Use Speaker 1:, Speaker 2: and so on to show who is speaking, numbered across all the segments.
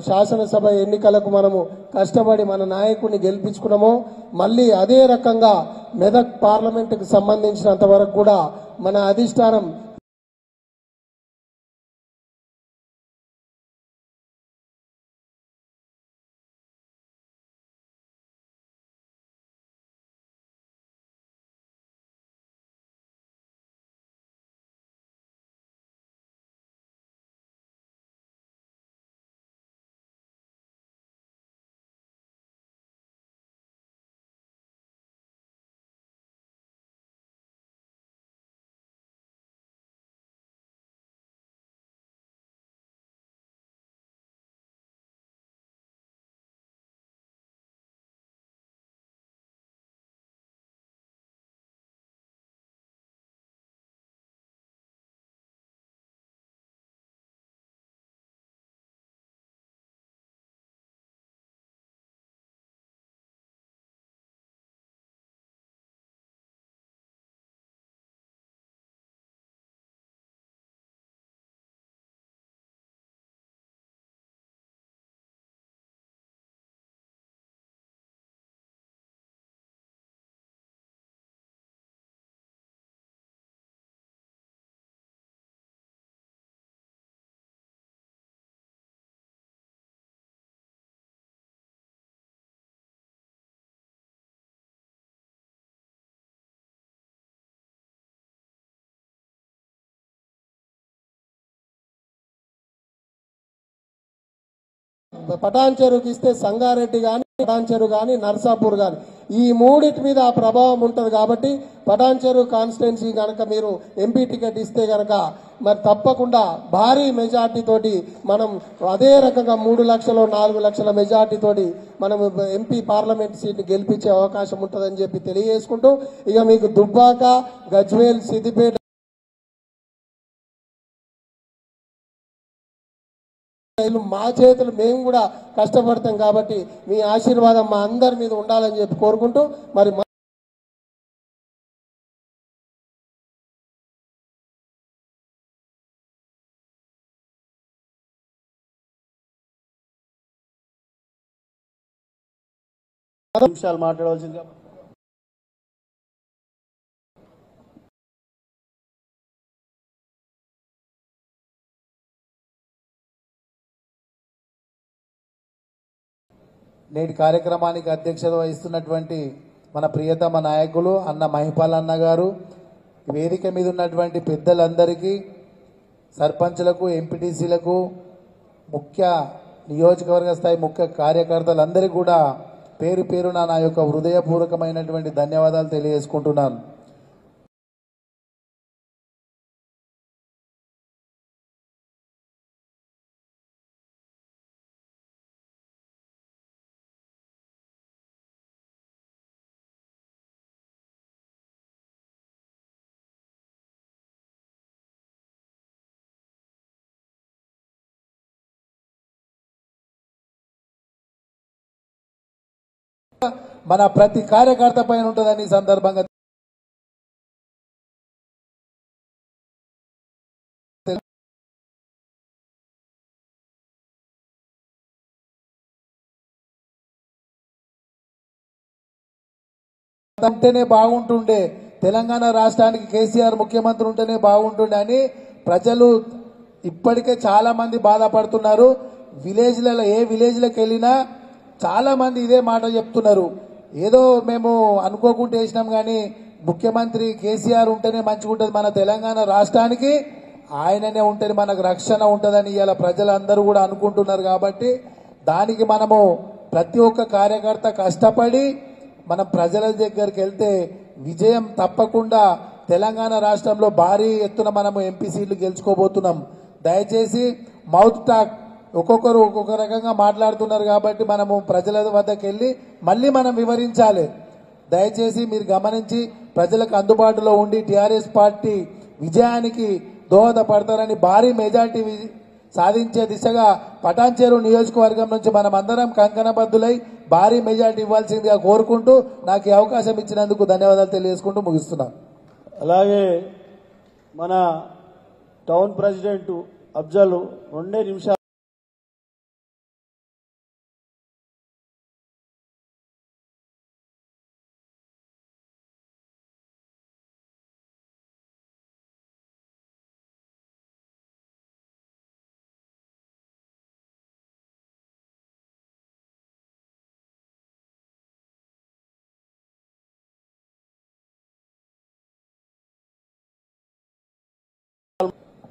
Speaker 1: శాసనసభ ఎన్నికలకు మనము కష్టపడి మన నాయకుడిని గెలిపించుకున్నామో మళ్ళీ అదే రకంగా మెదక్ పార్లమెంటుకు సంబంధించినంత వరకు కూడా మన అధిష్టానం పటాన్ చెరువుకి ఇస్తే సంగారెడ్డి కానీ పటాన్ చెరువు కానీ నర్సాపూర్ కానీ ఈ మూడింటి మీద ఆ ప్రభావం ఉంటుంది కాబట్టి పటాన్ చెరువు కాన్స్టిట్యున్సీ కనుక మీరు ఎంపీ టికెట్ ఇస్తే కనుక మరి తప్పకుండా భారీ మెజార్టీ తోటి మనం అదే రకంగా 3 లక్షలు 4 లక్షల మెజార్టీ తోటి మనం ఎంపీ పార్లమెంట్ సీట్ గెలిపించే అవకాశం ఉంటుందని చెప్పి తెలియజేసుకుంటూ ఇక మీకు దుబ్బాక గజ్వేల్ సిద్దిపేట మా చేతులు మేము కూడా కష్టపడతాం కాబట్టి మీ ఆశీర్వాదం మా అందరి మీద ఉండాలని చెప్పి కోరుకుంటూ మరి
Speaker 2: నిమిషాలు మాట్లాడవలసిందిగా
Speaker 3: నేటి కార్యక్రమానికి అధ్యక్షత వహిస్తున్నటువంటి మన ప్రియతమ నాయకులు అన్న మహిపాల్ అన్న గారు, వేదిక మీద ఉన్నటువంటి పెద్దలందరికీ, సర్పంచులకు, ఎంపీటీసీలకు, ముఖ్య నియోజకవర్గ స్థాయి ముఖ్య కార్యకర్తలందరికీ కూడా పేరు పేరున నా యొక్క హృదయపూర్వకమైనటువంటి ధన్యవాదాలు తెలియజేసుకుంటున్నాను. మన ప్రతి కార్యకర్త పైన ఉంటుందని ఈ సందర్భంగా ఉంటేనే బాగుంటుండే, తెలంగాణ రాష్ట్రానికి కేసీఆర్ ముఖ్యమంత్రి ఉంటేనే బాగుంటుండే అని ప్రజలు ఇప్పటికే చాలా మంది బాధపడుతున్నారు. విలేజ్లలో ఏ విలేజ్లకు వెళ్ళినా చాలా మంది ఇదే మాట చెప్తున్నారు. ఏదో మేము అనుకోకుండా వేసినాం కానీ ముఖ్యమంత్రి కేసీఆర్ ఉంటేనే మంచిగా ఉంటుంది మన తెలంగాణ రాష్ట్రానికి, ఆయననే ఉంటేనే మనకు రక్షణ ఉంటుందని ఇలా ప్రజలందరూ కూడా అనుకుంటున్నారు. కాబట్టి దానికి మనము ప్రతి ఒక్క కార్యకర్త కష్టపడి మనం ప్రజల దగ్గరికి వెళ్తే విజయం తప్పకుండా తెలంగాణ రాష్ట్రంలో భారీ ఎత్తున మనము ఎంపీ సీట్లు గెలుచుకోబోతున్నాం. దయచేసి మౌత్ టాక్ ఒక్కొక్కరు ఒక్కొక్క రకంగా మాట్లాడుతున్నారు కాబట్టి మనము ప్రజల వద్దకు వెళ్ళి మళ్ళీ మనం వివరించాలి. దయచేసి మీరు గమనించి ప్రజలకు అందుబాటులో ఉండి టీఆర్ఎస్ పార్టీ విజయానికి దోహదపడతారని, భారీ మెజార్టీ సాధించే దిశగా పటాన్ చెరువు నియోజకవర్గం నుంచి మనం అందరం కంకణబద్దులై భారీ మెజార్టీ ఇవ్వాల్సిందిగా కోరుకుంటూ నాకు ఈ అవకాశం ఇచ్చినందుకు ధన్యవాదాలు తెలియజేసుకుంటూ ముగిస్తున్నాను.
Speaker 2: అలాగే మన టౌన్ ప్రెసిడెంట్ అఫ్జల్ 2 నిమిషాలు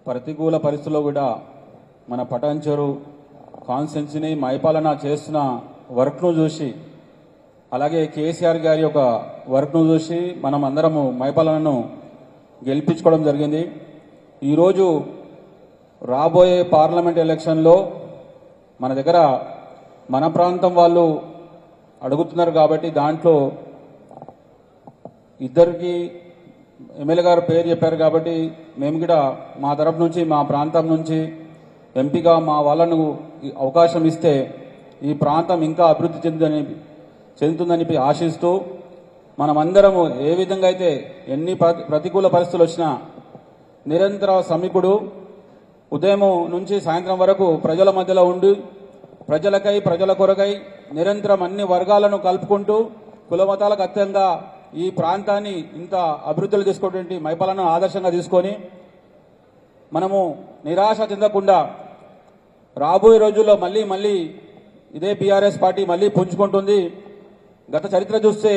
Speaker 4: ప్రతికూల పరిస్థితుల్లో కూడా మన పటాన్చెరు కాన్స్టిట్యున్సీని మైపాలన చేస్తున్న వర్క్ను చూసి, అలాగే కేసీఆర్ గారి యొక్క వర్క్ను చూసి మనం అందరము మైపాలనను గెలిపించుకోవడం జరిగింది. ఈరోజు రాబోయే పార్లమెంట్ ఎలక్షన్లో మన దగ్గర మన ప్రాంతం వాళ్ళు అడుగుతున్నారు కాబట్టి దాంట్లో ఇద్దరికి ఎమ్మెల్యే గారు పేరు చెప్పారు కాబట్టి మేము కూడా మా తరపు నుంచి మా ప్రాంతం నుంచి ఎంపీగా మా వాళ్ళను అవకాశం ఇస్తే ఈ ప్రాంతం ఇంకా అభివృద్ధి చెందుతుందని ఆశిస్తూ మనమందరము ఏ విధంగా అయితే ఎన్ని ప్రతికూల పరిస్థితులు వచ్చినా నిరంతర శ్రమికుడు ఉదయం నుంచి సాయంత్రం వరకు ప్రజల మధ్యలో ఉండి ప్రజలకై ప్రజల కొరకై నిరంతరం అన్ని వర్గాలను కలుపుకుంటూ కులమతాలకు అత్యంగా ఈ ప్రాంతాన్ని ఇంత అభివృద్ధిలో తీసుకున్నటువంటి మైపాలను ఆదర్శంగా తీసుకొని మనము నిరాశ చెందకుండా రాబోయే రోజుల్లో మళ్ళీ ఇదే బీఆర్ఎస్ పార్టీ మళ్ళీ పుంజుకుంటుంది. గత చరిత్ర చూస్తే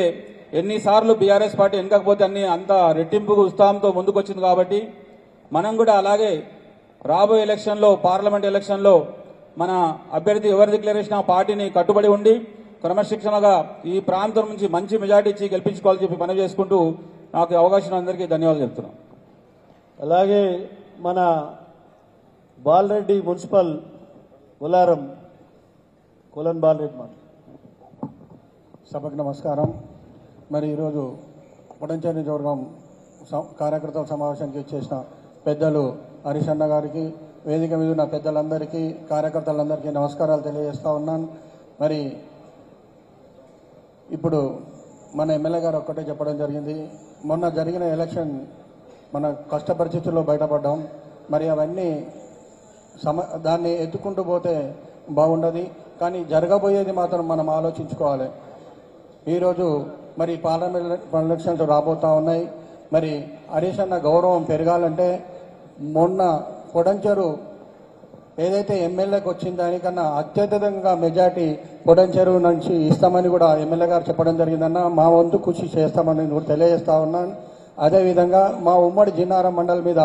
Speaker 4: ఎన్నిసార్లు బీఆర్ఎస్ పార్టీ వెనకపోతే అంత రెట్టింపు ఉత్సాహంతో ముందుకొచ్చింది కాబట్టి మనం కూడా అలాగే రాబోయే ఎలక్షన్లో పార్లమెంట్ ఎలక్షన్లో మన అభ్యర్థి ఎవరు డిక్లేర్ చేసిన పార్టీని కట్టుబడి ఉండి క్రమశిక్షణగా ఈ ప్రాంతం నుంచి మంచి మెజార్టీ ఇచ్చి గెలిపించుకోవాలని చెప్పి మనవి చేసుకుంటూ నాకు అవకాశం అందరికీ ధన్యవాదాలు చెప్తున్నాం.
Speaker 2: అలాగే మన బాలరెడ్డి మున్సిపల్ ఉలారం కులన్ బాలరెడ్డి మాట.
Speaker 5: సభకు నమస్కారం. మరి ఈరోజు పటాన్చెరు నియోజకవర్గం కార్యకర్తల సమావేశానికి చేసిన పెద్దలు హరీష్ అన్న గారికి, వేదిక మీద ఉన్న పెద్దలందరికీ, కార్యకర్తలందరికీ నమస్కారాలు తెలియజేస్తా ఉన్నాను. మరి ఇప్పుడు మన ఎమ్మెల్యే గారు ఒక్కటే చెప్పడం జరిగింది. మొన్న జరిగిన ఎలక్షన్ మన కష్ట పరిస్థితుల్లో బయటపడ్డాం. మరి అవన్నీ దాన్ని ఎత్తుకుంటూ పోతే బాగుండదు, కానీ జరగబోయేది మాత్రం మనం ఆలోచించుకోవాలి. ఈరోజు మరి పార్లమెంట్ ఎలక్షన్స్ రాబోతా ఉన్నాయి. మరి హరీష్ అన్న గౌరవం పెరగాలంటే మొన్న పొడంచెరు ఏదైతే ఎమ్మెల్యేకి వచ్చిన దానికన్నా అత్యధికంగా మెజార్టీ పొడంచెరు నుంచి ఇస్తామని కూడా ఎమ్మెల్యే గారు చెప్పడం జరిగిందన్న. మా వంతు కృషి చేస్తామని కూడా తెలియజేస్తా ఉన్నాను. అదేవిధంగా మా ఉమ్మడి జిన్నారం మండలి మీద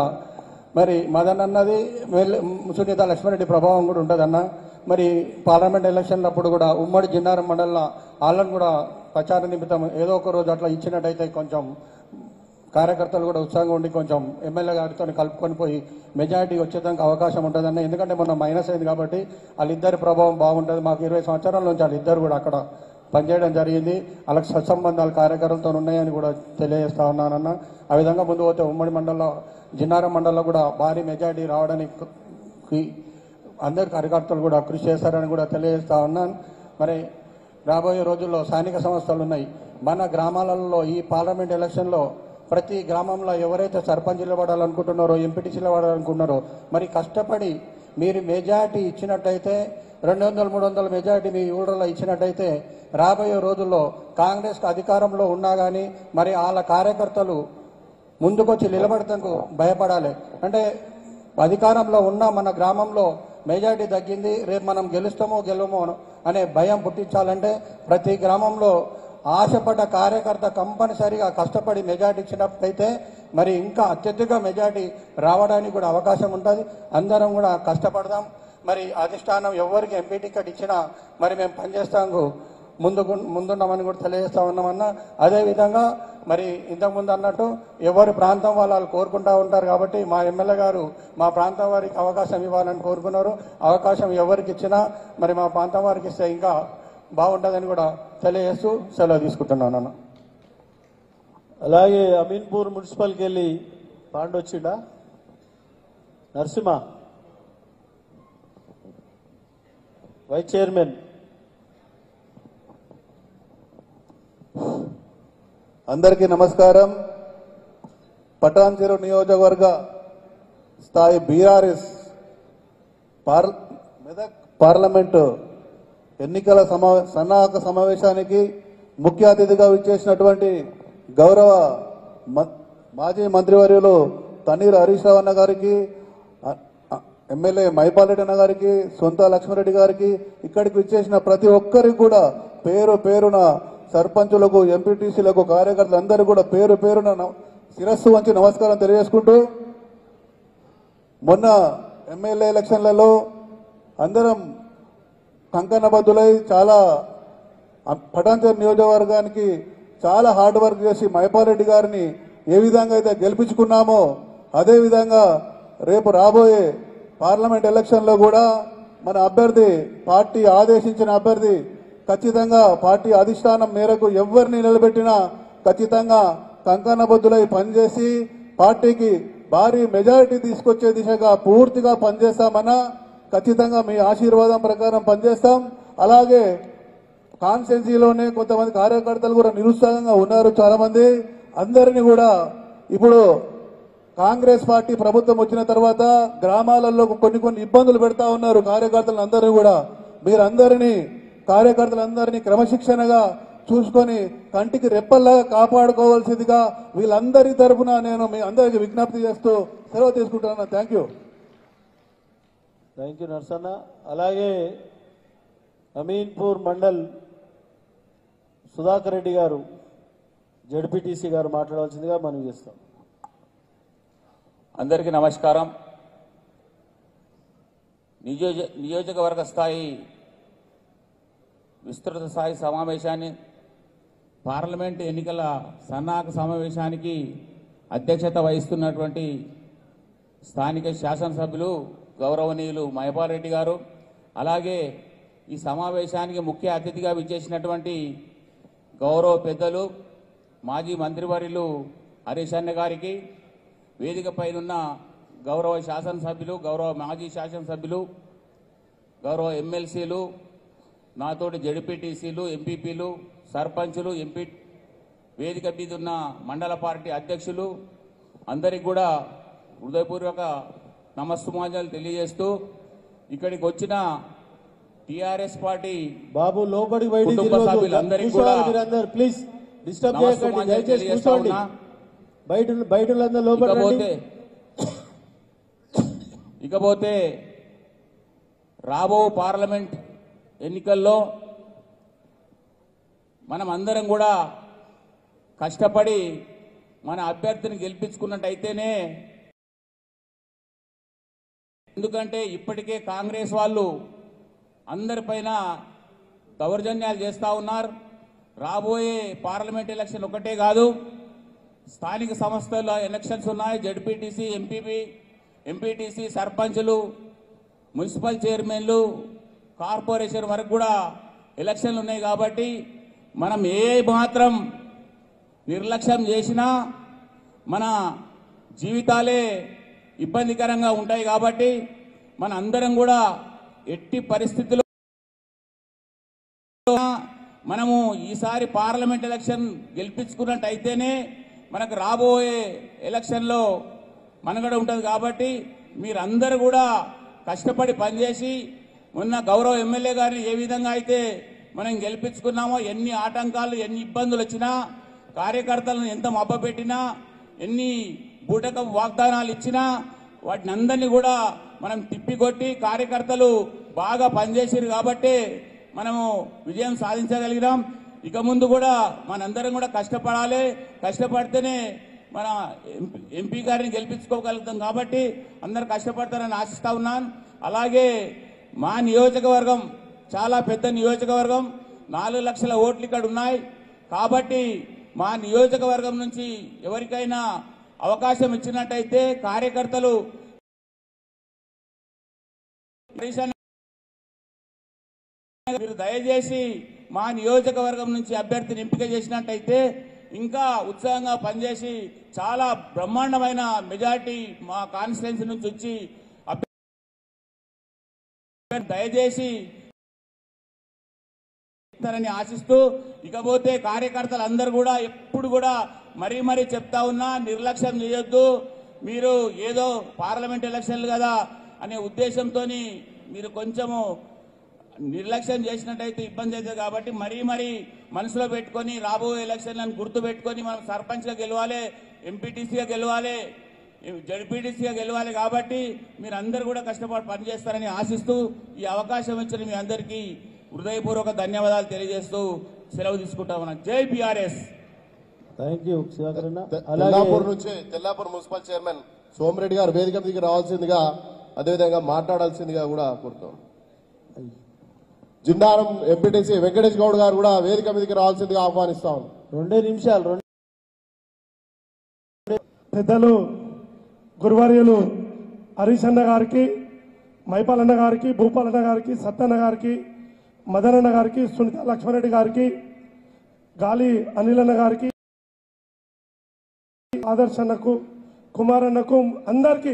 Speaker 5: మరి మదన్ అన్నది సునీత లక్ష్మారెడ్డి ప్రభావం కూడా ఉంటుందన్న. మరి పార్లమెంట్ ఎలక్షన్లప్పుడు కూడా ఉమ్మడి జిన్నారం మండలిలో వాళ్ళని కూడా ప్రచార నిమిత్తం ఏదో ఒక రోజు అట్లా ఇచ్చినట్టయితే కొంచెం కార్యకర్తలు కూడా ఉత్సాహంగా ఉండి కొంచెం ఎమ్మెల్యే గారితో కలుపుకొని పోయి మెజారిటీ వచ్చేదానికి అవకాశం ఉంటుందన్న. ఎందుకంటే మొన్న మైనస్ అయింది కాబట్టి వాళ్ళిద్దరి ప్రభావం బాగుంటుంది. మాకు 20 సంవత్సరాల నుంచి వాళ్ళిద్దరు కూడా అక్కడ పనిచేయడం జరిగింది. వాళ్ళకి సత్సంబంధాలు కార్యకర్తలతో ఉన్నాయని కూడా తెలియజేస్తా ఉన్నానన్న. ఆ విధంగా ముందు పోతే ఉమ్మడి మండలంలో జిన్నారం మండలంలో కూడా భారీ మెజారిటీ రావడానికి అందరు కార్యకర్తలు కూడా కృషి చేస్తారని కూడా తెలియజేస్తా ఉన్నాను. మరి రాబోయే రోజుల్లో స్థానిక సంస్థలు ఉన్నాయి. మన గ్రామాలలో ఈ పార్లమెంట్ ఎలక్షన్లో ప్రతి గ్రామంలో ఎవరైతే సర్పంచ్లు పడాలనుకుంటున్నారో, ఎంపీటీసీలు పడాలనుకుంటున్నారో మరి కష్టపడి మీరు మెజారిటీ ఇచ్చినట్టయితే 200-300 మెజారిటీ మీ ఊళ్ళలో ఇచ్చినట్టయితే రాబోయే రోజుల్లో కాంగ్రెస్కి అధికారంలో ఉన్నా కానీ మరి వాళ్ళ కార్యకర్తలు ముందుకొచ్చి నిలబడతానికి భయపడాలి. అంటే అధికారంలో ఉన్న మన గ్రామంలో మెజారిటీ తగ్గింది, రేపు మనం గెలుస్తామో గెలవమో అనే భయం పుట్టించాలంటే ప్రతి గ్రామంలో ఆశపడ్డ కార్యకర్త కంపల్సరిగా కష్టపడి మెజార్టీ ఇచ్చినప్పుడైతే మరి ఇంకా అత్యధిక మెజార్టీ రావడానికి కూడా అవకాశం ఉంటుంది. అందరం కూడా కష్టపడదాం. మరి అధిష్టానం ఎవరికి ఎంపీ టికెట్ ఇచ్చినా మరి మేము పనిచేస్తాము ముందున్నామని కూడా తెలియజేస్తా ఉన్నామన్నా. అదేవిధంగా మరి ఇంతకుముందు అన్నట్టు ఎవరి ప్రాంతం వాళ్ళు కోరుకుంటా ఉంటారు కాబట్టి మా ఎమ్మెల్యే గారు మా ప్రాంతం వారికి అవకాశం ఇవ్వాలని కోరుకున్నారు. అవకాశం ఎవరికి ఇచ్చినా మరి మా ప్రాంతం వారికి ఇస్తే ఇంకా బాగుంటుందని కూడా తెలియజేస్తూ సెలవు తీసుకుంటున్నాను అన్న.
Speaker 2: అలాగే అమీన్పూర్ మున్సిపల్కి వెళ్ళి పాండు వచ్చిండా నరసింహ వైస్ చైర్మన్.
Speaker 6: అందరికీ నమస్కారం. పటాన్చెరు నియోజకవర్గ స్థాయి బీఆర్ఎస్ మెదక్ పార్లమెంటు ఎన్నికల సన్నాహక సమావేశానికి ముఖ్య అతిథిగా విచ్చేసినటువంటి గౌరవ మాజీ మంత్రివర్యులు తన్నీరు హరీష్ రావు అన్న గారికి, ఎమ్మెల్యే మైపాలరెడ్డి అన్న గారికి, సొంత లక్ష్మారెడ్డి గారికి, ఇక్కడికి విచ్చేసిన ప్రతి ఒక్కరికి కూడా పేరు పేరున సర్పంచులకు, ఎంపీటీసీలకు, కార్యకర్తలందరూ కూడా పేరు పేరున శిరస్సు వంచి నమస్కారం తెలియజేసుకుంటూ మొన్న ఎమ్మెల్యే ఎలక్షన్లలో అందరం కంకణబద్దులై చాలా పటాన్చెరు నియోజకవర్గానికి చాలా హార్డ్ వర్క్ చేసి మైపారెడ్డి గారిని ఏ విధంగా అయితే గెలిపించుకున్నామో అదే విధంగా రేపు రాబోయే పార్లమెంట్ ఎలక్షన్లో కూడా మన అభ్యర్థి పార్టీ ఆదేశించిన అభ్యర్థి ఖచ్చితంగా పార్టీ అధిష్టానం మేరకు ఎవరిని నిలబెట్టినా ఖచ్చితంగా కంకణబద్దులై పనిచేసి పార్టీకి భారీ మెజారిటీ తీసుకొచ్చే దిశగా పూర్తిగా పనిచేస్తామన్నా ఖచ్చితంగా మీ ఆశీర్వాదం ప్రకారం పనిచేస్తాం. అలాగే కాన్స్టిట్యున్సీలోనే కొంతమంది కార్యకర్తలు కూడా నిరుత్సాహంగా ఉన్నారు చాలా మంది. అందరినీ కూడా ఇప్పుడు కాంగ్రెస్ పార్టీ ప్రభుత్వం వచ్చిన తర్వాత గ్రామాలలో కొన్ని ఇబ్బందులు పెడతా ఉన్నారు కార్యకర్తలందరినీ కూడా. మీరందరినీ కార్యకర్తలందరినీ క్రమశిక్షణగా చూసుకొని కంటికి రెప్పల్లాగా కాపాడుకోవాల్సిందిగా వీళ్ళందరి తరఫున నేను మీ అందరికి విజ్ఞప్తి చేస్తూ సెలవు తీసుకుంటున్నాను. Thank you
Speaker 2: Narsanna. అలాగే అమీన్పూర్ మండల్ సుధాకర్ రెడ్డి గారు జడ్పీటీసీ గారు మాట్లాడవలసిందిగా మనం చేస్తాం.
Speaker 7: అందరికీ నమస్కారం. నియోజకవర్గ స్థాయి విస్తృత స్థాయి సమావేశాన్ని పార్లమెంట్ ఎన్నికల సన్నాహక సమావేశానికి అధ్యక్షత వహిస్తున్నటువంటి స్థానిక శాసనసభ్యులు గౌరవనీయులు మైపారెడ్డి గారు, అలాగే ఈ సమావేశానికి ముఖ్య అతిథిగా విచ్చేసినటువంటి గౌరవ పెద్దలు మాజీ మంత్రివర్యులు హరీష్ అన్న గారికి, వేదిక పైనున్న గౌరవ శాసనసభ్యులు, గౌరవ మాజీ శాసనసభ్యులు, గౌరవ ఎమ్మెల్సీలు, నాతోటి జడ్పీటీసీలు, ఎంపీపీలు, సర్పంచులు, ఎంపీ, వేదిక మీద ఉన్న మండల పార్టీ అధ్యక్షులు అందరికి కూడా హృదయపూర్వక నమస్సుమాంజలు తెలియజేస్తూ ఇక్కడికి వచ్చిన టీఆర్ఎస్ పార్టీ
Speaker 2: బాబు లోపలికి బయటికి
Speaker 7: కుటుంబ సభ్యులందరికీ కూడా
Speaker 2: ప్లీజ్ డిస్టర్బ్ చేయకండి, దయచేసి కూర్చోండి. బయట లోపలికి.
Speaker 7: ఇకపోతే రాబో పార్లమెంట్ ఎన్నికల్లో మనం అందరం కూడా కష్టపడి మన అభ్యర్థిని గెలిపించుకున్నట్టయితేనే, ఎందుకంటే ఇప్పటికే కాంగ్రెస్ వాళ్ళు అందరిపైన దౌర్జన్యాలు చేస్తూ ఉన్నారు. రాబోయే పార్లమెంట్ ఎలక్షన్ ఒకటే కాదు, స్థానిక సంస్థల ఎలక్షన్స్ ఉన్నాయి. జడ్పీటీసీ, ఎంపీటీసీ, సర్పంచులు, మున్సిపల్ చైర్మన్లు, కార్పొరేషన్ వరకు కూడా ఎలక్షన్లు ఉన్నాయి. కాబట్టి మనం ఏ మాత్రం నిర్లక్ష్యం చేసినా మన జీవితాలే ఇబ్బందికరంగా ఉంటాయి. కాబట్టి మన అందరం కూడా ఎట్టి పరిస్థితుల్లో మనము ఈసారి పార్లమెంట్ ఎలక్షన్ గెలిపించుకున్నట్టయితేనే మనకు రాబోయే ఎలక్షన్లో మనుగడ ఉంటుంది. కాబట్టి మీరందరూ కూడా కష్టపడి పనిచేసి మొన్న గౌరవ ఎమ్మెల్యే గారిని ఏ విధంగా అయితే మనం గెలిపించుకున్నామో, ఎన్ని ఆటంకాలు, ఎన్ని ఇబ్బందులు వచ్చినా, కార్యకర్తలను ఎంత మభ్యపెట్టినా, ఎన్ని బూటక వాగ్దానాలు ఇచ్చినా వాటిని అందరినీ కూడా మనం తిప్పికొట్టి కార్యకర్తలు బాగా పనిచేసారు కాబట్టి మనము విజయం సాధించగలిగినాం. ఇక ముందు కూడా మనందరం కూడా కష్టపడాలి. కష్టపడితేనే మన ఎంపీ గారిని గెలిపించుకోగలుగుతాం. కాబట్టి అందరు కష్టపడతారని ఆశిస్తా ఉన్నాను. అలాగే మా నియోజకవర్గం చాలా పెద్ద నియోజకవర్గం, 4 లక్షల ఓట్లు ఇక్కడ ఉన్నాయి. కాబట్టి మా నియోజకవర్గం నుంచి ఎవరికైనా అవకాశం ఇచ్చినట్టయితే కార్యకర్తలు మీరు దయచేసి మా నియోజకవర్గం నుంచి అభ్యర్థిని ఎంపిక చేసినట్టయితే ఇంకా ఉత్సాహంగా పనిచేసి చాలా బ్రహ్మాండమైన మెజార్టీ మా కాన్స్టిట్యున్సీ నుంచి వచ్చి దయచేసి ఆశిస్తూ, ఇకపోతే కార్యకర్తలు అందరూ కూడా ఎప్పుడు కూడా మరీ చెప్తా ఉన్నా, నిర్లక్ష్యం చేయొద్దు. మీరు ఏదో పార్లమెంట్ ఎలక్షన్లు కదా అనే ఉద్దేశంతో మీరు కొంచెము నిర్లక్ష్యం చేసినట్టయితే ఇబ్బంది అవుతుంది. కాబట్టి మరీ మనసులో పెట్టుకొని రాబోయే ఎలక్షన్లను గుర్తు పెట్టుకొని మనం సర్పంచ్గా గెలవాలి, ఎంపీటీసీగా గెలవాలి, జడ్పీటీసీగా గెలవాలి. కాబట్టి మీరు అందరూ కూడా కష్టపడి పనిచేస్తారని ఆశిస్తూ ఈ అవకాశం ఇచ్చిన మీ అందరికీ హృదయపూర్వక ధన్యవాదాలు తెలియజేస్తూ సెలవు తీసుకుంటా ఉన్నాను. జై బీఆర్ఎస్.
Speaker 2: థ్యాంక్ యూ సుధాకర్ అన్న.
Speaker 1: తెల్లాపూర్ నుంచి తెల్లాపూర్ మున్సిపల్ చైర్మన్ సోమిరెడ్డి గారు వేదిక మీదకి రావాల్సిందిగా, అదేవిధంగా మాట్లాడాల్సిందిగా కూడా కోరుతాం. జిన్నారం ఎంపీటీసీ వెంకటేష్ గౌడ్ గారు కూడా వేదిక మీదకి రావాల్సిందిగా ఆహ్వానిస్తాం.
Speaker 2: 2 నిమిషాలు.
Speaker 8: పెద్దలు గురువర్యులు హరీష్ అన్న గారికి, మైపాల్ అన్న గారికి, భూపాల్ అన్న గారికి, సత్తన్న గారికి, మదన్ అన్న గారికి, సునీత లక్ష్మణరెడ్డి గారికి, గాలి అనిల్ అన్న గారికి, ఆదర్శ్ అన్నకు, కుమార్ అన్నకు, అందరికీ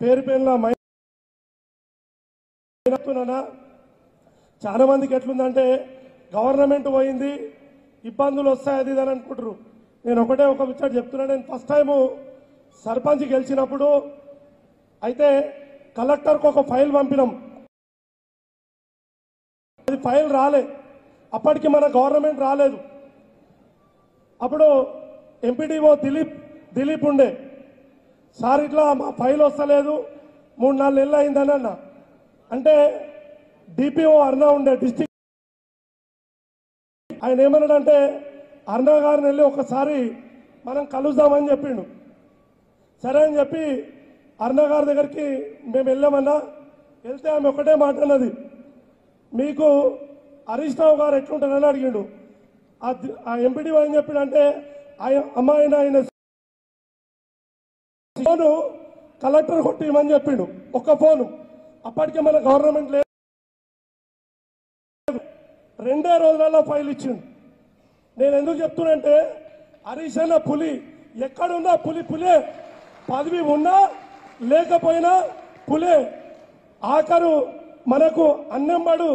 Speaker 8: పేరు పేరున చాలా మందికి ఎట్లుందంటే గవర్నమెంట్ పోయింది, ఇబ్బందులు వస్తాయి అది అని అనుకుంటారు. నేను ఒకటే ఒక విషయం చెప్తున్నాను. నేను ఫస్ట్ టైము సర్పంచ్ గెలిచినప్పుడు అయితే కలెక్టర్కి ఒక ఫైల్ పంపినాం. అది ఫైల్ రాలే, అప్పటికి మన గవర్నమెంట్ రాలేదు. అప్పుడు ఎంపీడీఓ దిలీప్ ఉండే, సార్ ఇట్లా మా ఫైల్ వస్తలేదు 3-4 నెలలు అయిందని అన్న. అంటే డిపిఓ అర్ణ ఉండే డిస్టిక్, ఆయన ఏమన్నాడంటే అర్ణ గారిని వెళ్ళి ఒకసారి మనం కలుద్దామని చెప్పిండు. సరే అని చెప్పి అర్ణ గారి దగ్గరికి మేము వెళ్ళామన్నా. వెళ్తే ఆమె ఒకటే మాట అన్నది, మీకు హరీష్ రావు గారు ఎట్లుంటారని అడిగిండు. ఆ ఎంపీడీఓ ఏం చెప్పిండంటే అమ్మాయిని ఆయన ఫోను కలెక్టర్ కొట్టిమని చెప్పిండు, ఒక్క ఫోను. అప్పటికే మన గవర్నమెంట్ లేదు, 2 రోజులలో ఫైల్ ఇచ్చిండు. నేను ఎందుకు చెప్తున్నంటే హరీష్ అన్న పులి, ఎక్కడున్నా పులే, పదవి ఉన్నా లేకపోయినా పులే. ఆఖరు మనకు అన్నెంబడు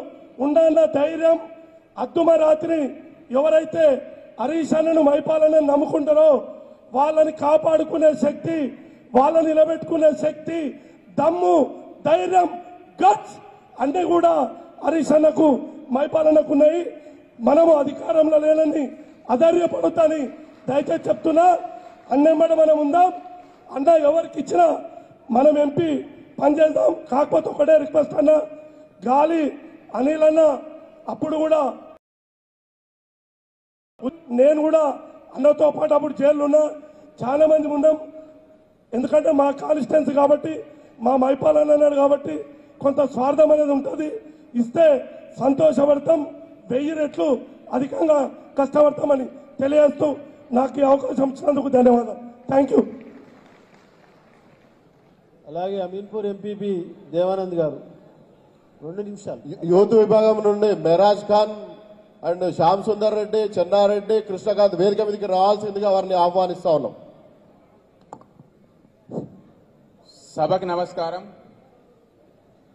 Speaker 8: ఉండన్న ధైర్యం, అద్దుమ రాత్రి ఎవరైతే హరీష్ అన్నను మైపాలని నమ్ముకుంటారో వాళ్ళని కాపాడుకునే శక్తి, వాళ్ళని నిలబెట్టుకునే శక్తి, దమ్ము, ధైర్యం, గట్స్ అన్నీ కూడా హరీష్ అన్నకు మైపాలనకున్నాయి. మనము అధికారంలో లేనని అధైర్యపడుతాని దయచేసి చెప్తున్నా. అన్నెమ్మడ మనం ఉందాం. అన్న ఎవరికి ఇచ్చినా మనం ఎంపీ పనిచేద్దాం. కాకపోతే ఒకటే రిక్వెస్ట్ అన్న, గాలి అనిల్ అన్న అప్పుడు కూడా నేను కూడా అన్నతో పాటు అప్పుడు జైల్లో ఉన్నా, చాలా మంది ఉన్నాం. ఎందుకంటే మా కాన్స్టిట్యున్సీ కాబట్టి, మా మైపాలన్న అన్నాడు కాబట్టి కొంత స్వార్థం అనేది ఉంటుంది. ఇస్తే సంతోషపడతాం, 1000 రెట్లు అధికంగా కష్టపడతామని తెలియజేస్తూ నాకు ఈ అవకాశం ఇచ్చినందుకు ధన్యవాదాలు. Thank you.
Speaker 2: అలాగే అమీన్పూర్ ఎంపీపీ దేవానంద్ గారు 2 నిమిషాలు.
Speaker 1: యూత్ విభాగం నుండి మెరాజ్ ఖాన్ అండ్ శ్యామ్ సుందర్ రెడ్డి, చెన్నారెడ్డి, కృష్ణకాంత్ వేదిక మీదకి రావాల్సిందిగా వారిని ఆహ్వానిస్తా ఉన్నాం.
Speaker 7: సభకు నమస్కారం.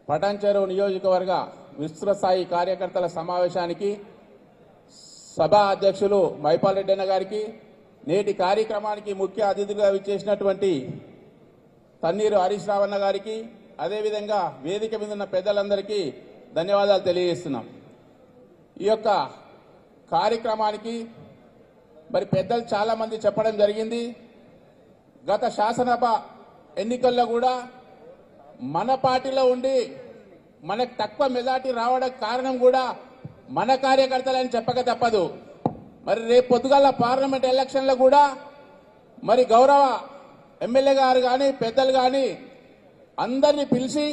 Speaker 7: పటాన్చెరు నియోజకవర్గ విస్తృత స్థాయి కార్యకర్తల సమావేశానికి సభా అధ్యక్షులు మైపాల్ రెడ్డి అన్న గారికి, నేటి కార్యక్రమానికి ముఖ్య అతిథిగా విచ్చేసినటువంటి తన్నీరు హరీష్ రావు అన్న గారికి, అదేవిధంగా వేదిక మీద ఉన్న పెద్దలందరికీ ధన్యవాదాలు తెలియజేస్తున్నాం. ఈ యొక్క కార్యక్రమానికి మరి పెద్దలు చాలా మంది చెప్పడం జరిగింది. గత శాసనసభ ఎన్నికల్లో కూడా మన పార్టీలో ఉండి మనకు తక్కువ మెజార్టీ రావడం కారణం కూడా మన కార్యకర్తలని చెప్పక తప్పదు. మరి రేపు పొద్దుగాల పార్లమెంట్ ఎలక్షన్లో కూడా మరి గౌరవ ఎమ్మెల్యే గారు కానీ పెద్దలు కానీ అందరినీ పిలిచి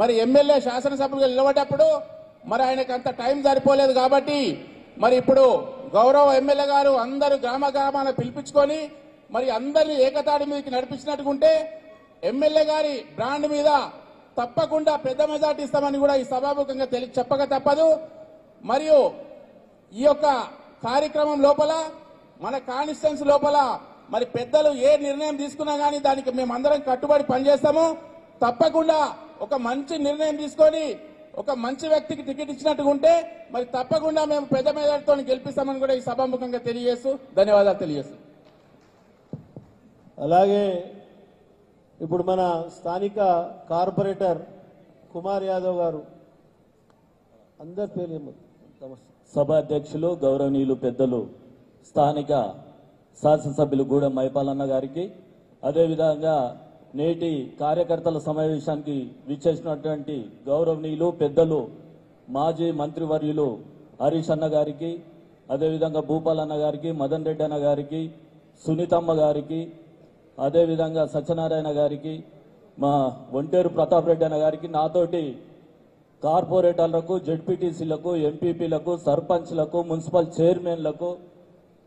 Speaker 7: మరి ఎమ్మెల్యే శాసనసభ్యులుగా నిలబడేటప్పుడు మరి ఆయనకు అంత టైం సరిపోలేదు కాబట్టి మరి ఇప్పుడు గౌరవ ఎమ్మెల్యే గారు అందరూ గ్రామాన పిలిపించుకొని మరి అందరినీ ఏకతాటి మీదకి నడిపించినట్టుకుంటే ఎమ్మెల్యే గారి బ్రాండ్ మీద తప్పకుండా పెద్ద మెజార్టీ ఇస్తామని కూడా ఈ సభాముఖంగా చెప్పక తప్పదు. మరియు ఈ యొక్క కార్యక్రమం లోపల మన కాన్స్టిట్యున్సీ లోపల మరి పెద్దలు ఏ నిర్ణయం తీసుకున్నా కానీ దానికి మేమందరం కట్టుబడి పనిచేస్తాము. తప్పకుండా ఒక మంచి నిర్ణయం తీసుకొని ఒక మంచి వ్యక్తికి టికెట్ ఇచ్చినట్టుగా ఉంటే మరి తప్పకుండా మేము పెద్ద మెజార్టీతో గెలిపిస్తామని కూడా ఈ సభాముఖంగా తెలియజేస్తూ ధన్యవాదాలు తెలియజేస్తాం.
Speaker 2: అలాగే ఇప్పుడు మన స్థానిక కార్పొరేటర్ కుమార్ యాదవ్ గారు, అందరి పేరు
Speaker 9: సభ అధ్యక్షులు గౌరవనీయులు పెద్దలు స్థానిక శాసనసభ్యులు గూడెం మైపాలన్న గారికి, అదేవిధంగా నేటి కార్యకర్తల సమావేశానికి విచ్చేసినటువంటి గౌరవనీయులు పెద్దలు మాజీ మంత్రివర్యులు హరీష్ అన్న గారికి, అదేవిధంగా భూపాల్ అన్న గారికి, మదన్ రెడ్డి అన్న గారికి, సునీతమ్మ గారికి, అదేవిధంగా సత్యనారాయణ గారికి, మా ఒంటేరు ప్రతాప్ రెడ్డి అన్న గారికి, నాతోటి కార్పొరేటర్లకు, జెడ్పీటీసీలకు, ఎంపీపీలకు, సర్పంచ్లకు, మున్సిపల్ చైర్మన్లకు,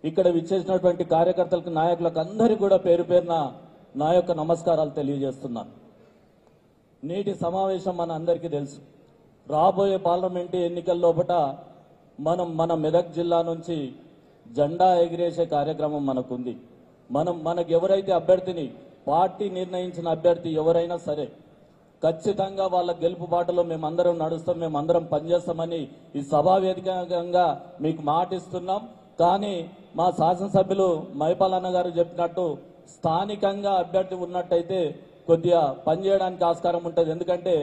Speaker 9: ఇక్కడ విచ్చేసినటువంటి కార్యకర్తలకు, నాయకులకు అందరికీ కూడా పేరు పేరున నా యొక్క నమస్కారాలు తెలియజేస్తున్నాను. నేటి సమావేశం మన అందరికీ తెలుసు. రాబోయే పార్లమెంటు ఎన్నికల్లోపట మన మెదక్ జిల్లా నుంచి జెండా ఎగిరేసే కార్యక్రమం మనకుంది. మనకు ఎవరైతే అభ్యర్థిని, పార్టీ నిర్ణయించిన అభ్యర్థి ఎవరైనా సరే ఖచ్చితంగా వాళ్ళ గెలుపు బాటలో మేమందరం నడుస్తాం, మేమందరం పనిచేస్తామని ఈ సభావేదికంగా మీకు మాటిస్తున్నాం. కానీ మా శాసనసభ్యులు మైపాల్ అన్న గారు చెప్పినట్టు స్థానికంగా అభ్యర్థి ఉన్నట్టయితే కొద్దిగా పనిచేయడానికి ఆస్కారం ఉంటుంది. ఎందుకంటే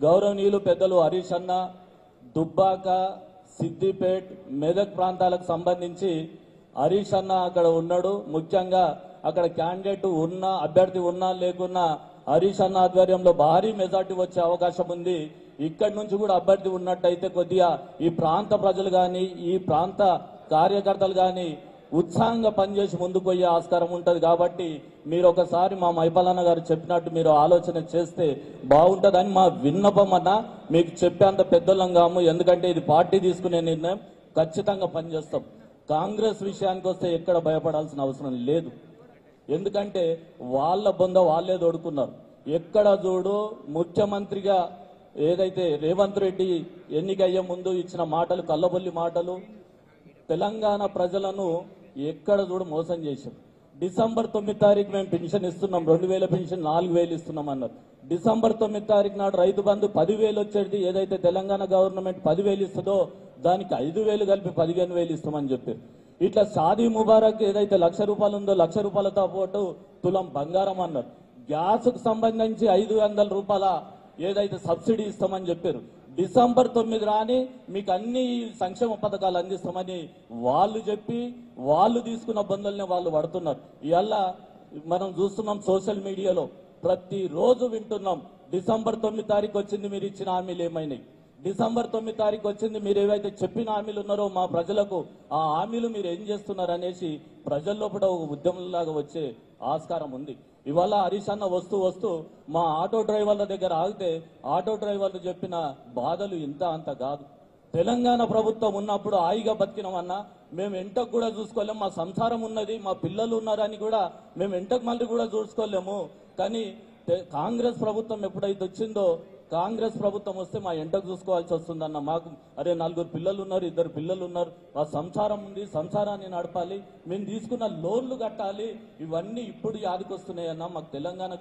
Speaker 9: గౌరవనీయులు పెద్దలు హరీష్ అన్న దుబ్బాక, సిద్దిపేట్, మెదక్ ప్రాంతాలకు సంబంధించి హరీష్ అన్న అక్కడ ఉన్నాడు. ముఖ్యంగా అక్కడ క్యాండిడేట్ ఉన్నా, అభ్యర్థి ఉన్నా లేకున్నా హరీష్ అన్న ఆధ్వర్యంలో భారీ మెజార్టీ వచ్చే అవకాశం ఉంది. ఇక్కడి నుంచి కూడా అభ్యర్థి ఉన్నట్టయితే కొద్దిగా ఈ ప్రాంత ప్రజలు కానీ, ఈ ప్రాంత కార్యకర్తలు కానీ ఉత్సాహంగా పనిచేసి ముందుకు పోయే ఆస్కారం ఉంటుంది. కాబట్టి మీరు ఒకసారి మా మైపాలన్న గారు చెప్పినట్టు మీరు ఆలోచన చేస్తే బాగుంటుందని మా విన్నపం అన్న. మీకు చెప్పేంత పెద్దలం కాము, ఎందుకంటే ఇది పార్టీ తీసుకునే నిర్ణయం. ఖచ్చితంగా పనిచేస్తాం. కాంగ్రెస్ విషయానికి వస్తే ఎక్కడ భయపడాల్సిన అవసరం లేదు. ఎందుకంటే వాళ్ళ బొంద వాళ్ళే తోడుకున్నారు. ఎక్కడ చూడు ముఖ్యమంత్రిగా ఏదైతే రేవంత్ రెడ్డి ఎన్నికయ్యే ముందు ఇచ్చిన మాటలు, కల్లబొల్లి మాటలు, తెలంగాణ ప్రజలను ఎక్కడ చూడు మోసం చేశారు. డిసెంబర్ 9 తారీఖు మేము పెన్షన్ ఇస్తున్నాం, 2000 పెన్షన్ 4000 ఇస్తున్నాం అన్నారు. డిసెంబర్ 9 తారీఖు నాడు రైతు బంధు 10,000 వచ్చేది. ఏదైతే తెలంగాణ గవర్నమెంట్ 10,000 ఇస్తుందో దానికి 5,000 కలిపి 15,000 ఇస్తామని చెప్పారు. ఇట్లా షాదీ ముబారక్ ఏదైతే 1,00,000 రూపాయలు ఉందో 1,00,000 రూపాయలతో పాటు తులం బంగారం అన్నారు. గ్యాస్కు సంబంధించి 500 రూపాయల ఏదైతే సబ్సిడీ ఇస్తామని చెప్పారు. డిసెంబర్ 9 రాని మీకు అన్ని సంక్షేమ పథకాలు అందిస్తామని వాళ్ళు చెప్పి వాళ్ళు తీసుకున్న బంధువులనే వాళ్ళు పడుతున్నారు. ఇవాళ మనం చూస్తున్నాం సోషల్ మీడియాలో ప్రతిరోజు వింటున్నాం. డిసెంబర్ 9 తారీఖు వచ్చింది, మీరు ఇచ్చిన హామీలు ఏమైనాయి? డిసెంబర్ 9 తారీఖు వచ్చింది, మీరు ఏవైతే చెప్పిన హామీలు ఉన్నారో మా ప్రజలకు ఆ హామీలు మీరు ఏం చేస్తున్నారు అనేసి ప్రజల్లో కూడా ఒక ఉద్యమంలాగా వచ్చే ఆస్కారం ఉంది. ఇవాళ హరీష్ అన్న వస్తూ మా ఆటో డ్రైవర్ల దగ్గర ఆగితే ఆటో డ్రైవర్లు చెప్పిన బాధలు ఇంత అంత కాదు. తెలంగాణ ప్రభుత్వం ఉన్నప్పుడు హాయిగా బతికినామన్నా, మేము ఎంటకు కూడా చూసుకోలేము. మా సంసారం ఉన్నది, మా పిల్లలు ఉన్నారని కూడా మేము ఎంటకు మళ్ళీ కూడా చూసుకోలేము. కానీ కాంగ్రెస్ ప్రభుత్వం ఎప్పుడైతే వచ్చిందో, కాంగ్రెస్ ప్రభుత్వం వస్తే మా ఎంటకు చూసుకోవాల్సి వస్తుందన్న. మాకు అరే 4 పిల్లలు ఉన్నారు, 2 పిల్లలు ఉన్నారు, ఆ సంసారం ఉంది, సంసారాన్ని నడపాలి, మేము తీసుకున్న లోన్లు కట్టాలి, ఇవన్నీ ఇప్పుడు యాదికి వస్తున్నాయన్న. మాకు తెలంగాణ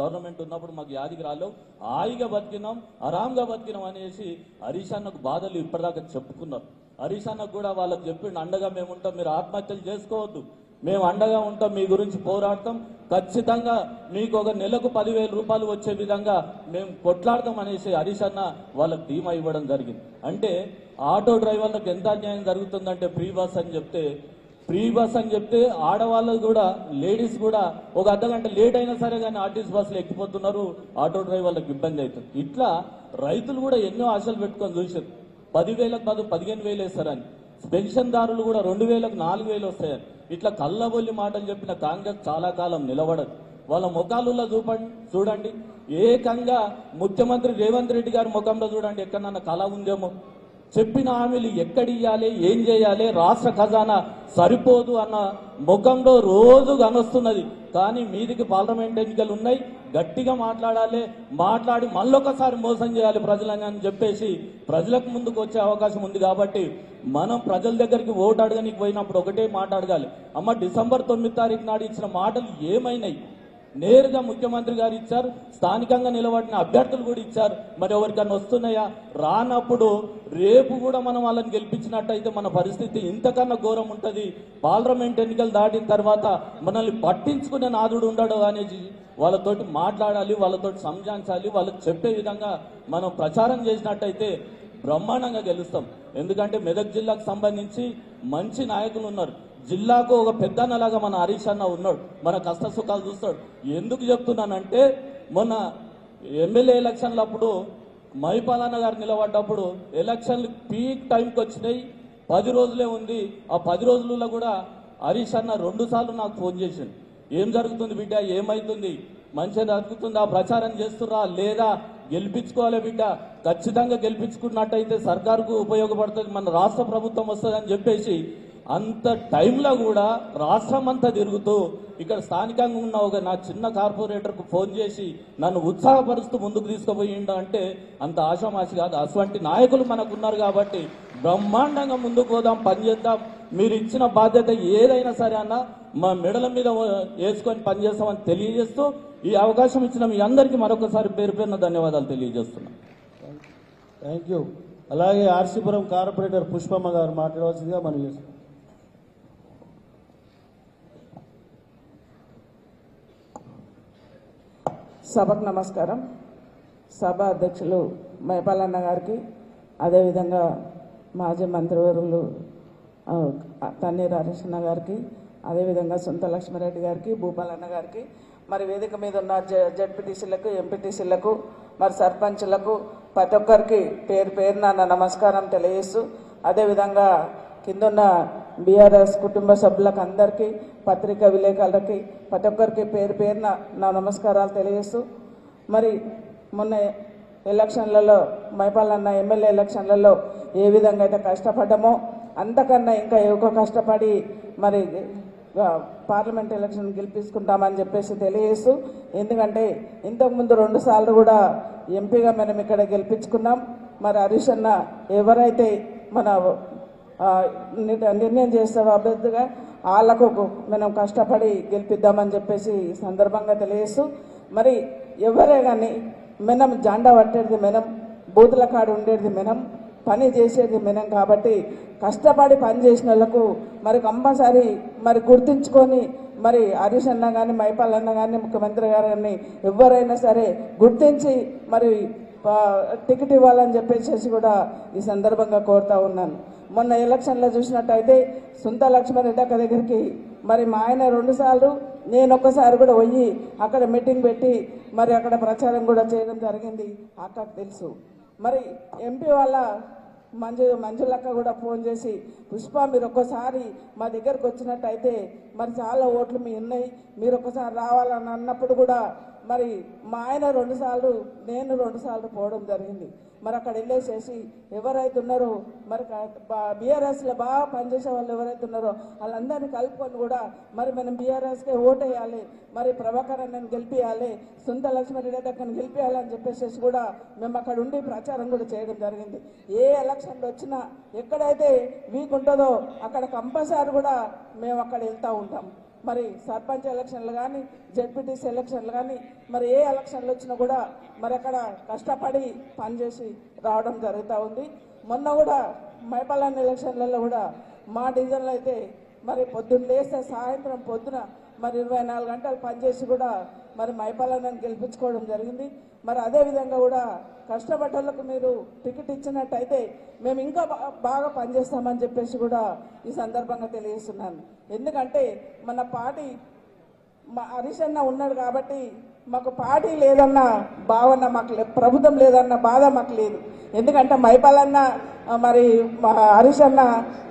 Speaker 9: గవర్నమెంట్ ఉన్నప్పుడు మాకు యాదికి రాలేవు, హాయిగా బతికినాం, ఆరాంగా బతికినాం అనేసి హరీష్ అన్నకు బాధలు ఇప్పటిదాకా చెప్పుకున్నారు. హరీష్ అన్నకు కూడా వాళ్ళకి చెప్పిండు, అండగా మేము ఉంటాం, మీరు ఆత్మహత్యలు చేసుకోవద్దు, మేము అండగా ఉంటాం, మీ గురించి పోరాడతాం, ఖచ్చితంగా మీకు ఒక నెలకు 10,000 రూపాయలు వచ్చే విధంగా మేము కొట్లాడతాం అనేసి హరీష్ అన్న వాళ్ళకి ధీమా ఇవ్వడం జరిగింది. అంటే ఆటో డ్రైవర్లకు ఎంత అన్యాయం జరుగుతుందంటే ఫ్రీ బస్ అని చెప్తే ఆడవాళ్ళు కూడా, లేడీస్ కూడా ఒక అర్ధగంట లేట్ అయినా సరే కానీ ఆర్టీసీ బస్సులు ఎక్కిపోతున్నారు, ఆటో డ్రైవర్లకు ఇబ్బంది అవుతుంది. ఇట్లా రైతులు కూడా ఎన్నో ఆశలు పెట్టుకొని చూశారు. 10,000కు బదులు 15,000 వేస్తారని, పెన్షన్దారులు కూడా 2,000కు 4,000 వస్తాయని. ఇట్లా కళ్ళబొల్లి మాటలు చెప్పిన కాంగ్రెస్ చాలా కాలం నిలబడదు. వాళ్ళ ముఖాలలో చూడండి, ఏకంగా ముఖ్యమంత్రి రేవంత్ రెడ్డి గారి ముఖంలో చూడండి ఎక్కడన్నా కళ ఉందేమో. చెప్పిన హామీలు ఎక్కడియ్యాలి, ఏం చేయాలి, రాష్ట్ర ఖజానా సరిపోదు అన్న ముఖంలో రోజు కనొస్తున్నది. కానీ మీదికి పార్లమెంట్ ఎన్నికలు ఉన్నాయి, గట్టిగా మాట్లాడి మళ్ళొకసారి మోసం చేయాలి ప్రజలని అని చెప్పేసి ప్రజలకు ముందుకు వచ్చే అవకాశం ఉంది. కాబట్టి మనం ప్రజల దగ్గరికి ఓటు అడగనికి పోయినప్పుడు ఒకటే మాట అడగాలి, అమ్మ డిసెంబర్ 9 తారీఖు నాడు ఇచ్చిన మాటలు ఏమైనాయి? నేరుగా ముఖ్యమంత్రి గారు ఇచ్చారు, స్థానికంగా నిలబడిన అభ్యర్థులు కూడా ఇచ్చారు, మరి ఎవరికన్నా వస్తున్నాయా? రానప్పుడు రేపు కూడా మనం వాళ్ళని గెలిపించినట్టయితే మన పరిస్థితి ఇంతకన్నా ఘోరం ఉంటుంది. పార్లమెంట్ ఎన్నికలు దాటిన తర్వాత మనల్ని పట్టించుకునే నాదుడు ఉండడు అనేది వాళ్ళతోటి మాట్లాడాలి, వాళ్ళతోటి సంజాయించాలి, వాళ్ళకి చెప్పే విధంగా మనం ప్రచారం చేసినట్టయితే బ్రహ్మాండంగా గెలుస్తాం. ఎందుకంటే మెదక్ జిల్లాకు సంబంధించి మంచి నాయకులు ఉన్నారు. జిల్లాకు ఒక పెద్దన్నలాగా మన హరీష్ అన్న ఉన్నాడు, మన కష్ట సుఖాలు చూస్తాడు. ఎందుకు చెప్తున్నానంటే మొన్న ఎమ్మెల్యే ఎలక్షన్లప్పుడు మైపాలన్న గారు నిలబడ్డప్పుడు ఎలక్షన్లు పీక్ టైంకి వచ్చినాయి, 10 రోజులే ఉంది. ఆ 10 రోజులలో కూడా హరీష్ అన్న 2 సార్లు నాకు ఫోన్ చేసిండు. ఏం జరుగుతుంది బిడ్డ, ఏమైతుంది, మంచిగా జరుగుతుందా, ప్రచారం చేస్తున్నా లేదా, గెలిపించుకోవాలి బిడ్డ, ఖచ్చితంగా గెలిపించుకున్నట్టయితే సర్కారుకు ఉపయోగపడుతుంది, మన రాష్ట్ర ప్రభుత్వం వస్తుందని చెప్పేసి అంత టైంలో కూడా రాష్ట్రం అంతా తిరుగుతూ ఇక్కడ స్థానికంగా ఉన్న ఒక నా చిన్న కార్పొరేటర్కు ఫోన్ చేసి నన్ను ఉత్సాహపరుస్తూ ముందుకు తీసుకుపోయిండు అంటే అంత ఆశామాషి కాదు. అటువంటి నాయకులు మనకు ఉన్నారు కాబట్టి బ్రహ్మాండంగా ముందుకు పోదాం, పనిచేద్దాం. మీరు ఇచ్చిన బాధ్యత ఏదైనా సరే అన్న మా మెడల మీద వేసుకొని పనిచేస్తామని తెలియజేస్తూ ఈ అవకాశం ఇచ్చిన మీ అందరికీ మరొకసారి పేరు పేరున ధన్యవాదాలు తెలియజేస్తున్నాం.
Speaker 2: Thank you. అలాగే ఆర్సీపురం కార్పొరేటర్ పుష్పమ్మ గారు మాట్లాడవలసిందిగా మనం చేస్తాం.
Speaker 10: సభకు నమస్కారం. సభ అధ్యక్షులు మైపాలన్న గారికి, అదేవిధంగా మాజీ మంత్రివర్యులు తన్నీర్ హరీశన్న గారికి, అదేవిధంగా సొంత లక్ష్మారెడ్డి గారికి, భూపాలన్న గారికి, మరి వేదిక మీద ఉన్న జడ్పీటీసీలకు, ఎంపీటీసీలకు, మరి సర్పంచ్లకు ప్రతి ఒక్కరికి పేరు పేరున నా నమస్కారం తెలియజేస్తూ, అదేవిధంగా కిందున్న బీఆర్ఎస్ కుటుంబ సభ్యులకు అందరికీ, పత్రికా విలేకరులకి ప్రతి ఒక్కరికి పేరు పేరున నా నమస్కారాలు తెలియజేస్తూ, మరి మొన్న ఎలక్షన్లలో మైపాలన్న ఎమ్మెల్యే ఎలక్షన్లలో ఏ విధంగా అయితే కష్టపడ్డామో అంతకన్నా ఇంకా ఎక్కువ కష్టపడి మరి పార్లమెంట్ ఎలక్షన్ గెలిపించుకుంటామని చెప్పేసి తెలియజేస్తూ, ఎందుకంటే ఇంతకుముందు 2 సార్లు కూడా ఎంపీగా మనం ఇక్కడ గెలిపించుకున్నాం. మరి హరీష్ అన్న ఎవరైతే మన నిర్ణయం చేస్తారో అభ్యర్థిగా వాళ్ళకు మనం కష్టపడి గెలిపిద్దామని చెప్పేసి ఈ సందర్భంగా తెలియజేస్తూ, మరి ఎవరే కానీ మనం జెండా పట్టేది మనం, బూతుల కాడ ఉండేది మనం, పని చేసేది మనం. కాబట్టి కష్టపడి పని చేసిన వాళ్ళకు మరి కంపల్సరీ మరి గుర్తించుకొని మరి హరీష్ అన్న కానీ, మైపాల్ అన్న కానీ, ముఖ్యమంత్రి గారు కానీ ఎవరైనా సరే గుర్తించి మరి టికెట్ ఇవ్వాలని చెప్పేసి కూడా ఈ సందర్భంగా కోరుతా ఉన్నాను. మొన్న ఎలక్షన్లో చూసినట్టయితే సొంత లక్ష్మారెడ్డి అక్క దగ్గరికి మరి మా ఆయన 2 సార్లు, నేను ఒక్కసారి కూడా పోయి అక్కడ మీటింగ్ పెట్టి మరి అక్కడ ప్రచారం కూడా చేయడం జరిగింది. అక్కకు తెలుసు. మరి ఎంపీ వాళ్ళ మంజులక్క కూడా ఫోన్ చేసి, పుష్ప మీరు ఒక్కసారి మా దగ్గరకు వచ్చినట్టయితే మరి చాలా ఓట్లు మీ ఉన్నాయి, మీరు ఒక్కసారి రావాలని అన్నప్పుడు కూడా మరి మా ఆయన 2 సార్లు, నేను 2 సార్లు పోవడం జరిగింది. మరి అక్కడ వెళ్ళేసేసి ఎవరైతే ఉన్నారో మరి బీఆర్ఎస్లో బాగా పనిచేసే వాళ్ళు ఎవరైతే ఉన్నారో వాళ్ళందరినీ కలుపుకొని కూడా మరి మనం బీఆర్ఎస్కే ఓటేయాలి, మరి ప్రభాకర్ అన్నని గెలిపియాలి, సొంత లక్ష్మారెడ్డి అక్కని గెలిపియాలి అని చెప్పేసి కూడా మేము అక్కడ ఉండి ప్రచారం కూడా చేయడం జరిగింది. ఏ ఎలక్షన్లు వచ్చినా ఎక్కడైతే వీక్ ఉంటుందో అక్కడ కంపల్సరీ కూడా మేము అక్కడ వెళ్తూ ఉంటాం. మరి సర్పంచ్ ఎలక్షన్లు కానీ, జెడ్పీటీసీ ఎలక్షన్లు కానీ, మరి ఏ ఎలక్షన్లు వచ్చినా కూడా మరి అక్కడ కష్టపడి పనిచేసి రావడం జరుగుతూ ఉంది. మొన్న కూడా మైపాలన్న ఎలక్షన్లలో కూడా మా డివిజన్లో అయితే మరి పొద్దున్న లేస్తే సాయంత్రం పొద్దున మరి 24 గంటలు పనిచేసి కూడా మరి మైపాలన్నని గెలిపించుకోవడం జరిగింది. మరి అదేవిధంగా కూడా కష్టపడ్డలకు మీరు టికెట్ ఇచ్చినట్టయితే మేము ఇంకా బాగా పనిచేస్తామని చెప్పేసి కూడా ఈ సందర్భంగా తెలియజేస్తున్నాను. ఎందుకంటే మన పార్టీ హరీష్ అన్న ఉన్నాడు కాబట్టి మాకు పార్టీ లేదన్న భావన మాకు ప్రభుత్వం లేదన్న బాధ మాకు లేదు. ఎందుకంటే మైపాలన్న మరి హరీష్ అన్న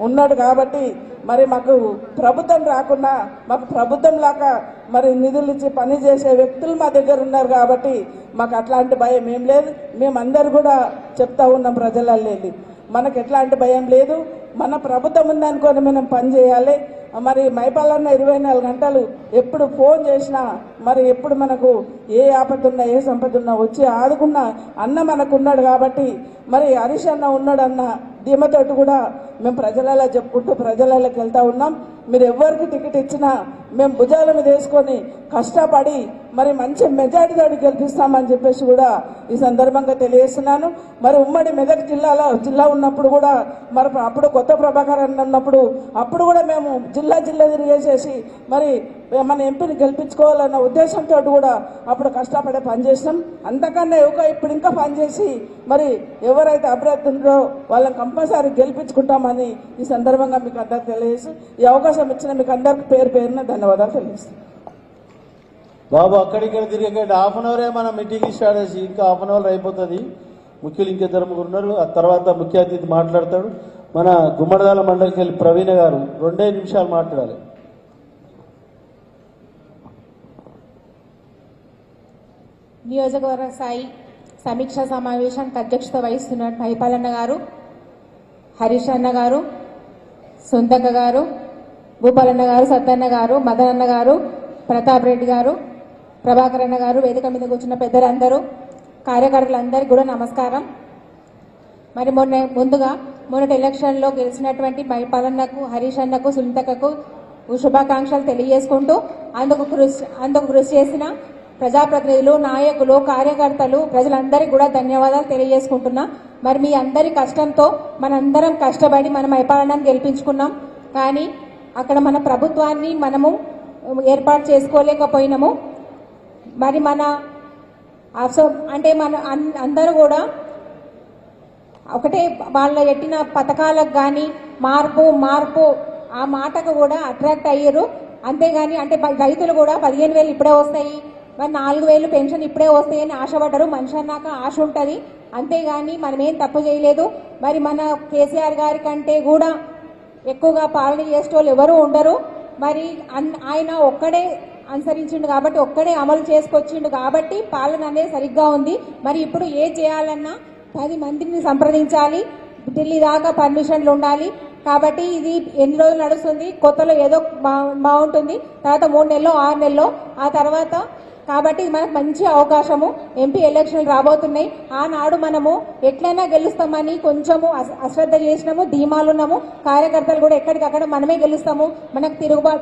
Speaker 10: ఉన్నాడు కాబట్టి మరి మాకు ప్రభుత్వం రాకున్నా మాకు ప్రభుత్వం లాగా మరి నిధులు ఇచ్చి పని చేసే వ్యక్తులు మా దగ్గర ఉన్నారు కాబట్టి మాకు అట్లాంటి భయం ఏం లేదు. మేమందరూ కూడా చెప్తా ఉన్నాం ప్రజలలో వెళ్ళి, మనకు ఎట్లాంటి భయం లేదు, మన ప్రభుత్వం ఉందనుకొని మనం పని చేయాలి. మరి మైపాలన్న 24 గంటలు ఎప్పుడు ఫోన్ చేసినా మరి ఎప్పుడు మనకు ఏ ఆపద ఉన్నా ఏ సంపద ఉన్నా వచ్చి ఆదుకున్న అన్న మనకు ఉన్నాడు కాబట్టి మరి హరీష్ అన్న ఉన్నాడన్న ధీమతోటి కూడా మేము ప్రజలలో చెప్పుకుంటూ ప్రజలలోకి వెళ్తా ఉన్నాం. మీరు ఎవరికి టికెట్ ఇచ్చినా మేము భుజాల మీద వేసుకొని కష్టపడి మరి మంచి మెజారిటీతో గెలిపిస్తామని చెప్పేసి కూడా ఈ సందర్భంగా తెలియజేస్తున్నాను. మరి ఉమ్మడి మెదక్ జిల్లా ఉన్నప్పుడు కూడా మరి అప్పుడు కొత్త ప్రభాకర్ అన్న ఉన్నప్పుడు అప్పుడు కూడా మేము జిల్లా తిరిగేసేసి మరి మన ఎంపీని గెలిపించుకోవాలన్న ఉద్దేశంతో కూడా అప్పుడు కష్టపడే పనిచేసినాం. అంతకన్నా ఇప్పుడు ఇంకా పనిచేసి మరి ఎవరైతే అభ్యర్థి ఉన్నారో వాళ్ళని కంపల్సరీ గెలిపించుకుంటామని ఈ సందర్భంగా మీకు అందరికి తెలియజేసి ఈ అవకాశం ఇచ్చిన మీకు అందరికి పేరు పేరున ధన్యవాదాలు తెలియజేస్తాను.
Speaker 2: బాబు అక్కడిక్కడ తిరిగేకండి, 1/2 అవరే మనం మీటింగ్ స్టార్ట్ చేసి ఇంకా 1/2 అవర్ అయిపోతుంది. ముఖ్యులు ఇంకిద్దరు ముగ్గురు ఉన్నారు. ఆ తర్వాత ముఖ్య అతిథి మాట్లాడతాడు. మన గుమ్మడిదాల మండలికి వెళ్ళి ప్రవీణ గారు 2 నిమిషాలు మాట్లాడాలి.
Speaker 11: నియోజకవర్గ స్థాయి సమీక్షా సమావేశానికి అధ్యక్షత వహిస్తున్న మైపాలన్న గారు, హరీష్ అన్న గారు, సుందక్క గారు, భూపాలన్న గారు, సత్తన్న గారు, మదనన్న గారు, ప్రతాప్ రెడ్డి గారు, ప్రభాకర్ అన్న గారు, వేదిక మీద కూర్చున్న పెద్దలందరూ, కార్యకర్తలందరికీ కూడా నమస్కారం. మరి ముందుగా మొన్నటి ఎలక్షన్లో గెలిచినటువంటి మైపాలన్నకు, హరీష్ అన్నకు, సునీతకు శుభాకాంక్షలు తెలియజేసుకుంటూ అందుకు కృషి చేసిన ప్రజాప్రతినిధులు, నాయకులు, కార్యకర్తలు, ప్రజలందరికీ కూడా ధన్యవాదాలు తెలియజేసుకుంటున్నా. మరి మీ అందరి కష్టంతో మనందరం కష్టపడి మనం మైపాలన్నను గెలిపించుకున్నాం. కానీ అక్కడ మన ప్రభుత్వాన్ని మనము ఏర్పాటు చేసుకోలేకపోయినాము. మరి అంటే మన అందరూ కూడా ఒకటే వాళ్ళ పెట్టిన పథకాలకు కానీ మార్పు ఆ మాటకు కూడా అట్రాక్ట్ అయ్యారు. అంతేగాని అంటే రైతులు కూడా 15,000 ఇప్పుడే వస్తాయి, మరి 4,000 పెన్షన్ ఇప్పుడే వస్తాయని ఆశపడ్డారు. మనిషి అన్నాక ఆశ ఉంటుంది, అంతేగాని మనం ఏం తప్పు చేయలేదు. మరి మన కేసీఆర్ గారి కంటే కూడా ఎక్కువగా పాలన చేసేటోళ్ళు ఎవరు ఉండరు. మరి ఆయన ఒక్కడే అనుసరించిండు కాబట్టి, ఒక్కడే అమలు చేసుకొచ్చిండు కాబట్టి పాలన అనేది సరిగ్గా ఉంది. మరి ఇప్పుడు ఏ చేయాలన్నా 10 మందిని సంప్రదించాలి, ఢిల్లీ దాకా పర్మిషన్లు ఉండాలి. కాబట్టి ఇది ఎన్ని రోజులు నడుస్తుంది, కొత్తలో ఏదో బాగుంటుంది, తర్వాత 3 నెలలో 6 నెలలో ఆ తర్వాత. కాబట్టి మనకు మంచి అవకాశము, ఎంపీ ఎలక్షన్లు రాబోతున్నాయి. ఆనాడు మనము ఎట్లయినా గెలుస్తామని కొంచెము అశ్రద్ధ చేసినాము, ధీమాలున్నాము. కార్యకర్తలు కూడా ఎక్కడికక్కడ మనమే గెలుస్తాము, మనకు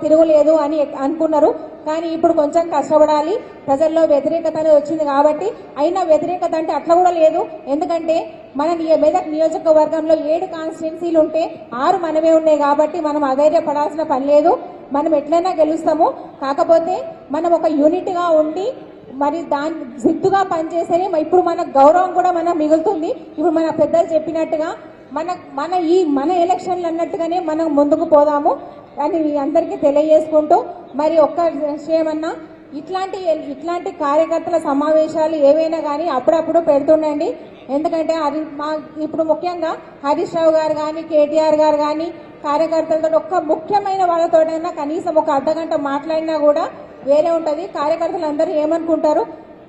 Speaker 11: తిరుగులేదు అని అనుకున్నారు. కానీ ఇప్పుడు కొంచెం కష్టపడాలి. ప్రజల్లో వ్యతిరేకత అనేది వచ్చింది కాబట్టి, అయినా వ్యతిరేకత అంటే అట్లా కూడా లేదు. ఎందుకంటే మన మెదక్ నియోజకవర్గంలో 7 కాన్స్టిట్యున్సీలు ఉంటే 6 మనమే ఉన్నాయి కాబట్టి మనం అధైర్యపడాల్సిన పని లేదు. మనం ఎట్లయినా గెలుస్తాము. కాకపోతే మనం ఒక యూనిట్గా ఉండి మరి దాని జిద్దుగా పనిచేస్తేనే ఇప్పుడు మన గౌరవం కూడా మనకు మిగులుతుంది. ఇప్పుడు మన పెద్దలు చెప్పినట్టుగా మన ఎలక్షన్లు అన్నట్టుగానే మనం ముందుకు పోదాము అని అందరికీ తెలియజేసుకుంటూ, మరి ఒక్క విషయమన్నా ఇట్లాంటి కార్యకర్తల సమావేశాలు ఏవైనా కానీ అప్పుడప్పుడు పెడుతుండండి. ఎందుకంటే అది ఇప్పుడు ముఖ్యంగా హరీష్ రావు గారు కానీ, కేటీఆర్ గారు కానీ కార్యకర్తలతో ఒక్క ముఖ్యమైన వాళ్ళతోటైనా కనీసం ఒక అర్ధగంట మాట్లాడినా కూడా వేరే ఉంటుంది. కార్యకర్తలు అందరూ ఏమనుకుంటారు,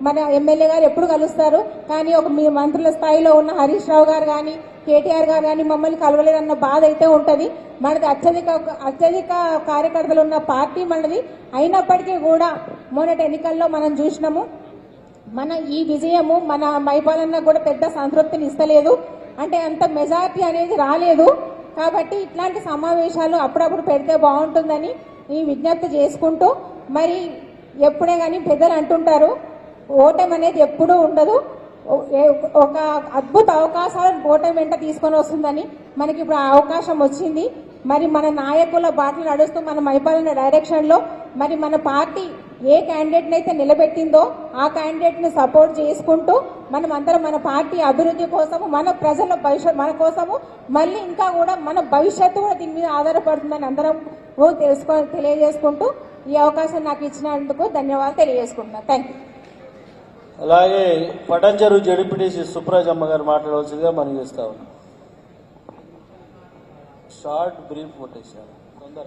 Speaker 11: మన ఎమ్మెల్యే గారు ఎప్పుడు కలుస్తారు, కానీ ఒక మీ మంత్రుల స్థాయిలో ఉన్న హరీష్ రావు గారు కానీ, కేటీఆర్ గారు కానీ మమ్మల్ని కలవలేదన్న బాధ అయితే ఉంటుంది. మనది అత్యధిక కార్యకర్తలు ఉన్న పార్టీ మనది. అయినప్పటికీ కూడా మొన్నటి ఎన్నికల్లో మనం చూసినాము, మన ఈ విజయము మన మైపాలన్న కూడా పెద్ద సంతృప్తిని ఇస్తలేదు. అంటే అంత మెజారిటీ అనేది రాలేదు. కాబట్టి ఇట్లాంటి సమావేశాలు అప్పుడప్పుడు పెడితే బాగుంటుందని ఈ విజ్ఞప్తి చేసుకుంటూ, మరి ఎప్పుడే కానీ పెద్దలు అంటుంటారు ఓటమి అనేది ఎప్పుడూ ఉండదు, ఒక అద్భుత అవకాశాలను ఓటమి వెంట తీసుకొని వస్తుందని. మనకి ఇప్పుడు ఆ అవకాశం వచ్చింది. మరి మన నాయకుల బాటలు నడుస్తూ మన మైపాలన్న డైరెక్షన్లో మరి మన పార్టీ ఏ క్యాండిడేట్ని అయితే నిలబెట్టిందో ఆ క్యాండిడేట్ని సపోర్ట్ చేసుకుంటూ మనం అందరం మన పార్టీ అభివృద్ధి కోసము, మన ప్రజల భవిష్యత్తు మన కోసము, మళ్ళీ ఇంకా కూడా మన భవిష్యత్తు కూడా దీని మీద ఆధారపడుతుందని అందరం తెలియజేసుకుంటూ ఈ అవకాశం నాకు ఇచ్చినందుకు ధన్యవాదాలు తెలియజేసుకుంటున్నాను. Thank you.
Speaker 2: అలాగే పటంచెరు జడిపిటిసి సుప్రాజమ్మ గారు మాట్లాడవలసిందిగా మనం చేస్తా ఉన్నాం. షార్ట్ బ్రీఫ్ కొట్టేశారు తొందర.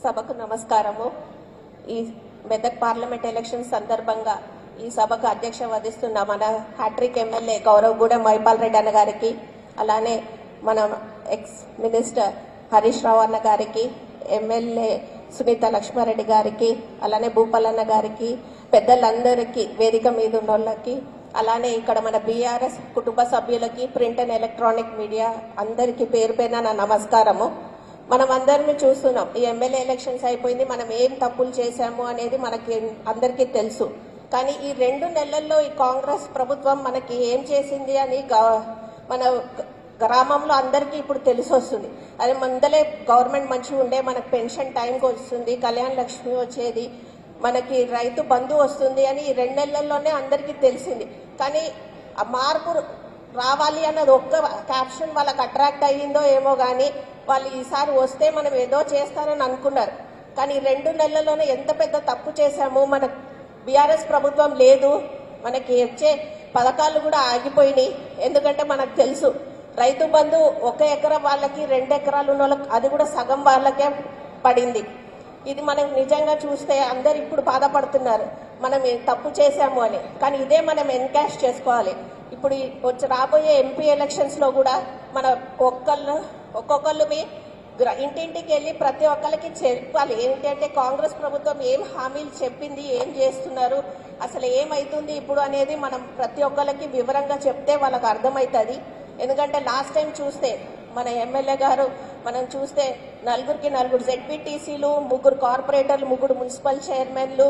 Speaker 12: సభకు నమస్కారము. ఈ మెదక్ పార్లమెంట్ ఎలక్షన్ సందర్భంగా ఈ సభకు అధ్యక్ష వహిస్తున్న మన హ్యాట్రిక్ ఎమ్మెల్యే గౌరవగూడెం మైపాల్ రెడ్డి అన్న గారికి, అలానే మన ఎక్స్ మినిస్టర్ హరీష్ రావు అన్న గారికి, ఎమ్మెల్యే సునీత లక్ష్మారెడ్డి గారికి, అలానే భూపాలన్న గారికి, పెద్దలందరికీ, వేదిక మీద ఉన్న వాళ్ళకి, అలానే ఇక్కడ మన బీఆర్ఎస్ కుటుంబ సభ్యులకి, ప్రింట్ అండ్ ఎలక్ట్రానిక్ మీడియా అందరికీ పేరు పేరున నా నమస్కారము. మనం అందరినీ చూస్తున్నాం, ఈ ఎమ్మెల్యే ఎలక్షన్స్ అయిపోయింది, మనం ఏం తప్పులు చేశాము అనేది మనకి అందరికీ తెలుసు. కానీ ఈ 2 నెలల్లో ఈ కాంగ్రెస్ ప్రభుత్వం మనకి ఏం చేసింది అని మన గ్రామంలో అందరికీ ఇప్పుడు తెలిసి వస్తుంది. అది ముందలే గవర్నమెంట్ మంచిగా ఉండే, మనకు పెన్షన్ టైంకి వస్తుంది, కళ్యాణ లక్ష్మి వచ్చేది, మనకి రైతు బంధు వస్తుంది అని ఈ 2 నెలల్లోనే అందరికీ తెలిసింది. కానీ ఆ మార్పు రావాలి అన్నది ఒక్క క్యాప్షన్ వాళ్ళకి అట్రాక్ట్ అయ్యిందో ఏమో కానీ వాళ్ళు ఈసారి వస్తే మనం ఏదో చేస్తారని అనుకున్నారు. కానీ 2 నెలల్లోనే ఎంత పెద్ద తప్పు చేశాము. మన బీఆర్ఎస్ ప్రభుత్వం లేదు, మనకి వచ్చే పథకాలు కూడా ఆగిపోయినాయి. ఎందుకంటే మనకు తెలుసు రైతు బంధు 1 ఎకరా వాళ్ళకి 2 ఎకరాలు ఉన్న వాళ్ళకి అది కూడా సగం వాళ్ళకే పడింది. ఇది మనం నిజంగా చూస్తే అందరు ఇప్పుడు బాధపడుతున్నారు మనం తప్పు చేశాము అని. కానీ ఇదే మనం ఎన్కాష్ చేసుకోవాలి. ఇప్పుడు రాబోయే ఎంపీ ఎలక్షన్స్ లో కూడా మన ఒక్కొక్కళ్ళు ఇంటింటికి వెళ్ళి ప్రతి ఒక్కరికి చెప్పాలి ఏంటంటే కాంగ్రెస్ ప్రభుత్వం ఏం హామీలు చెప్పింది, ఏం చేస్తున్నారు, అసలు ఏమైతుంది ఇప్పుడు అనేది మనం ప్రతి ఒక్కరికి వివరంగా చెప్తే వాళ్ళకి అర్థమవుతుంది. ఎందుకంటే లాస్ట్ టైం చూస్తే మన ఎమ్మెల్యే గారు మనం చూస్తే 4 జెడ్పీటీసీలు, 3 కార్పొరేటర్లు, 3 మున్సిపల్ చైర్మన్లు,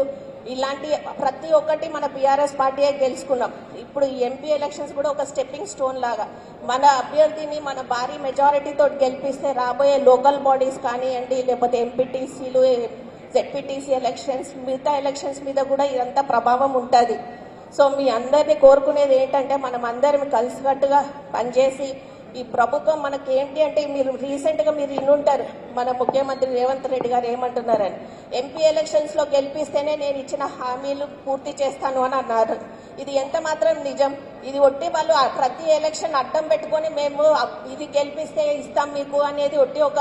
Speaker 12: ఇలాంటి ప్రతి ఒక్కటి మన బీఆర్ఎస్ పార్టీయే గెలుచుకున్నాం. ఇప్పుడు ఈ ఎంపీ ఎలక్షన్స్ కూడా ఒక స్టెప్పింగ్ స్టోన్ లాగా మన అభ్యర్థిని మన భారీ మెజారిటీతో గెలిపిస్తే రాబోయే లోకల్ బాడీస్ కానివ్వండి, లేకపోతే ఎంపీటీసీలు, జెడ్పీటీసీ ఎలక్షన్స్, మిగతా ఎలక్షన్స్ మీద కూడా ఇదంతా ప్రభావం ఉంటుంది. సో మీ అందరినీ కోరుకునేది ఏంటంటే మనం అందరం కలిసికట్టుగా పనిచేసి ఈ ప్రభుత్వం మనకి ఏంటి అంటే మీరు రీసెంట్ గా మీరు వినుంటారు మన ముఖ్యమంత్రి రేవంత్ రెడ్డి గారు ఏమంటున్నారని, ఎంపీ ఎలక్షన్స్ లో గెలిపిస్తేనే నేను ఇచ్చిన హామీలు పూర్తి చేస్తాను అని అన్నారు. ఇది ఎంత మాత్రం నిజం? ఇది ఒట్టి వాళ్ళు ప్రతి ఎలక్షన్ అడ్డం పెట్టుకొని మేము ఇది గెలిపిస్తే ఇస్తాం మీకు అనేది ఒట్టి ఒక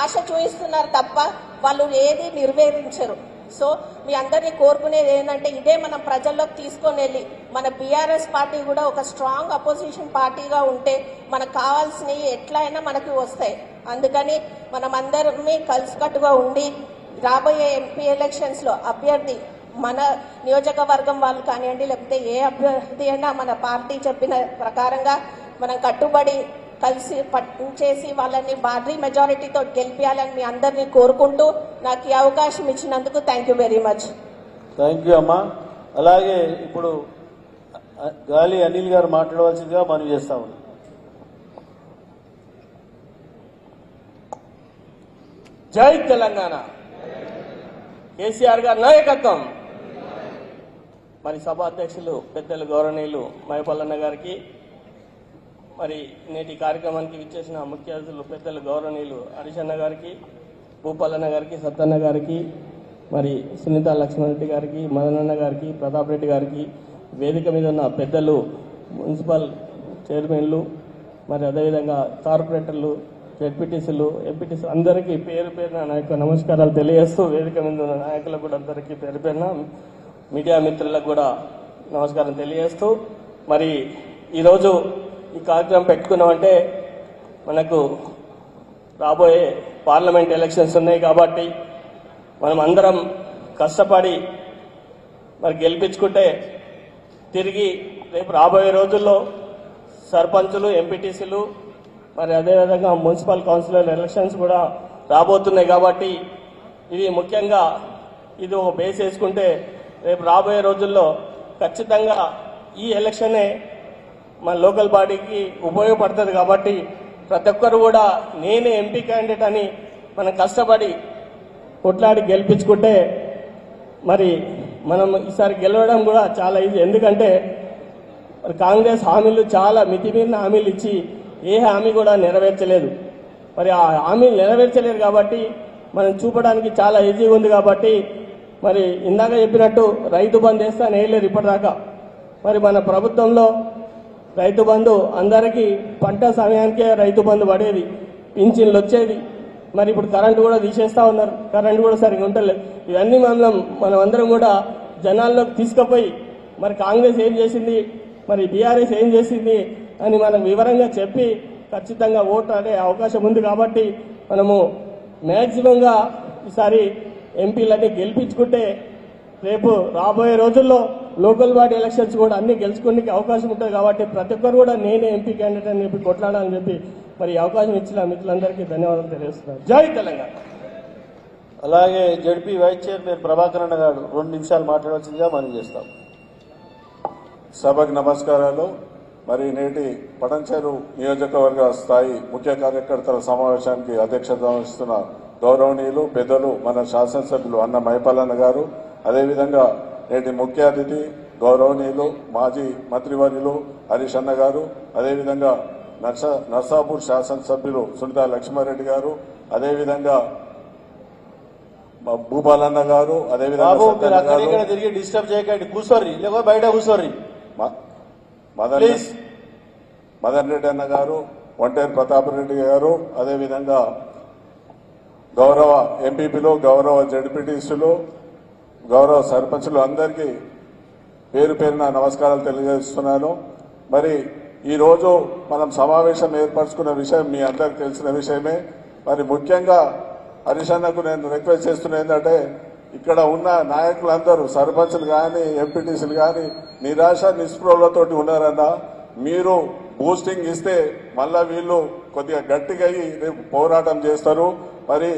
Speaker 12: ఆశ చూపిస్తున్నారు తప్ప వాళ్ళు ఏది నెరవేరించరు. సో మీ అందరినీ కోరుకునేది ఏంటంటే ఇదే మనం ప్రజల్లోకి తీసుకొని వెళ్ళి మన బీఆర్ఎస్ పార్టీ కూడా ఒక స్ట్రాంగ్ అపోజిషన్ పార్టీగా ఉంటే మనకు కావాల్సినవి ఎట్లయినా మనకి వస్తాయి. అందుకని మనం అందరినీ కలిసికట్టుగా ఉండి రాబోయే ఎంపీ ఎలక్షన్స్ లో అభ్యర్థి మన నియోజకవర్గం వాళ్ళు కానివ్వండి, లేకపోతే ఏ అభ్యర్థి అయినా మన పార్టీ చెప్పిన ప్రకారంగా మనం కట్టుబడి కలిసి చేసి వాళ్ళని భారీ మెజారిటీతో గెలిపించాలని మీ అందరినీ కోరుకుంటూ నాకు ఈ అవకాశం ఇచ్చినందుకు thank you very much.
Speaker 2: Thank you అమ్మా. అలాగే ఇప్పుడు గాలి అనిల్ గారు మాట్లాడవలసిందిగా మనం చేస్తాము.
Speaker 13: జై తెలంగాణ, కేసీఆర్ గారి నాయకత్వం. మరి సభ అధ్యక్షులు పెద్దలు గౌరవనీయులు మైపల్లన్న గారికి, మరి నేటి కార్యక్రమానికి విచ్చేసిన ముఖ్య అతిథులు పెద్దలు గౌరవనీయులు హరిశన్న గారికి, భూపాలన్న గారికి, సత్తన్న గారికి, మరి సునీత లక్ష్మణరెడ్డి గారికి, మదనన్న గారికి, ప్రతాప్ రెడ్డి గారికి, వేదిక మీద ఉన్న పెద్దలు మున్సిపల్ చైర్మన్లు, మరి అదేవిధంగా కార్పొరేటర్లు, జెడ్పీటీసీలు, ఎంపీటీసీ అందరికీ పేరు పేరున నా యొక్క నమస్కారాలు తెలియజేస్తూ, వేదిక మీద ఉన్న నాయకులకు కూడా అందరికీ పేరు పేరున, మీడియా మిత్రులకు కూడా నమస్కారం తెలియజేస్తూ, మరి ఈరోజు ఈ కార్యక్రమం పెట్టుకున్నామంటే మనకు రాబోయే పార్లమెంట్ ఎలక్షన్స్ ఉన్నాయి కాబట్టి మనం అందరం కష్టపడి మరి గెలిపించుకుంటే తిరిగి రేపు రాబోయే రోజుల్లో సర్పంచులు, ఎంపీటీసీలు, మరి అదేవిధంగా మున్సిపల్ కౌన్సిలర్ ఎలక్షన్స్ కూడా రాబోతున్నాయి కాబట్టి ఇది ముఖ్యంగా ఇది ఒక బేస్ వేసుకుంటే రేపు రాబోయే రోజుల్లో ఖచ్చితంగా ఈ ఎలక్షనే మన లోకల్ బాడీకి ఉపయోగపడుతుంది కాబట్టి ప్రతి ఒక్కరు కూడా నేనే ఎంపీ క్యాండిడేట్ అని మనం కష్టపడి కొట్లాడి గెలిపించుకుంటే మరి మనం ఈసారి గెలవడం కూడా చాలా ఈజీ. ఎందుకంటే మరి కాంగ్రెస్ హామీలు చాలా మితిమీరిన హామీలు ఇచ్చి ఏ హామీ కూడా నెరవేర్చలేదు. మరి ఆ హామీలు నెరవేర్చలేదు కాబట్టి మనం చూపడానికి చాలా ఈజీగా ఉంది. కాబట్టి మరి ఇందాక చెప్పినట్టు రైతు బంధు వేస్తాను వేయలేదు ఇప్పటిదాకా. మరి మన ప్రభుత్వంలో రైతు బంధు అందరికీ పంట సమయానికే రైతు బంధు పడేది, పింఛన్లు వచ్చేది. మరి ఇప్పుడు కరెంటు కూడా తీసేస్తా ఉన్నారు, కరెంటు కూడా సరిగ్గా ఉండలేదు. ఇవన్నీ మనం అందరం కూడా జనాల్లోకి తీసుకుపోయి మరి కాంగ్రెస్ ఏం చేసింది, మరి బీఆర్ఎస్ ఏం చేసింది అని మనం వివరంగా చెప్పి ఖచ్చితంగా ఓటు అనే అవకాశం ఉంది. కాబట్టి మనము మ్యాక్సిమంగా ఈసారి ఎంపీలన్నీ గెలిపించుకుంటే రేపు రాబోయే రోజుల్లో లోకల్ బాడీ ఎలక్షన్స్ కూడా అన్ని గెలుచుకునే అవకాశం ఉంటుంది. కాబట్టి ప్రతి ఒక్కరు కూడా నేనే ఎంపీ క్యాండిడేట్ అని చెప్పి కొట్లాడాలని చెప్పి మరి అవకాశం ఇచ్చిన మిత్రులందరికీ ధన్యవాదాలు తెలియజేస్తున్నాను. జై తెలంగాణ.
Speaker 2: అలాగే జడ్పీ వైస్ చైర్మన్ ప్రభాకర్ అన్న గారు 2 నిమిషాలు మాట్లాడవలసిందిగా మనం చేస్తాం.
Speaker 6: సభకు నమస్కారాలు. మరి నేటి పటంచెరు నియోజకవర్గ స్థాయి ముఖ్య కార్యకర్తల సమావేశానికి అధ్యక్షత వహిస్తున్న గౌరవనీయులు పెద్దలు మన శాసనసభ్యులు అన్న మైపాలన్న గారు, అదేవిధంగా నేటి ముఖ్య అతిథి గౌరవనీయులు మాజీ మంత్రివర్యులు హరీష్ అన్న గారు, అదేవిధంగా నర్సాపూర్ శాసనసభ్యులు సునీత లక్ష్మారెడ్డి గారు, అదేవిధంగా భూపాలన్న గారు, అదేవిధంగా
Speaker 2: తిరిగి డిస్టర్బ్ చేయకండి, కూర్చోర్రి లేకపోతే బయట కూర్చోర్రి.
Speaker 6: మదన్ రెడ్డి అన్న గారు, ఒంటేరు ప్రతాప్ రెడ్డి గారు, అదేవిధంగా గౌరవ ఎంపీపీలు, గౌరవ జడ్పీటీసీలు, గౌరవ సర్పంచులు అందరికీ పేరు పేరున నమస్కారాలు తెలియజేస్తున్నాను. మరి ఈరోజు మనం సమావేశం ఏర్పరచుకున్న విషయం మీ అందరికి తెలిసిన విషయమే. మరి ముఖ్యంగా హరీష్ అన్నకు నేను రిక్వెస్ట్ చేస్తున్నా ఏంటంటే, ఇక్కడ ఉన్న నాయకులందరూ సర్పంచులు కానీ ఎంపీటీసీలు కానీ నిరాశ నిస్పృహలతోటి ఉన్నారన్న. మీరు బూస్టింగ్ ఇస్తే మళ్ళా వీళ్ళు కొద్దిగా గట్టిగా రేపు పోరాటం చేస్తారు. మరి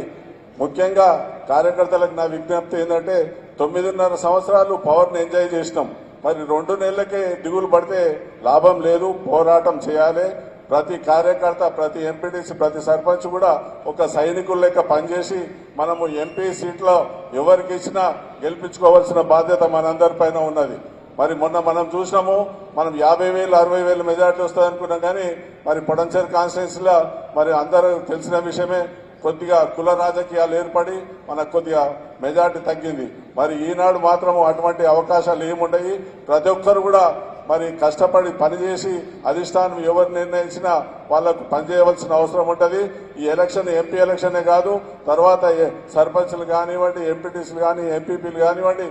Speaker 6: ముఖ్యంగా కార్యకర్తలకు నా విజ్ఞప్తి ఏంటంటే, 9.5 సంవత్సరాలు పవర్ని ఎంజాయ్ చేసినాం. మరి 2 నెలలకే దిగులు పడితే లాభం లేదు, పోరాటం చేయాలి. ప్రతి కార్యకర్త, ప్రతి ఎంపీటీసీ, ప్రతి సర్పంచ్ కూడా ఒక సైనికుల లెక్క పనిచేసి మనము ఎంపీ సీట్లో ఎవరికి ఇచ్చినా గెలిపించుకోవాల్సిన బాధ్యత మనందరిపైన ఉన్నది. మరి మొన్న మనం చూసినాము, మనం 50,000 60,000 మెజార్టీ వస్తుంది అనుకున్నాం. కానీ మరి పొడంచేరు కాన్స్టిట్యున్సీలో మరి అందరూ తెలిసిన విషయమే, కొద్దిగా కుల రాజకీయాలు ఏర్పడి మనకు కొద్దిగా మెజార్టీ తగ్గింది. మరి ఈనాడు మాత్రం అటువంటి అవకాశాలు ఏముండయి. ప్రతి ఒక్కరు కూడా మరి కష్టపడి పనిచేసి అధిష్టానం ఎవరు నిర్ణయించినా వాళ్లకు పనిచేయవలసిన అవసరం ఉంటుంది. ఈ ఎలక్షన్ ఎంపీ ఎలక్షనే కాదు, తర్వాత సర్పంచ్లు కానివ్వండి, ఎంపీటీసీలు కానీ, ఎంపీపీలు కానివ్వండి,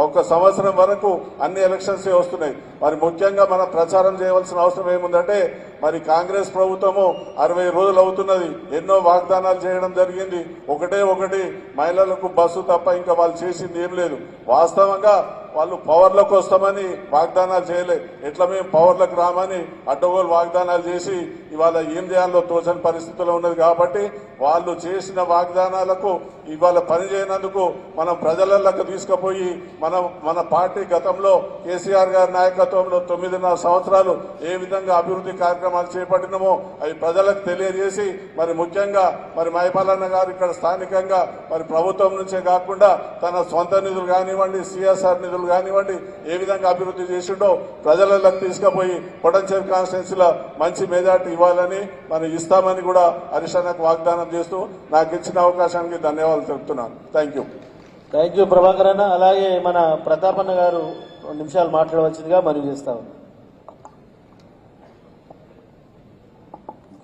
Speaker 6: 1 సంవత్సరం వరకు అన్ని ఎలక్షన్స్ వస్తున్నాయి. మరి ముఖ్యంగా మనం ప్రచారం చేయవలసిన అవసరం ఏముందంటే, మరి కాంగ్రెస్ ప్రభుత్వము 60 రోజులు అవుతున్నది, ఎన్నో వాగ్దానాలు చేయడం జరిగింది. ఒకటి మహిళలకు బస్సు తప్ప ఇంకా వాళ్ళు చేసింది ఏం లేదు. వాస్తవంగా వాళ్ళు పవర్లోకి వస్తామని వాగ్దానాలు చేయలే, ఎట్లా మేము పవర్లోకి రామని అడ్డగోలు వాగ్దానాలు చేసి ఇవాళ ఏం చేయాలో తోచని పరిస్థితిలో ఉన్నది. కాబట్టి వాళ్ళు చేసిన వాగ్దానాలకు ఇవాళ పనిచేయనందుకు మనం ప్రజలలోకి తీసుకుపోయి మన పార్టీ గతంలో కేసీఆర్ గారి నాయకత్వంలో 9.5 సంవత్సరాలు ఏ విధంగా అభివృద్ధి కార్యక్రమాలు చేపట్టినామో అవి ప్రజలకు తెలియజేసి, మరి ముఖ్యంగా మరి మైపాలన్న గారు ఇక్కడ స్థానికంగా మరి ప్రభుత్వం నుంచే కాకుండా తన సొంత నిధులు కానివ్వండి, సిఎస్ఆర్ నిధులు కానివ్వండి, ఏ విధంగా అభివృద్ధి చేసిండో ప్రజలకు తీసుకుపోయి పొడంచేరు కాన్స్టిట్యున్సీలో మంచి మెజార్టీ ఇవ్వాలని మనం ఇస్తామని కూడా హరీష్ అన్నకు వాగ్దానం చేస్తూ నాకు ఇచ్చిన అవకాశానికి ధన్యవాదాలు తెలుపుతున్నాను. థ్యాంక్
Speaker 2: యూ ప్రభాకర్ అన్న. అలాగే మన ప్రతాప్ అన్న గారు 2 నిమిషాలు మాట్లాడవలసిందిగా మనవి చేస్తాం.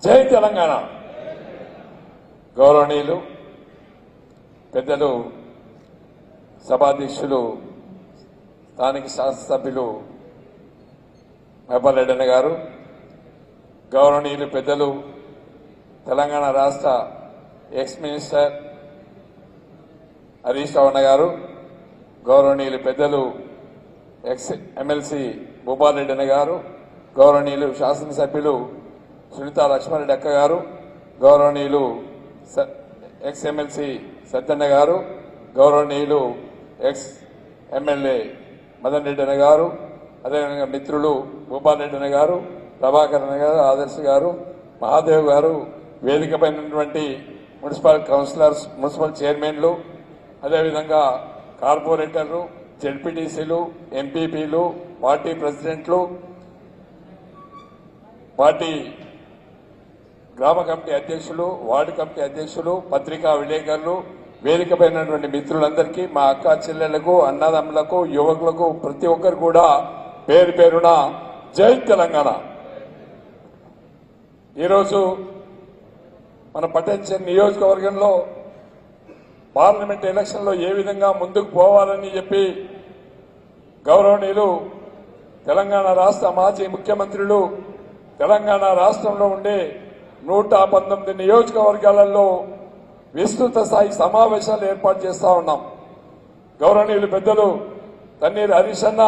Speaker 14: జై తెలంగాణ. గౌరవనీయులు పెద్దలు, సభాధ్యక్షులు, స్థానిక శాసనసభ్యులు మైపాల్ రెడ్డి అన్న గారు, గౌరవనీయులు పెద్దలు తెలంగాణ రాష్ట్ర ఎక్స్ మినిస్టర్ హరీష్ రావు అన్న గారు, గౌరవనీయులు పెద్దలు ఎక్స్ ఎమ్మెల్సీ భూపాల్ రెడ్డి అన్న గారు, గౌరవనీయులు శాసనసభ్యులు సునీత లక్ష్మారెడ్డి అక్క గారు, గౌరవనీయులు ఎక్స్ ఎమ్మెల్సీ సత్యన్న గారు, గౌరవనీయులు ఎక్స్ ఎమ్మెల్యే మదన్ రెడ్డి అన్న గారు, అదేవిధంగా మిత్రులు భూపాల్ రెడ్డి అన్న గారు, ప్రభాకర్ అన్న గారు, ఆదర్శ్ గారు, మహాదేవ్ గారు, వేదికపైనటువంటి మున్సిపల్ కౌన్సిలర్స్, మున్సిపల్ చైర్మన్లు, అదేవిధంగా కార్పొరేటర్లు, జెడ్పీటీసీలు, ఎంపీపీలు, పార్టీ ప్రెసిడెంట్లు, పార్టీ గ్రామ కమిటీ అధ్యక్షులు, వార్డు కమిటీ అధ్యక్షులు, పత్రికా విలేకరులు, వేదికపైనటువంటి మిత్రులందరికీ, మా అక్క చెల్లెళ్లకు, అన్నదమ్ములకు, యువకులకు ప్రతి ఒక్కరు కూడా పేరు పేరున జై తెలంగాణ. ఈరోజు మన పట్టణ నియోజకవర్గంలో పార్లమెంట్ ఎలక్షన్లో ఏ విధంగా ముందుకు పోవాలని చెప్పి గౌరవనీయులు తెలంగాణ రాష్ట్ర మాజీ ముఖ్యమంత్రులు తెలంగాణ రాష్ట్రంలో ఉండే 119 నియోజకవర్గాలలో విస్తృత స్థాయి సమావేశాలు ఏర్పాటు చేస్తా ఉన్నాం. గౌరవనీయులు పెద్దలు తన్నీరు హరీష్ అన్న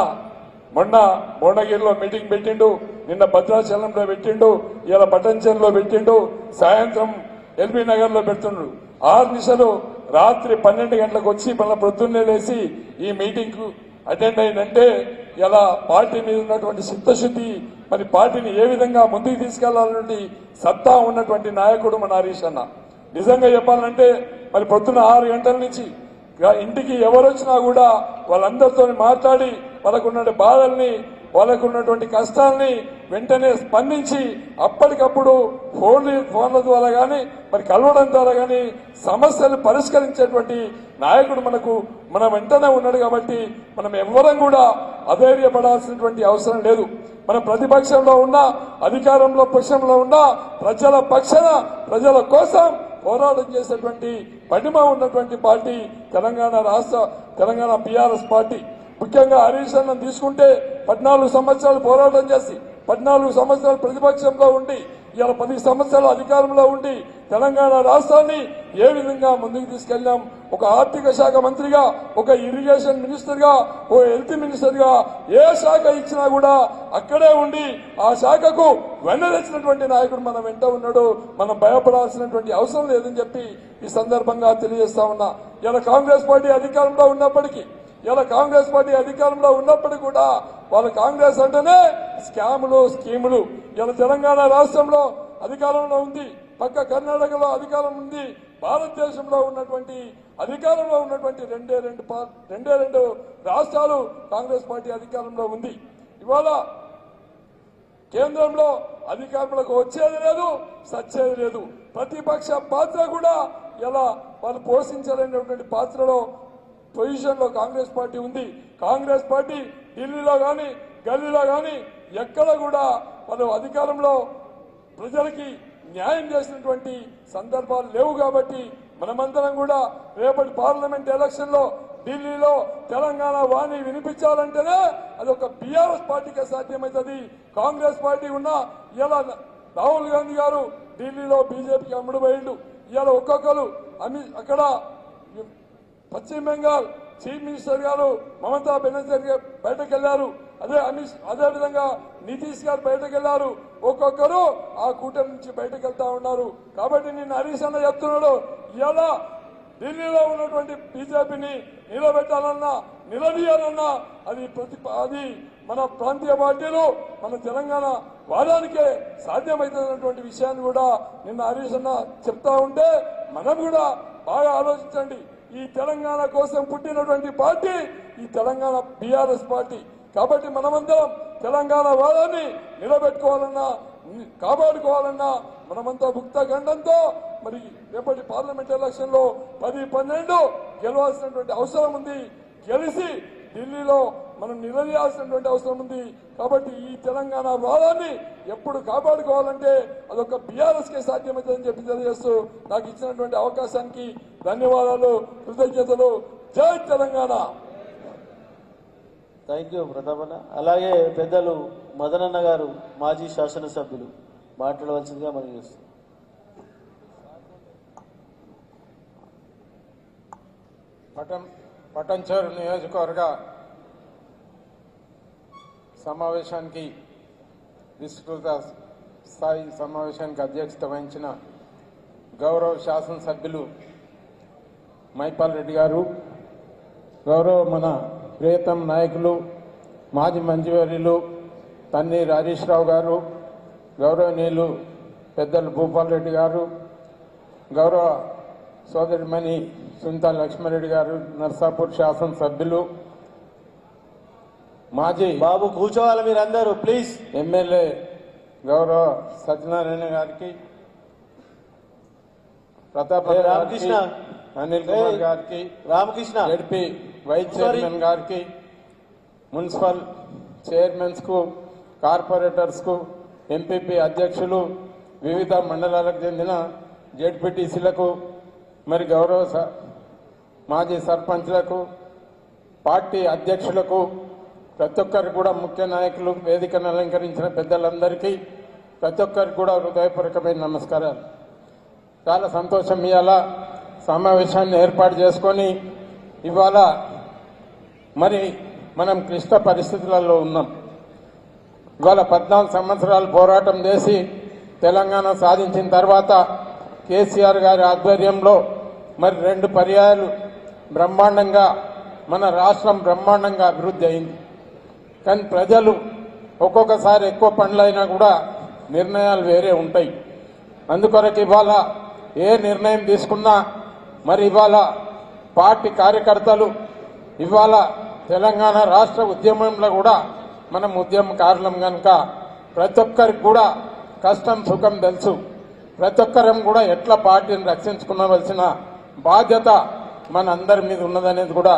Speaker 14: మొన్న భువనగిరిలో మీటింగ్ పెట్టిండు, నిన్న భద్రాచలంలో పెట్టిండు, ఇలా పట్టణంలో పెట్టిండు, సాయంత్రం ఎల్బీ నగర్ లో పెడుతుండ్రు. 6 నిమిషాలు రాత్రి 12 గంటలకు వచ్చి మళ్ళీ ప్రొద్దున్నే లేసి ఈ మీటింగ్ కు అటెండ్ అయిందంటే ఇలా పార్టీ మీద ఉన్నటువంటి చిత్తశుద్ధి, మరి పార్టీని ఏ విధంగా ముందుకు తీసుకెళ్లాలన్నటువంటి సత్తా ఉన్నటువంటి నాయకుడు మన హరీష్ అన్న. నిజంగా చెప్పాలంటే మరి పొద్దున 6 గంటల నుంచి ఇంటికి ఎవరు వచ్చినా కూడా వాళ్ళందరితో మాట్లాడి వాళ్ళకున్న బాధల్ని, వాళ్ళకున్నటువంటి కష్టాలని వెంటనే స్పందించి అప్పటికప్పుడు ఫోన్ల ద్వారా కానీ మరి కలవడం ద్వారా కానీ సమస్యలు పరిష్కరించేటువంటి నాయకుడు మన వెంటనే ఉన్నాడు. కాబట్టి మనం ఎవ్వరం కూడా అధైర్యపడాల్సినటువంటి అవసరం లేదు. మన ప్రతిపక్షంలో ఉన్నా, అధికారంలో పక్షంలో ఉన్నా, ప్రజల పక్షాన, ప్రజల కోసం పోరాటం చేసేటువంటి పటిమ ఉన్నటువంటి పార్టీ తెలంగాణ బీఆర్ఎస్ పార్టీ. ముఖ్యంగా హరీష్ అన్న తీసుకుంటే 14 సంవత్సరాలు పోరాటం చేసి 14 సంవత్సరాలు ప్రతిపక్షంలో ఉండి ఇవాళ 10 సంవత్సరాలు అధికారంలో ఉండి తెలంగాణ రాష్ట్రాన్ని ఏ విధంగా ముందుకు తీసుకెళ్లాం. ఒక ఆర్థిక శాఖ మంత్రిగా, ఒక ఇరిగేషన్ మినిస్టర్ గా, ఓ హెల్త్ మినిస్టర్ గా ఏ శాఖ ఇచ్చినా కూడా అక్కడే ఉండి ఆ శాఖకు వెన్నరెచ్చినటువంటి నాయకుడు మన వెంట ఉన్నాడు. మనం భయపడాల్సినటువంటి అవసరం లేదని చెప్పి ఈ సందర్భంగా తెలియజేస్తా ఉన్నా. ఇలా కాంగ్రెస్ పార్టీ అధికారంలో ఉన్నప్పటికీ కూడా వాళ్ళ కాంగ్రెస్ అంటేనే స్కాములు, స్కీములు. ఇలా తెలంగాణ రాష్ట్రంలో అధికారంలో ఉంది, పక్క కర్ణాటకలో అధికారం ఉంది, భారతదేశంలో ఉన్నటువంటి అధికారంలో ఉన్నటువంటి రెండే రెండు రాష్ట్రాలు కాంగ్రెస్ పార్టీ అధికారంలో ఉంది. ఇవాళ కేంద్రంలో అధికారంలోకి వచ్చేది లేదు, సచ్చేది లేదు. ప్రతిపక్ష పాత్ర కూడా ఇలా వాళ్ళు పోషించలేనటువంటి పాత్రలో పొజిషన్ లో కాంగ్రెస్ పార్టీ ఉంది. కాంగ్రెస్ పార్టీ ఢిల్లీలో గాని గల్లీలో గాని ఎక్కడ కూడా వాళ్ళు అధికారంలో ప్రజలకి న్యాయం చేసినటువంటి సందర్భాలు లేవు. కాబట్టి మనమందరం కూడా రేపటి పార్లమెంట్ ఎలక్షన్ లో ఢిల్లీలో తెలంగాణ వాణి వినిపించాలంటేనే అది ఒక బీఆర్ఎస్ పార్టీకే సాధ్యమవుతుంది. కాంగ్రెస్ పార్టీ ఉన్నా ఇలా రాహుల్ గాంధీ గారు ఢిల్లీలో బీజేపీకి అమ్ముడుపోయిండు. ఇవాళ ఒక్కొక్కరు అక్కడ పశ్చిమ బెంగాల్ చీఫ్ మినిస్టర్ గారు మమతా బెనర్జీ బయటకు వెళ్లారు. అదే విధంగా నితీష్ గారు బయటకు వెళ్లారు. ఒక్కొక్కరు ఆ కూటమి నుంచి బయటకు వెళ్తా ఉన్నారు. కాబట్టి నిన్న హరీష్ అన్న చెప్తున్నాడు, ఇవాళ ఢిల్లీలో ఉన్నటువంటి బీజేపీని నిలబెట్టాలన్నా నిలదీయాలన్నా అది మన ప్రాంతీయ పార్టీలు మన తెలంగాణ వాదానికే సాధ్యమవుతున్నటువంటి విషయాన్ని కూడా నిన్న హరీష్ అన్న చెప్తా ఉంటే మనం కూడా బాగా ఆలోచించండి. ఈ తెలంగాణ కోసం పుట్టినటువంటి పార్టీ ఈ తెలంగాణ బీఆర్ఎస్ పార్టీ. కాబట్టి మనమందరం తెలంగాణ వాదాన్ని నిలబెట్టుకోవాలన్నా కాపాడుకోవాలన్నా మనమంతా ముక్త గండంతో మరి రేపటి పార్లమెంట్ ఎలక్షన్ లో 10-12 గెలవాల్సినటువంటి అవసరం ఉంది. గెలిచి ఢిల్లీలో మనం నిలదీయాల్సినటువంటి అవసరం ఉంది. కాబట్టి ఈ తెలంగాణ వాదాన్ని ఎప్పుడు కాపాడుకోవాలంటే అదొక బీఆర్ఎస్ కే సాధ్యమవుతుందని చెప్పి తెలియజేస్తూ నాకు ఇచ్చినటువంటి అవకాశానికి ధన్యవాదాలు, కృతజ్ఞతలు. జై తెలంగాణ.
Speaker 2: Thank you ప్రతాపన్న. అలాగే పెద్దలు మదనన్న గారు మాజీ శాసనసభ్యులు మాట్లాడవలసిందిగా మనం చేస్తాం.
Speaker 15: పటంచెరు నియోజకవర్గ సమావేశానికి విస్తృత స్థాయి సమావేశానికి అధ్యక్షత వహించిన గౌరవ శాసనసభ్యులు మైపాల్ రెడ్డి గారు, గౌరవ మన ప్రియతమ నాయకులు మాజీ మంత్రివర్యులు తన్నీర్ హరీష్ రావు గారు, గౌరవనీయులు పెద్దలు భూపాల్ రెడ్డి గారు, గౌరవ సోదరిమణి సునీతా లక్ష్మారెడ్డి గారు, నర్సాపూర్ శాసనసభ్యులు, మాజీ
Speaker 2: బాబు కూర్చోవాలి మీరందరూ ప్లీజ్,
Speaker 15: ఎమ్మెల్యే గౌరవ సత్యనారాయణ గారికి, ప్రతాప్
Speaker 2: రామకృష్ణ,
Speaker 15: అనిల్ కుమార్ గారికి,
Speaker 2: రామకృష్ణ
Speaker 15: జడ్పీ వైస్ చైర్మన్ గారికి, మున్సిపల్ చైర్మన్స్ కు, కార్పొరేటర్స్ కు, ఎంపీపీ అధ్యక్షులు, వివిధ మండలాలకు చెందిన జడ్పీటీసీలకు, మరి గౌరవ మాజీ సర్పంచ్లకు, పార్టీ అధ్యక్షులకు, ప్రతి ఒక్కరికి కూడా ముఖ్య నాయకులు, వేదికను అలంకరించిన పెద్దలందరికీ ప్రతి ఒక్కరికి కూడా హృదయపూర్వకమైన నమస్కారాలు. చాలా సంతోషం ఇవాళ సమావేశాన్ని ఏర్పాటు చేసుకొని ఇవాళ మరి మనం క్లిష్ట పరిస్థితులలో ఉన్నాం. ఇవాళ 14 సంవత్సరాలు పోరాటం చేసి తెలంగాణ సాధించిన తర్వాత కేసీఆర్ గారి ఆధ్వర్యంలో మరి 2 పర్యాయాలు బ్రహ్మాండంగా మన రాష్ట్రం బ్రహ్మాండంగా అభివృద్ధి అయింది. కానీ ప్రజలు ఒక్కొక్కసారి ఎక్కువ పనులైనా కూడా నిర్ణయాలు వేరే ఉంటాయి. అందుకొరకు ఇవాళ ఏ నిర్ణయం తీసుకున్నా మరి ఇవాళ పార్టీ కార్యకర్తలు ఇవాళ తెలంగాణ రాష్ట్ర ఉద్యమంలో కూడా మనం ఉద్యమకారులం కనుక ప్రతి ఒక్కరికి కూడా కష్టం సుఖం తెలుసు. ప్రతి ఒక్కరం కూడా ఎట్లా పార్టీని రక్షించుకునవలసిన బాధ్యత మన అందరి మీద ఉన్నదనేది కూడా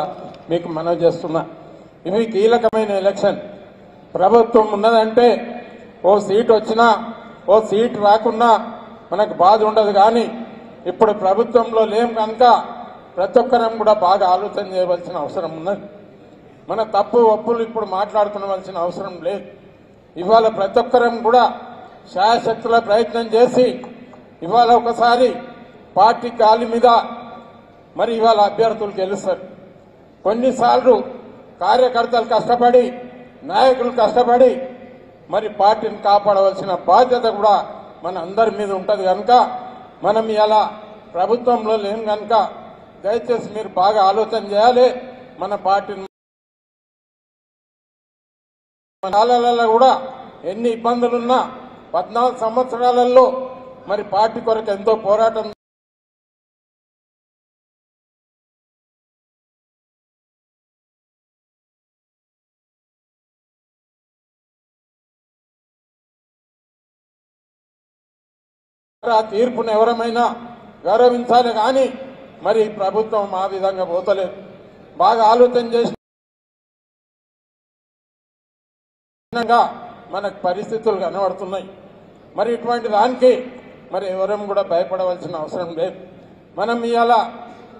Speaker 15: మీకు మనవి చేస్తున్నా. ఇవి కీలకమైన ఎలక్షన్. ప్రభుత్వం ఉన్నదంటే ఓ సీట్ వచ్చినా ఓ సీట్ రాకున్నా మనకు బాధ ఉండదు. కానీ ఇప్పుడు ప్రభుత్వంలో లేం కనుక ప్రతి ఒక్కరం కూడా బాగా ఆలోచన చేయవలసిన అవసరం ఉన్నది. మన తప్పు ఒప్పులు ఇప్పుడు మాట్లాడుకోవాల్సిన అవసరం లేదు. ఇవాళ ప్రతి ఒక్కరం కూడా శాయశక్తుల ప్రయత్నం చేసి ఇవాళ ఒకసారి పార్టీ గాలి మీద మరి ఇవాళ అభ్యర్థులు గెలుస్తారు. కొన్నిసార్లు కార్యకర్తలు కష్టపడి నాయకులు కష్టపడి మరి పార్టీని కాపాడవలసిన బాధ్యత కూడా మన అందరి మీద ఉంటుంది కనుక మనం ఇలా ప్రభుత్వంలో లేం కనుక దయచేసి మీరు బాగా ఆలోచన చేయాలి. మన పార్టీని కాలాలలో కూడా ఎన్ని ఇబ్బందులున్నా 14 సంవత్సరాలలో మరి పార్టీ కొరకు ఎంతో పోరాటం ఆ తీర్పును ఎవరమైనా గౌరవించాలి కానీ మరి ప్రభుత్వం ఆ విధంగా పోతలేదు. బాగా ఆలోచన చేసిన మనకు పరిస్థితులు కనబడుతున్నాయి. మరి ఇటువంటి దానికి మరి ఎవరం కూడా భయపడవలసిన అవసరం లేదు. మనం ఇవాళ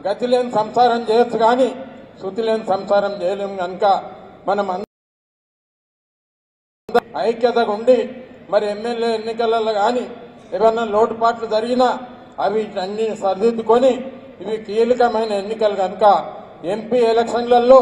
Speaker 15: గతి లేని సంసారం చేయొచ్చు కానీ శృతి లేని సంసారం చేయలేము కనుక మనం ఐక్యతగా ఉండి మరి ఎమ్మెల్యే ఎన్నికలలో కానీ ఏమన్నా లోటుపాట్లు జరిగినా అవి అన్ని సరిదిద్దుకొని ఇవి కీలకమైన ఎన్నికలు కనుక ఎంపీ ఎలక్షన్లలో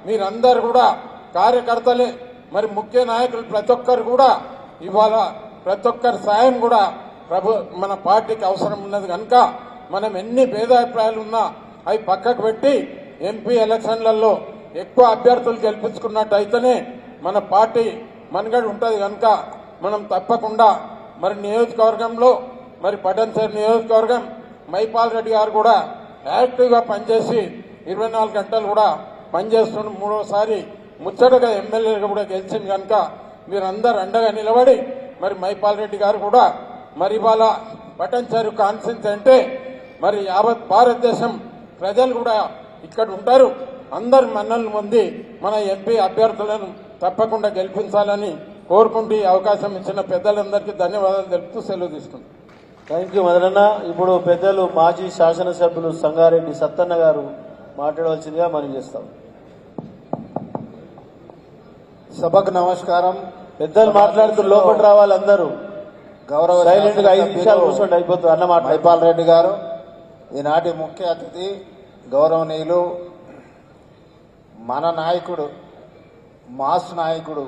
Speaker 15: మీరందరూ కూడా కార్యకర్తలే మరి ముఖ్య నాయకులు ప్రతి ఒక్కరు కూడా ఇవాళ ప్రతి ఒక్కరి సాయం కూడా మన పార్టీకి అవసరం ఉన్నది కనుక మనం ఎన్ని భేదాభిప్రాయాలు ఉన్నా అవి పక్కకు పెట్టి ఎంపీ ఎలక్షన్లలో ఎక్కువ అభ్యర్థులు గెలిపించుకున్నట్టయితేనే మన పార్టీ మనుగడ ఉంటుంది కనుక మనం తప్పకుండా మరి నియోజకవర్గంలో మరి పటన్చేరు నియోజకవర్గం మైపాల్ రెడ్డి గారు కూడా యాక్టివ్గా పనిచేసి 24 గంటలు కూడా పనిచేస్తున్న మూడోసారి ముచ్చటగా ఎమ్మెల్యేగా కూడా గెలిచింది కనుక మీరందరూ అండగా నిలబడి మరి మైపాల్ రెడ్డి గారు కూడా మరి ఇవాళ పటన్చేరు కాన్ఫరెన్స్ అంటే మరి యావత్ భారతదేశం ప్రజలు కూడా ఇక్కడ ఉంటారు. అందరు మన్నలు పొంది మన ఎంపీ అభ్యర్థులను తప్పకుండా గెలిపించాలని కోరుకుంటూ ఈ అవకాశం ఇచ్చిన పెద్దలందరికీ ధన్యవాదాలు తెలుపుతూ సెలవు తీసుకుంటాం.
Speaker 2: థ్యాంక్ యూ మదనన్న. ఇప్పుడు పెద్దలు మాజీ శాసనసభ్యులు సంగారెడ్డి సత్తన్న గారు మాట్లాడవలసిందిగా మనం చేస్తాం.
Speaker 16: సభకు నమస్కారం.
Speaker 2: పెద్దలు మాట్లాడుతూ లోపల రావాలి అందరూ.
Speaker 16: గౌరవ
Speaker 2: సైలెంట్ గా 5 నిమిషాలు కూర్చోండి అయిపోతుంది అన్నమాట.
Speaker 16: మైపాల్ రెడ్డి గారు ఈనాటి ముఖ్య అతిథి గౌరవనీయులు మన నాయకుడు మాస్ నాయకుడు.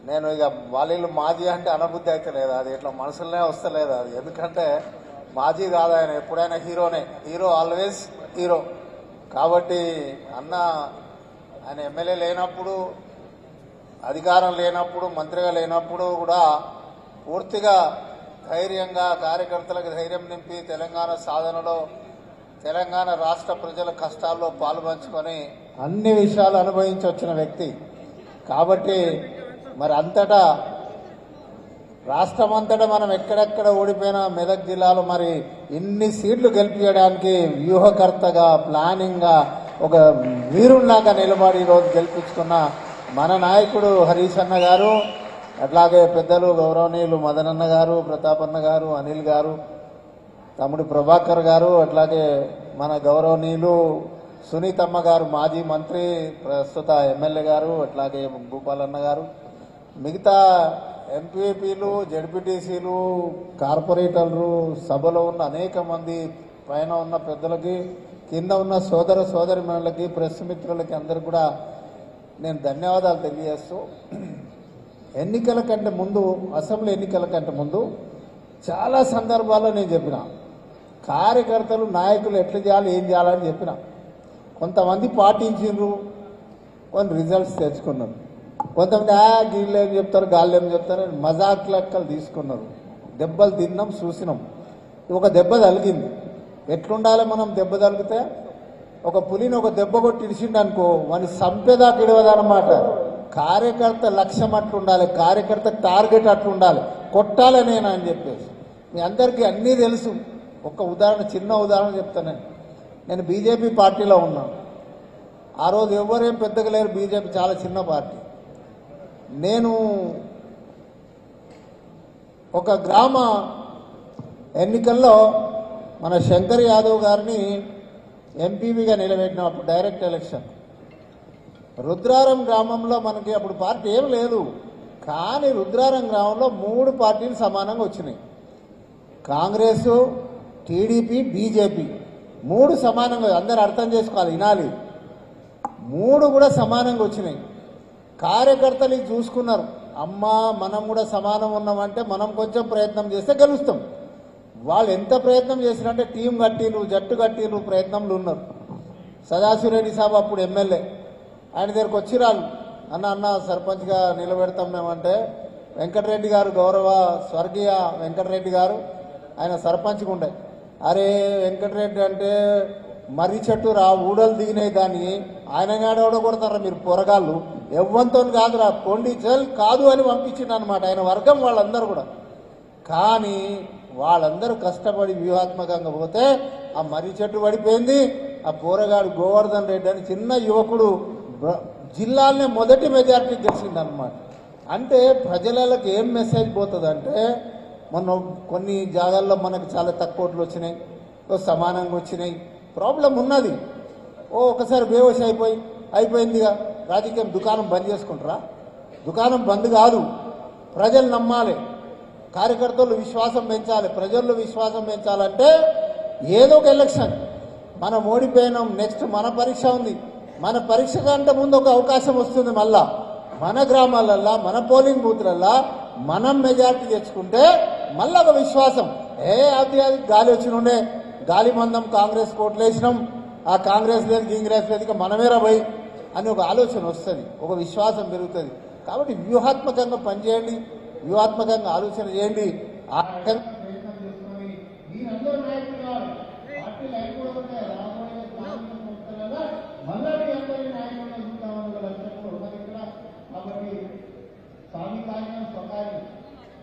Speaker 16: నేను ఇక వాళ్ళు మాజీ అంటే అనబుద్ధి అయితే లేదు, అది ఇట్లా మనసులోనే వస్తలేదు అది. ఎందుకంటే మాజీ కాదు ఆయన, ఎప్పుడైనా హీరోనే. Hero always hero. కాబట్టి అన్న ఆయన ఎమ్మెల్యే లేనప్పుడు, అధికారం లేనప్పుడు, మంత్రిగా లేనప్పుడు కూడా పూర్తిగా ధైర్యంగా కార్యకర్తలకు ధైర్యం నింపి తెలంగాణ సాధనలో, తెలంగాణ రాష్ట్ర ప్రజల కష్టాల్లో పాలుపంచుకొని అన్ని విషయాలు అనుభవించి వచ్చిన వ్యక్తి. కాబట్టి మరి అంతటా రాష్ట్రం అంతటా మనం ఎక్కడెక్కడ ఓడిపోయిన మెదక్ జిల్లాలో మరి ఇన్ని సీట్లు గెలిపించడానికి వ్యూహకర్తగా ప్లానింగ్గా ఒక వీరుల్లాగా నిలబడి ఈరోజు గెలిపించుకున్న మన నాయకుడు హరీష్ అన్న గారు, అట్లాగే పెద్దలు గౌరవనీయులు మదనన్న గారు, ప్రతాపన్న గారు, అనిల్ గారు, తమ్ముడు ప్రభాకర్ గారు, అట్లాగే మన గౌరవనీయులు సునీతమ్మ గారు, మాజీ మంత్రి ప్రస్తుత ఎమ్మెల్యే గారు, అట్లాగే భూపాలన్న గారు, మిగతా ఎంపీపీలు, జడ్పీటీసీలు, కార్పొరేటర్లు, సభలో ఉన్న అనేక మంది, పైన ఉన్న పెద్దలకి, కింద ఉన్న సోదర సోదరిమణులకి, ప్రెస్ మిత్రులకి అందరికి కూడా నేను ధన్యవాదాలు తెలియజేస్తూ, ఎన్నికల కంటే ముందు, అసెంబ్లీ ఎన్నికల కంటే ముందు చాలా సందర్భాల్లో నేను చెప్పిన కార్యకర్తలు నాయకులు ఎట్లా చేయాలి, ఏం చేయాలని చెప్పిన. కొంతమంది పాటించిండ్రు, కొన్ని రిజల్ట్స్ తెచ్చుకున్నారు. కొంతమంది గీళ్ళు ఏం చెప్తారు, గాళ్ళు ఏం చెప్తారు, మజాక్ లెక్కలు తీసుకున్నారు. దెబ్బలు తిన్నాం, చూసినాం. ఒక దెబ్బ తలిగింది. ఎట్లుండాలి మనం దెబ్బ తలిగితే? ఒక పులిని ఒక దెబ్బ కొట్టి ఇడిచిండు అనుకో, వాడిని చంపేదాకా ఇడవదన్నమాట. కార్యకర్త లక్ష్యం అట్లుండాలి, కార్యకర్త టార్గెట్ అట్లుండాలి, కొట్టాలి నేను అని చెప్పేసి. మీ అందరికీ అన్నీ తెలుసు. ఒక ఉదాహరణ, చిన్న ఉదాహరణ చెప్తాను. నేను బీజేపీ పార్టీలో ఉన్నాను. ఆ రోజు ఎవరేం పెద్దగా లేరు, బీజేపీ చాలా చిన్న పార్టీ. నేను ఒక గ్రామ ఎన్నికల్లో మన శంకర్ యాదవ్ గారిని ఎంపీవీగా నిలబెట్టినప్పుడు డైరెక్ట్ ఎలక్షన్. రుద్రారం గ్రామంలో మనకి అప్పుడు పార్టీ ఏం లేదు, కానీ రుద్రారం గ్రామంలో 3 పార్టీలు సమానంగా వచ్చినాయి. కాంగ్రెస్, టీడీపీ, బీజేపీ 3 సమానంగా, అందరు అర్థం చేసుకోవాలి, వినాలి. 3 కూడా సమానంగా వచ్చినాయి. కార్యకర్తలు చూసుకున్నారు, అమ్మా మనం కూడా సమానం ఉన్నామంటే మనం కొంచెం ప్రయత్నం చేస్తే గెలుస్తాం. వాళ్ళు ఎంత ప్రయత్నం చేసినంటే టీం కట్టిరు, జట్టు కట్టిరు, ప్రయత్నంలో ఉన్నారు. సదాశివరెడ్డి సాబ్ అప్పుడు ఎమ్మెల్యే, ఆయన దగ్గరకు వచ్చిరాళ్ళు, అన్న సర్పంచ్గా నిలబెడతాం మేమంటే, వెంకటరెడ్డి గారు, గౌరవ స్వర్గీయ వెంకటరెడ్డి గారు, ఆయన సర్పంచ్గా ఉండే, అరే వెంకటరెడ్డి అంటే మర్రి చెట్టు రా, ఊడలు దిగినాయి, దాన్ని ఆయన నాడవడ కొడతారా మీరు పొరగాళ్ళు, ఎవ్వంతో కాదురా, పొండి చల్ కాదు అని పంపించిండు అనమాట ఆయన వర్గం వాళ్ళందరూ కూడా. కానీ వాళ్ళందరూ కష్టపడి వ్యూహాత్మకంగా పోతే ఆ మర్రి చెట్టు పడిపోయింది. ఆ పోరగాడు గోవర్ధన్ రెడ్డి అని చిన్న యువకుడు జిల్లాలనే మొదటి మెజారిటీ గెలిచింది అనమాట. అంటే ప్రజలకు ఏం మెసేజ్ పోతుంది అంటే, మొన్న కొన్ని జాగాల్లో మనకు చాలా తక్కువ ఓట్లు వచ్చినాయి, సమానంగా వచ్చినాయి, ప్రాబ్లం ఉన్నది. ఒకసారి బేవోష్ అయిపోయిందిగా రాజకీయం. దుకాణం బంద్ చేసుకుంటారా? దుకాణం బంద్ కాదు, ప్రజలు నమ్మాలి, కార్యకర్తలు విశ్వాసం పెంచాలి. ప్రజల్లో విశ్వాసం పెంచాలంటే ఏదో ఒక ఎలక్షన్, మనం ఓడిపోయినాం, నెక్స్ట్ మన పరీక్ష ఉంది, మన పరీక్ష కంటే ముందు ఒక అవకాశం వస్తుంది. మళ్ళా మన గ్రామాలల్లో, మన పోలింగ్ బూత్లల్లో మనం మెజార్టీ తెచ్చుకుంటే మళ్ళా ఒక విశ్వాసం, అది గాలి వచ్చినుండే, గాలి మందం కాంగ్రెస్ కోట్లు వేసినాం, ఆ కాంగ్రెస్ లేదు గింగ్రెస్ లేదు, ఇక మనమేరా పోయి అని ఒక ఆలోచన వస్తుంది, ఒక విశ్వాసం పెరుగుతుంది. కాబట్టి వ్యూహాత్మకంగా పనిచేయండి, వ్యూహాత్మకంగా ఆలోచన చేయండి. ఆ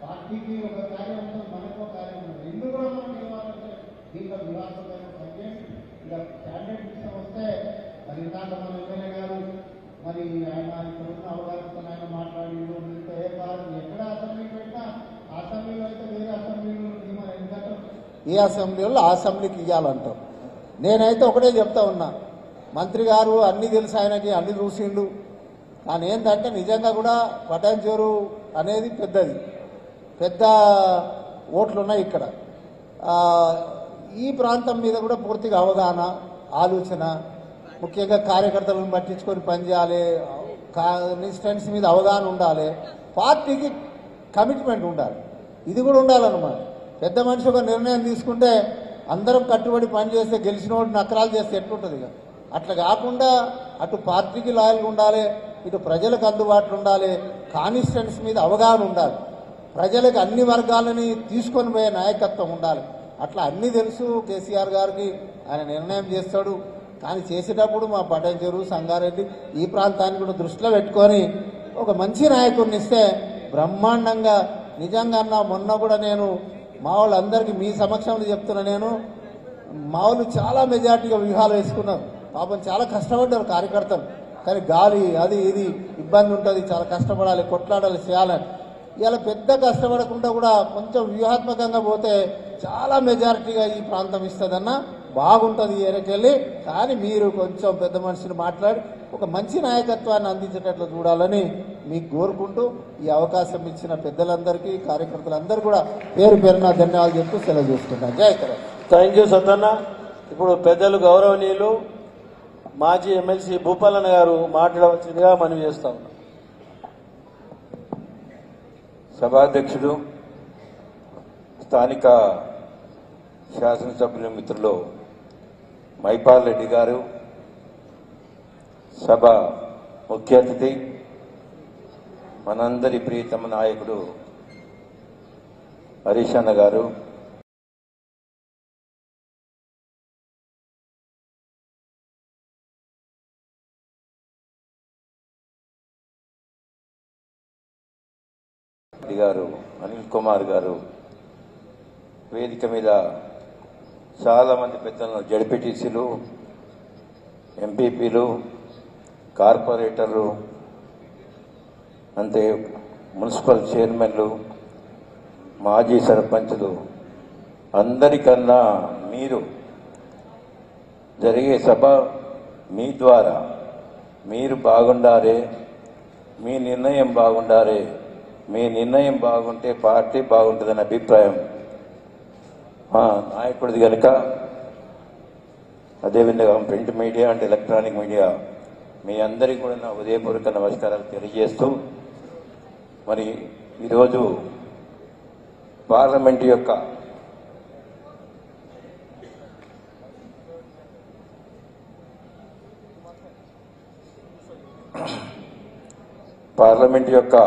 Speaker 16: పార్టీకి ఒక కార్యం ఉంటుంది, మనకు ఒక కార్యం ఉంటుంది, రెండు కూడా మనం ఏమాలంటే దీంట్లో వివాసమైన పనిచేయండి. ఇక క్యాండిడేట్ విషయం వస్తే మరి ఇందాక మన ఎమ్మెల్యే గారు మరి ఆయన ఇప్పుడున్న అవగాహనతో ఆయన మాట్లాడి ఏ కారణం ఎక్కడ అసెంబ్లీ పెట్టినా అసెంబ్లీలో అయితే వేరే అసెంబ్లీలో ఎందుకంటే ఏ అసెంబ్లీలో ఆ అసెంబ్లీకి ఇవ్వాలంటాం. నేనైతే ఒకటే చెప్తా ఉన్నా, మంత్రి గారు అన్ని తెలుసు, ఆయనకి అన్ని చూసిండు. కానీ ఏంటంటే నిజంగా కూడా పటాన్చేరు అనేది పెద్ద ఓట్లున్నాయి ఇక్కడ. ఈ ప్రాంతం మీద కూడా పూర్తిగా అవగాహన, ఆలోచన, ముఖ్యంగా కార్యకర్తలను పట్టించుకొని పనిచేయాలి, కాన్స్టిట్యుయెన్సీ మీద అవగాహన ఉండాలి, పార్టీకి కమిట్మెంట్ ఉండాలి, ఇది కూడా ఉండాలన్నమాట. పెద్ద మనిషి ఒక నిర్ణయం తీసుకుంటే అందరం కట్టుబడి పనిచేస్తే గెలిచిన వాడు నకరాలు చేస్తే ఎట్లుంటుంది? ఇక అట్లా కాకుండా అటు పార్టీకి లాయల్గా ఉండాలి, ఇటు ప్రజలకు అందుబాటులో ఉండాలి, కాన్స్టిట్యుయెన్సీ మీద అవగాహన ఉండాలి, ప్రజలకు అన్ని వర్గాలని తీసుకొని పోయే నాయకత్వం ఉండాలి. అట్లా అన్నీ తెలుసు కేసీఆర్ గారికి, ఆయన నిర్ణయం చేస్తాడు. కానీ చేసేటప్పుడు మా పటాన్చేరు, సంగారెడ్డి ఈ ప్రాంతాన్ని కూడా దృష్టిలో పెట్టుకొని ఒక మంచి నాయకుడిని ఇస్తే బ్రహ్మాండంగా నిజంగా అన్న మొన్న కూడా నేను మా వాళ్ళందరికీ మీ సమక్షంలో చెప్తున్నా, నేను మా వాళ్ళు చాలా మెజార్టీగా వ్యూహాలు వేసుకున్నారు. పాపం చాలా కష్టపడ్డారు కార్యకర్తలు, కానీ గాలి అది ఇది ఇబ్బంది ఉంటుంది, చాలా కష్టపడాలి, కొట్లాడాలి, చేయాలని. ఇలా పెద్ద కష్టపడకుండా కూడా కొంచెం వ్యూహాత్మకంగా పోతే చాలా మెజారిటీగా ఈ ప్రాంతం ఇస్తుందన్న, బాగుంటుంది ఏరియాకెళ్ళి. కానీ మీరు కొంచెం పెద్ద మనిషిని మాట్లాడి ఒక మంచి నాయకత్వాన్ని అందించేటట్లు చూడాలని మీకు కోరుకుంటూ ఈ అవకాశం ఇచ్చిన పెద్దలందరికీ కార్యకర్తలందరూ కూడా పేరు పేరున ధన్యవాదాలు చెప్తూ సెలవు చేసుకుంటాను. జై తెలంగాణ.
Speaker 2: Thank you Sattanna. ఇప్పుడు పెద్దలు గౌరవనీయులు మాజీ ఎమ్మెల్సీ భూపాలన్న గారు మాట్లాడవలసిందిగా మనవి చేస్తాం.
Speaker 17: సభాధ్యక్షుడు, స్థానిక శాసనసభ్యుల మిత్రులు మైపాల్ రెడ్డి గారు, సభ ముఖ్య అతిథి మనందరి ప్రియతమ నాయకుడు హరీష్ అన్న గారు, గారు అనిల్ కుమార్ గారు, వేదిక మీద చాలా మంది పెద్దలు, జడ్పీటీసీలు, ఎంపీపీలు, కార్పొరేటర్లు, అంతే మున్సిపల్ చైర్మన్లు, మాజీ సర్పంచులు, అందరికన్నా మీరు జరిగే సభ మీ ద్వారా మీరు బాగుండారే, మీ నిర్ణయం బాగుండారే, మీ నిర్ణయం బాగుంటే పార్టీ బాగుంటుందనే అభిప్రాయం మా నాయకుడిది కనుక, అదేవిధంగా print media and electronic media మీ అందరికీ కూడా నా ఉదయపూర్వక నమస్కారాలు తెలియజేస్తూ, మరి ఈరోజు పార్లమెంటు యొక్క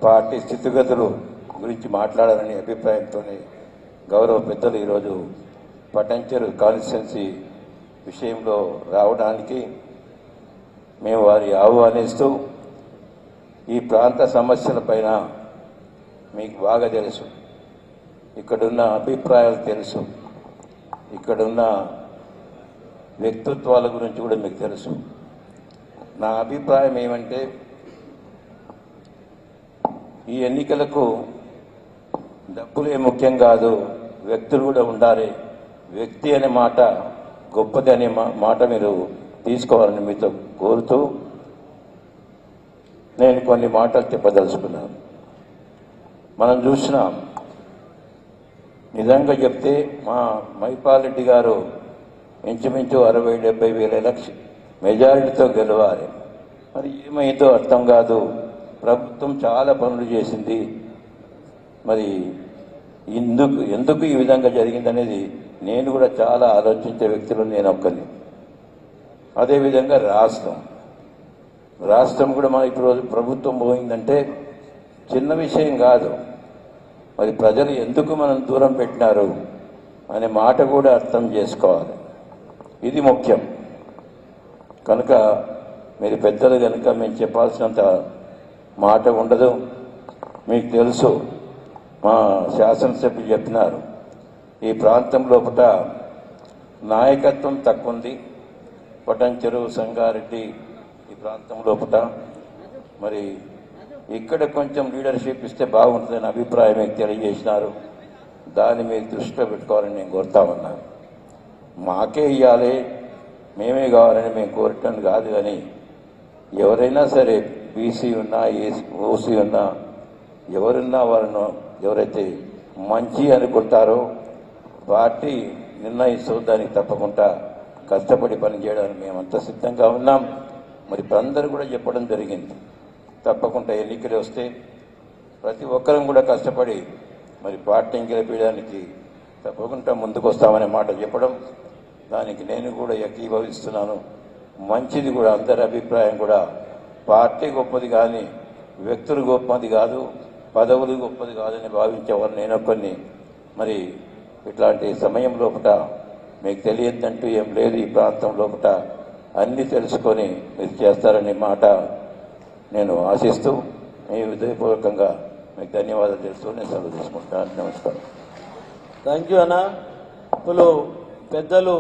Speaker 17: పార్టీ స్థితిగతులు గురించి మాట్లాడాలనే అభిప్రాయంతో గౌరవ పెద్దలు ఈరోజు పటంచెరు కాన్స్టిట్యున్సీ విషయంలో రావడానికి మేము వారి ఆహ్వానిస్తూ, ఈ ప్రాంత సమస్యలపైన మీకు బాగా తెలుసు, ఇక్కడున్న అభిప్రాయాలు తెలుసు, ఇక్కడున్న వ్యక్తిత్వాల గురించి కూడా మీకు తెలుసు. నా అభిప్రాయం ఏమంటే, ఈ ఎన్నికలకు డబ్బులే ముఖ్యం కాదు, వ్యక్తులు కూడా ఉండాలి. వ్యక్తి అనే మాట గొప్పది అనే మాట మీరు తీసుకోవాలని మీతో కోరుతూ నేను కొన్ని మాటలు చెప్పదలుచుకున్నాను. మనం చూసినాం, నిజంగా చెప్తే మా మైపాల్ రెడ్డి గారు ఇంచుమించు 60-70 వేల ఎలక్షన్ మెజారిటీతో గెలవాలి. మరి ఏమైందో అర్థం కాదు. ప్రభుత్వం చాలా పనులు చేసింది, మరి ఎందుకు ఈ విధంగా జరిగిందనేది నేను కూడా చాలా ఆలోచించే వ్యక్తులు నేను ఒక్కరిని. అదేవిధంగా రాష్ట్రం కూడా మన ఇప్పుడు ప్రభుత్వం పోయిందంటే చిన్న విషయం కాదు. మరి ప్రజలు ఎందుకు మనం దూరం పెట్టినారు అనే మాట కూడా అర్థం చేసుకోవాలి. ఇది ముఖ్యం. కనుక మీరు పెద్దలు కనుక మేము చెప్పాల్సినంత మాట ఉండదు. మీకు తెలుసు, మా శాసనసభ్యులు చెప్పినారు, ఈ ప్రాంతం లోపల నాయకత్వం తక్కువ ఉంది. పటంచెరు, సంగారెడ్డి ఈ ప్రాంతం లోపల మరి ఇక్కడ కొంచెం లీడర్షిప్ ఇస్తే బాగుంటుందని అభిప్రాయం మీకు తెలియజేసినారు. దాన్ని మీరు దృష్టిలో పెట్టుకోవాలని నేను కోరుతా ఉన్నాను. మాకే ఇవ్వాలి, మేమే కావాలని మేము కోరటం కాదు. కానీ ఎవరైనా సరే, బీసీ ఉన్నా, ఓసీ ఉన్నా, ఎవరున్నా వాళ్ళను ఎవరైతే మంచి అనుకుంటారో పార్టీ నిర్ణయిస్తూ దానికి తప్పకుండా కష్టపడి పనిచేయడానికి మేమంతా సిద్ధంగా ఉన్నాం. మరి అందరూ కూడా చెప్పడం జరిగింది, తప్పకుండా ఎన్నికలు వస్తే ప్రతి ఒక్కరం కూడా కష్టపడి మరి పార్టీని గెలిపించడానికి తప్పకుండా ముందుకు వస్తామనే మాట చెప్పడం, దానికి నేను కూడా ఏకీభవిస్తున్నాను. మంచిది కూడా, అందరి అభిప్రాయం కూడా పార్టీ గొప్పది కానీ వ్యక్తులు గొప్పది కాదు, పదవులు గొప్పది కాదని భావించేవారు నేను కొన్ని. మరి ఇట్లాంటి సమయం లోపల మీకు తెలియద్దంటూ ఏం లేదు. ఈ ప్రాంతం లోపల అన్నీ తెలుసుకొని మీరు చేస్తారనే మాట నేను ఆశిస్తూ మీ హృదయపూర్వకంగా మీకు ధన్యవాదాలు తెలుస్తూ నేను సెలవు తీసుకుంటాను. నమస్కారం.
Speaker 2: థ్యాంక్ యూ అన్న. ఇప్పుడు పెద్దలు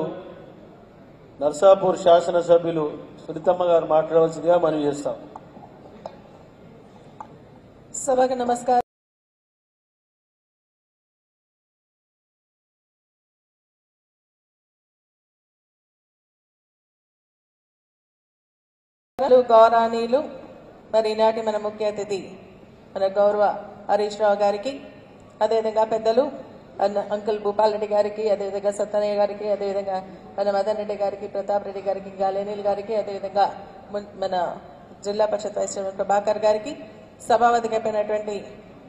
Speaker 2: నర్సాపూర్ శాసనసభ్యులు సునీతమ్మ గారు మాట్లాడవలసిందిగా మనం చేస్తాం.
Speaker 12: సభకు నమస్కారం. గౌరవనీయులు మరి ఈనాటి మన ముఖ్య అతిథి మన గౌరవ హరీష్ రావు గారికి, అదేవిధంగా పెద్దలు అంకుల్ భూపాల్ రెడ్డి గారికి, అదేవిధంగా సత్తనయ్య గారికి, అదేవిధంగా మన మదన్ రెడ్డి గారికి, ప్రతాప్ రెడ్డి గారికి, గాలేనీల్ గారికి, అదేవిధంగా మన జిల్లా పరిషత్ వైస్ చైర్మన్ ప్రభాకర్ గారికి, సభావేదికైనటువంటి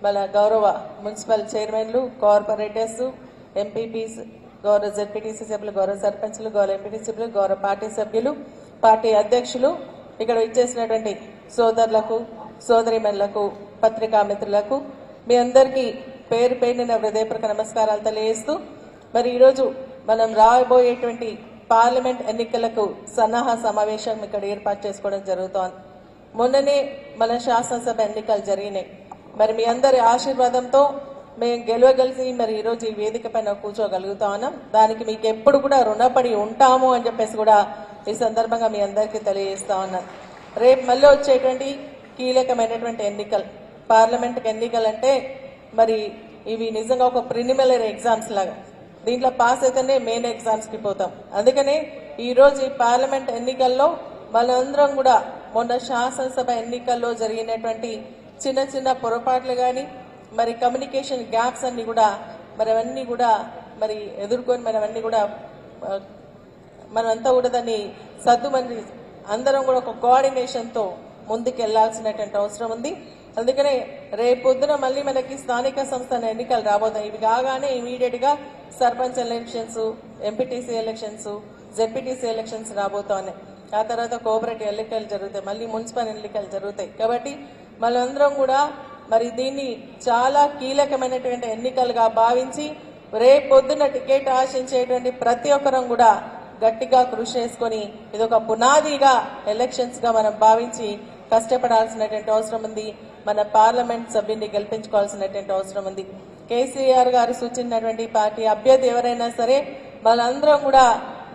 Speaker 12: మన గౌరవ మున్సిపల్ చైర్మన్లు, కార్పొరేటర్స్, ఎంపీపీస్, గౌరవ జెడ్పీటీసీ సభ్యులు, గౌరవ సర్పంచ్లు, గౌరవ ఎంపీటీ సభ్యులు, గౌరవ పార్టీ సభ్యులు, పార్టీ అధ్యక్షులు, ఇక్కడ ఇచ్చేసినటువంటి సోదరులకు, సోదరిమణులకు, పత్రికా మిత్రులకు మీ అందరికీ పేరు పేరున హృదయపూర్వక నమస్కారాలు తెలియజేస్తూ మరి ఈరోజు మనం రాబోయేటువంటి పార్లమెంట్ ఎన్నికలకు సన్నాహ సమావేశం ఇక్కడ ఏర్పాటు చేసుకోవడం జరుగుతోంది. మొన్ననే మన శాసనసభ ఎన్నికలు జరిగినాయి. మరి మీ అందరి ఆశీర్వాదంతో మేము గెలవగలిసి మరి ఈరోజు ఈ వేదిక పైన కూర్చోగలుగుతా ఉన్నాం. దానికి మీకు ఎప్పుడు కూడా రుణపడి ఉంటాము అని చెప్పేసి కూడా ఈ సందర్భంగా మీ అందరికీ తెలియజేస్తా ఉన్నాను. రేపు మళ్ళీ వచ్చేటువంటి కీలకమైనటువంటి ఎన్నికలు, పార్లమెంట్ ఎన్నికలు అంటే మరి ఇవి నిజంగా ఒక ప్రిలిమినరీ ఎగ్జామ్స్ లాగా. దీంట్లో పాస్ అయితేనే మెయిన్ ఎగ్జామ్స్ కి పోతాం. అందుకనే ఈ రోజు ఈ పార్లమెంట్ ఎన్నికల్లో మనందరం కూడా మొన్న శాసనసభ ఎన్నికల్లో జరిగినటువంటి చిన్న చిన్న పొరపాట్లు కానీ మరి కమ్యూనికేషన్ గ్యాప్స్ అన్ని కూడా మరి అవన్నీ కూడా మరి ఎదుర్కొని మనవన్నీ కూడా మనమంతా కూడా దాన్ని సర్దుమని అందరం కూడా ఒక కోఆర్డినేషన్ తో ముందుకు వెళ్లాల్సినటువంటి అవసరం ఉంది. అందుకనే రేపు పొద్దున మళ్ళీ మనకి స్థానిక సంస్థల ఎన్నికలు రాబోతాయి. ఇవి కాగానే ఇమీడియట్ గా sarpanch elections, MPTC elections, ZPTC elections రాబోతున్నాయి. ఆ తర్వాత కోఆపరేటివ్ ఎన్నికలు జరుగుతాయి, మళ్ళీ మున్సిపల్ ఎన్నికలు జరుగుతాయి. కాబట్టి మనందరం కూడా మరి దీన్ని చాలా కీలకమైనటువంటి ఎన్నికలుగా భావించి రేపు పొద్దున టికెట్ ఆశించేటువంటి ప్రతి ఒక్కరం కూడా గట్టిగా కృషి చేసుకుని ఇదొక పునాదిగా ఎలక్షన్స్ గా మనం భావించి కష్టపడాల్సినటువంటి అవసరం ఉంది. మన పార్లమెంట్ సభ్యుని గెలిపించుకోవాల్సినటువంటి అవసరం ఉంది. కేసీఆర్ గారు సూచించినటువంటి పార్టీ అభ్యర్థి ఎవరైనా సరే మనందరం కూడా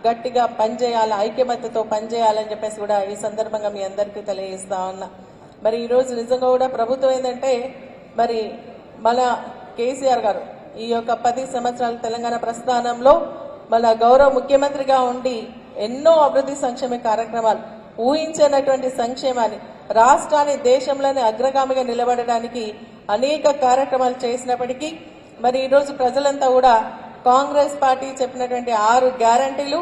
Speaker 12: గట్టిగా పనిచేయాలి, ఐక్యమత్యతో పనిచేయాలని చెప్పేసి కూడా ఈ సందర్భంగా మీ అందరికీ తెలియజేస్తా ఉన్నా. మరి ఈ రోజు నిజంగా కూడా ప్రభుత్వం ఏంటంటే మరి మన కేసీఆర్ గారు ఈ యొక్క 10 సంవత్సరాల తెలంగాణ ప్రస్థానంలో మన గౌరవ ముఖ్యమంత్రిగా ఉండి ఎన్నో అభివృద్ధి సంక్షేమ కార్యక్రమాలు, ఊహించినటువంటి సంక్షేమాన్ని, రాష్ట్రాన్ని దేశంలోనే అగ్రగామిగా నిలబడడానికి అనేక కార్యక్రమాలు చేసినప్పటికీ మరి ఈ రోజు ప్రజలంతా కూడా కాంగ్రెస్ పార్టీ చెప్పినటువంటి 6 గ్యారంటీలు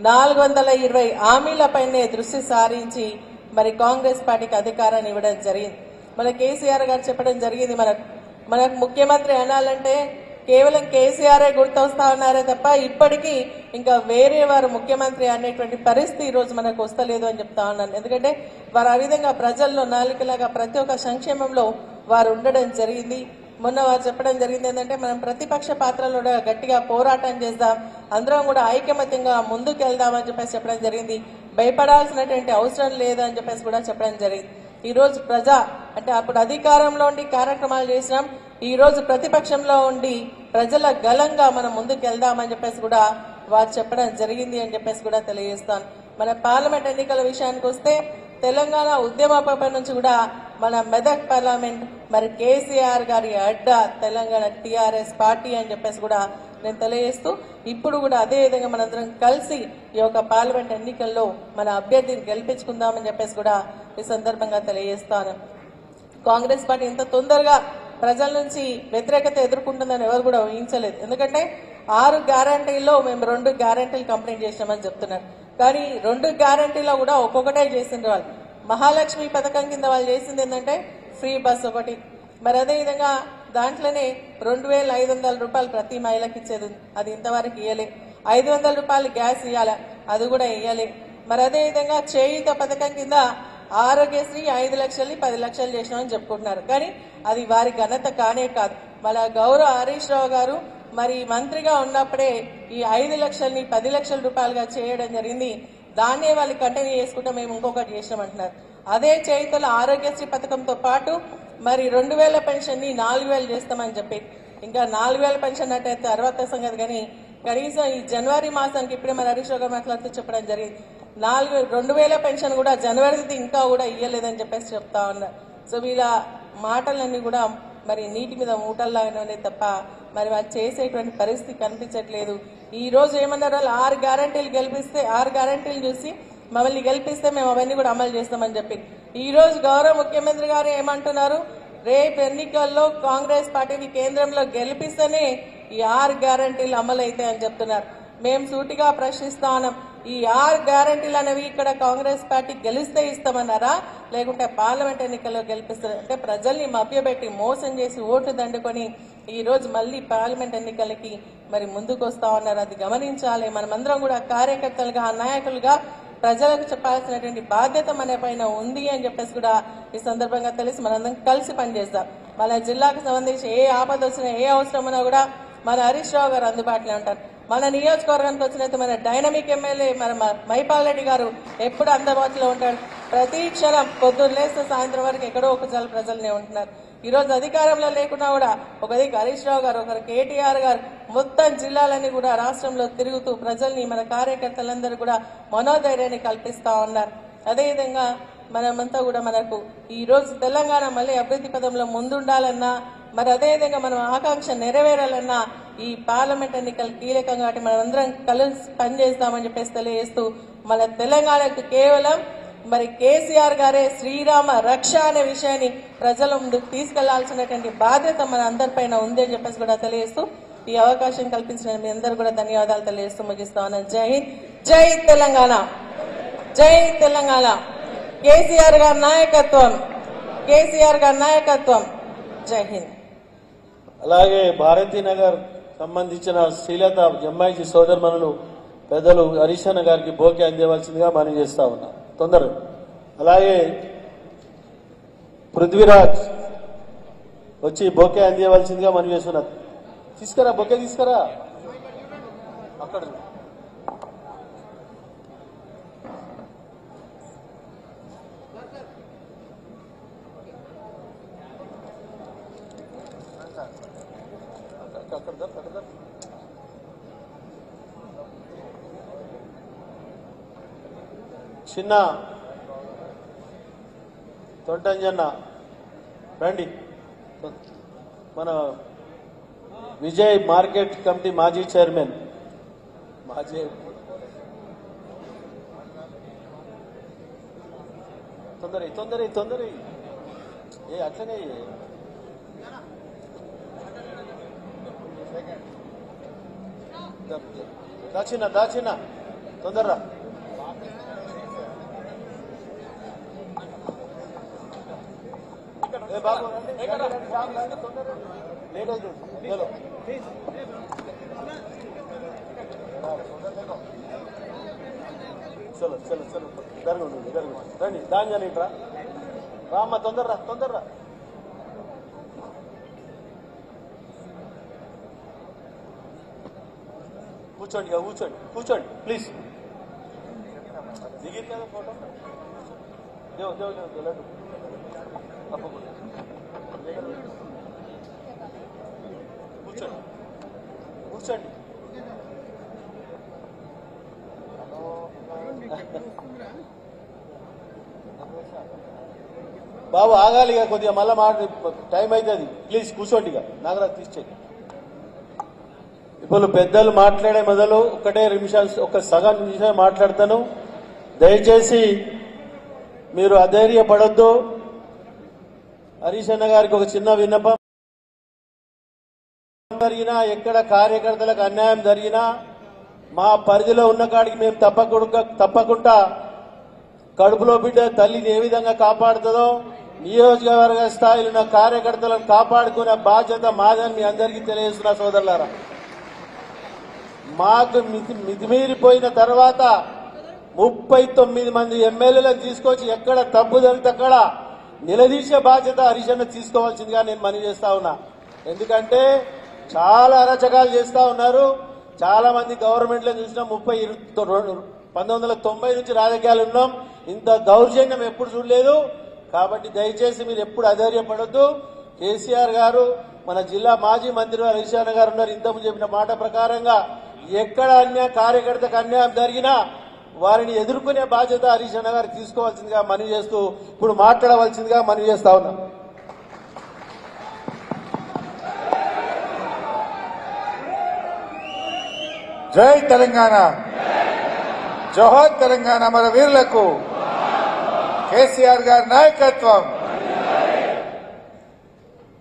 Speaker 12: 420 హామీలపైనే దృష్టి సారించి మరి కాంగ్రెస్ పార్టీకి అధికారాన్ని ఇవ్వడం జరిగింది. మన కేసీఆర్ గారు చెప్పడం జరిగింది, మనకు ముఖ్యమంత్రి అనాలంటే కేవలం కేసీఆర్ గుర్తొస్తా ఉన్నారే తప్ప ఇప్పటికీ ఇంకా వేరే వారు ముఖ్యమంత్రి అనేటువంటి పరిస్థితి ఈ రోజు మనకు వస్తలేదు అని చెప్తా ఉన్నాను. ఎందుకంటే వారు ఆ విధంగా ప్రజల్లో నాలుకలాగా ప్రతి ఒక్క సంక్షేమంలో వారు ఉండడం జరిగింది. మొన్న వారు చెప్పడం జరిగింది ఏంటంటే మనం ప్రతిపక్ష పాత్రలో గట్టిగా పోరాటం చేద్దాం, అందరం కూడా ఐకమత్యంగా ముందుకు వెళ్దామని చెప్పేసి చెప్పడం జరిగింది. భయపడాల్సినటువంటి అవసరం లేదని చెప్పేసి కూడా చెప్పడం జరిగింది. ఈ రోజు ప్రజా అంటే అప్పుడు అధికారంలో ఉండి కార్యక్రమాలు చేసినాం, ఈ రోజు ప్రతిపక్షంలో ఉండి ప్రజల గలంగా మనం ముందుకు వెళ్దామని చెప్పేసి కూడా వారు చెప్పడం జరిగింది అని చెప్పేసి కూడా తెలియజేస్తాను. మన పార్లమెంట్ ఎన్నికల విషయానికి వస్తే తెలంగాణ ఉద్యమపై నుంచి కూడా మన మెదక్ పార్లమెంట్ మరి కేసీఆర్ గారి అడ్డ తెలంగాణ టీఆర్ఎస్ పార్టీ అని చెప్పేసి కూడా నేను తెలియజేస్తూ ఇప్పుడు కూడా అదే విధంగా మనందరం కలిసి ఈ యొక్క పార్లమెంట్ ఎన్నికల్లో మన అభ్యర్థిని గెలిపించుకుందామని చెప్పేసి కూడా ఈ సందర్భంగా తెలియజేస్తాను. కాంగ్రెస్ పార్టీ ఇంత తొందరగా ప్రజల నుంచి వ్యతిరేకత ఎదుర్కొంటుందని ఎవరు కూడా ఊహించలేదు. ఎందుకంటే 6 గ్యారంటీల్లో మేము 2 గ్యారంటీలు కంప్లీట్ చేసినామని చెప్తున్నారు. కానీ 2 గ్యారంటీలో కూడా ఒక్కొక్కటే చేసిండ్రు వాళ్ళు. మహాలక్ష్మి పథకం కింద వాళ్ళు చేసింది ఏంటంటే ఫ్రీ బస్ ఒకటి, మరి అదేవిధంగా దాంట్లోనే 2500 రూపాయలు ప్రతి మహిళకి ఇచ్చేది, అది ఇంతవరకు ఇయ్యలే. 500 రూపాయలు గ్యాస్ ఇవ్వాలి, అది కూడా ఇయ్యలే. మరి అదేవిధంగా చేయూత పథకం కింద ఆరోగ్యశ్రీ 5 లక్షలు 10 లక్షలు చేసినామని చెప్పుకుంటున్నారు. కానీ అది వారి ఘనత కానే కాదు. మన గౌరవ హరీష్ రావు గారు మరి మంత్రిగా ఉన్నప్పుడే ఈ 5 లక్షల్ని 10 లక్షల రూపాయలుగా చేయడం జరిగింది. దాన్నే వాళ్ళు కంటిన్యూ చేసుకుంటూ మేము ఇంకొకటి చేసినామంటున్నారు. అదే చేయుతల ఆరోగ్యశ్రీ పథకంతో పాటు
Speaker 18: మరి 2000 పెన్షన్ ని 4000 చేస్తామని చెప్పి ఇంకా 4000 పెన్షన్ అంటే తర్వాత సంగతి కానీ కనీసం ఈ జనవరి మాసానికి ఇప్పుడే మరి హరీష్ రావు గారు మాట్లాడుతూ చెప్పడం జరిగింది 2000 పెన్షన్ కూడా జనవరికి ఇంకా కూడా ఇయ్యలేదని చెప్పేసి చెప్తా ఉన్నారు. సో వీళ్ళ మాటలన్నీ కూడా మరి నీటి మీద మూటల్లాగానే తప్ప మరి వాళ్ళు చేసేటువంటి పరిస్థితి కనిపించట్లేదు. ఈ రోజు ఏమన్నారు, 6 గ్యారంటీలు గెలిపిస్తే 6 గ్యారంటీలు చూసి మమ్మల్ని గెలిపిస్తే మేము అవన్నీ కూడా అమలు చేస్తామని చెప్పి ఈ రోజు గౌరవ ముఖ్యమంత్రి గారు ఏమంటున్నారు, రేపు ఎన్నికల్లో కాంగ్రెస్ పార్టీని కేంద్రంలో గెలిపిస్తేనే ఈ 6 గ్యారంటీలు అమలు అవుతాయని చెప్తున్నారు. మేము సూటిగా ప్రశ్నిస్తా ఉన్నాం, ఈ 6 గ్యారంటీలు అనేవి ఇక్కడ కాంగ్రెస్ పార్టీ గెలిస్తే ఇస్తామన్నారా లేకుంటే పార్లమెంట్ ఎన్నికల్లో గెలిపిస్తారు? అంటే ప్రజల్ని మభ్యపెట్టి మోసం చేసి ఓట్లు దండుకొని ఈ రోజు మళ్ళీ పార్లమెంట్ ఎన్నికలకి మరి ముందుకు వస్తా ఉన్నారు. అది గమనించాలి. మనమందరం కూడా కార్యకర్తలుగా నాయకులుగా ప్రజలకు చెప్పాల్సినటువంటి బాధ్యత మన పైన ఉంది అని చెప్పేసి కూడా ఈ సందర్భంగా తెలిసి మనందరం కలిసి పనిచేద్దాం. మన జిల్లాకు సంబంధించి ఏ ఆపద వచ్చినా ఏ అవసరం ఉన్నా కూడా మన హరీష్ రావు గారు అందుబాటులో ఉంటారు. మన నియోజకవర్గానికి వచ్చినట్టు మన డైనమిక్ ఎమ్మెల్యే మన మైపాల్ రెడ్డి గారు ఎప్పుడు అందుబాటులో ఉంటాడు. ప్రతి క్షణం పొద్దున్న లేస్తే సాయంత్రం వరకు ఎక్కడో ఒక జల ప్రజలనే ఉంటున్నారు. ఈ రోజు అధికారంలో లేకున్నా కూడా ఒకరికి హరీష్ రావు గారు, ఒకరు కేటీఆర్ గారు మొత్తం జిల్లాలన్నీ కూడా రాష్ట్రంలో తిరుగుతూ ప్రజల్ని మన కార్యకర్తలందరూ కూడా మనోధైర్యాన్ని కల్పిస్తా ఉన్నారు. అదేవిధంగా మనమంతా కూడా మనకు ఈ రోజు తెలంగాణ మళ్ళీ అభివృద్ధి పదంలో ముందుండాలన్నా మరి అదేవిధంగా మనం ఆకాంక్ష నెరవేరాలన్నా ఈ పార్లమెంట్ ఎన్నికలు కీలకం కాబట్టి మనం అందరం కలిసి పనిచేస్తామని చెప్పేసి తెలియజేస్తూ మన తెలంగాణకు కేవలం మరి కేసీఆర్ గారే శ్రీరామ రక్ష అనే విషయాన్ని ప్రజల ముందుకు తీసుకెళ్లాల్సినటువంటి బాధ్యత మన అందరిపైన ఉంది అని చెప్పేసి కూడా తెలియజేస్తూ ఈ అవకాశం కల్పించిన మీ అందరూ కూడా ధన్యవాదాలు తెలియజేస్తూ ముగిస్తా ఉన్నాను. జై హింద్, జై తెలంగాణ, జై తెలంగాణ. కేసీఆర్ గారి నాయకత్వం, కేసీఆర్ గారి నాయకత్వం. జై హింద్.
Speaker 2: అలాగే భారతీనగర్ సంబంధించిన శ్రీలత జమ్మాయిజీ సోదరుమణులు పెద్దలు హరీష్ అన్న గారికి బోకే అందేవలసిందిగా మనం చేస్తా ఉన్నాం తొందరగా. అలాగే పృథ్వీరాజ్ వచ్చి బోకే అందేవలసిందిగా మనం చేస్తున్నారు. తీసుకురా బొకే, తీసుకురా. అక్కడ చిన్న తొంటంజన్న రండి. మన విజయ్ మార్కెట్ కమిటీ మాజీ చైర్మన్ మాజీ తొందర ఏ అట్లనే దాచిన తొందరరా. బాబు లేట్ అవుతుంది. చలో చలో చలో జరగండి రండి. దాని ఇట్రా రామ్మ, తొందరరా. కూర్చోండి ప్లీజ్. దిగి కదా ఫోటో దేవు లడ్డు తప్పకుండా కూర్చోండి. బాబు ఆగాలి ఇక కొద్దిగా, మళ్ళీ టైం అవుతుంది. ప్లీజ్ కూర్చోండి. ఇక నాగరాజు తీసేయండి. ఇప్పుడు పెద్దలు మాట్లాడే మొదలు ఒకటే నిమిషాలు, ఒక సగం నిమిషాలు మాట్లాడతాను. దయచేసి మీరు అధైర్యపడొద్దు. హరీష్ అన్న గారికి ఒక చిన్న విన్నపం, జరిగినా ఎక్కడ కార్యకర్తలకు అన్యాయం జరిగినా మా పరిధిలో ఉన్న కాడికి మేము తప్పకుండా కడుపులో బిడ్డ తల్లిని ఏ విధంగా కాపాడుతుందో నియోజకవర్గ స్థాయిలో ఉన్న కార్యకర్తలను కాపాడుకునే బాధ్యత మాదని మీ అందరికీ తెలియజేస్తున్నా సోదరులారా. మాకు మితిమీరిపోయిన తర్వాత 39 మంది ఎమ్మెల్యేలను తీసుకొచ్చి ఎక్కడ తప్పు జరిగితే అక్కడ నిలదీసే బాధ్యత హరీష్ అన్న తీసుకోవాల్సిందిగా నేను మనవి చేస్తా ఉన్నా. ఎందుకంటే చాలా అరాచకాలు చేస్తా ఉన్నారు. చాలా మంది గవర్నమెంట్లో చూసినా 1990 నుంచి రాజకీయాలు ఉన్నాం. ఇంత దౌర్జన్యం ఎప్పుడు చూడలేదు. కాబట్టి దయచేసి మీరు ఎప్పుడు అధైర్యపడొద్దు. కేసీఆర్ గారు, మన జిల్లా మాజీ మంత్రి హరీష్ అన్న గారు ఉన్నారు. ఇంతకు చెప్పిన మాట ప్రకారంగా ఎక్కడ కార్యకర్తకు అన్యాయం జరిగినా వారిని ఎదుర్కొనే బాధ్యత హరీష్ అన్న గారు తీసుకోవాల్సిందిగా మనవి చేస్తూ ఇప్పుడు మాట్లాడవలసిందిగా మనవి చేస్తా ఉన్నాం.
Speaker 19: జై తెలంగాణ, జోహార్ తెలంగాణ. మన వీరులకు కేసీఆర్ గారి నాయకత్వం.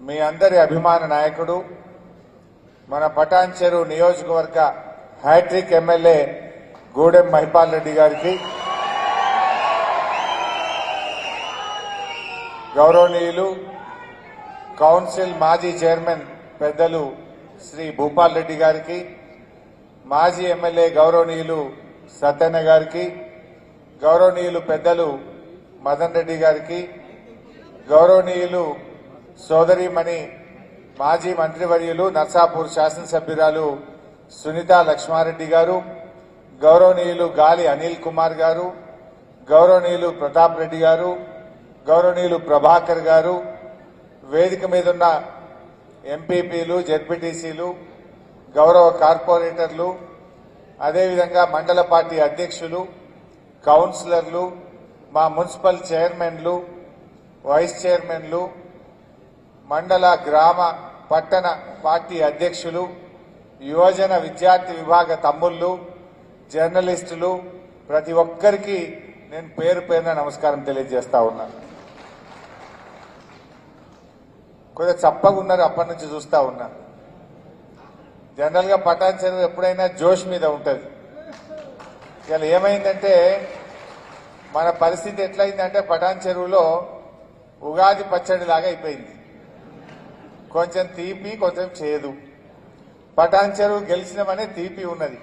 Speaker 19: మీ అందరి అభిమాన నాయకుడు, మన పటాన్చెరు నియోజకవర్గ హ్యాట్రిక్ ఎమ్మెల్యే గూడెం మహిపాల్ రెడ్డి గారికి, గౌరవనీయులు కౌన్సిల్ మాజీ చైర్మన్ పెద్దలు శ్రీ భూపాల్ రెడ్డి గారికి, మాజీ ఎమ్మెల్యే గౌరవనీయులు సత్యన్న గారికి, గౌరవనీయులు పెద్దలు మదన్ రెడ్డి గారికి, గౌరవనీయులు సోదరిమణి మాజీ మంత్రివర్యులు నర్సాపూర్ శాసనసభ్యురాలు సునీతా లక్ష్మారెడ్డి గారు, గౌరవనీయులు గాలి అనిల్ కుమార్ గారు, గౌరవనీయులు ప్రతాప్ రెడ్డి గారు, గౌరవనీయులు ప్రభాకర్ గారు, వేదిక మీదున్న ఎంపీపీలు, జెడ్పీటీసీలు, గౌరవ కార్పొరేటర్లు, అదేవిధంగా మండల పార్టీ అధ్యక్షులు, కౌన్సిలర్లు, మా మున్సిపల్ చైర్మన్లు, వైస్ చైర్మన్లు, మండల గ్రామ పట్టణ పార్టీ అధ్యక్షులు, యువజన విద్యార్థి విభాగ తమ్ముళ్ళు, జర్నలిస్టులు, ప్రతి ఒక్కరికి నేను పేరు పేరున నమస్కారం తెలియజేస్తా ఉన్నా. కొద్దిగా చప్పగా ఉన్నారు, అప్పటి నుంచి చూస్తా ఉన్నా. జనరల్ గా పటాన్ చెరువు ఎప్పుడైనా జోష్ మీద ఉంటుంది. ఇలా ఏమైందంటే మన పరిస్థితి ఎట్లయిందంటే పటాన్ చెరువులో ఉగాది పచ్చడి లాగా అయిపోయింది. కొంచెం తీపి, కొంచెం చేదు. పటాన్ చెరువు గెలిచినమనే తీపి ఉన్నది,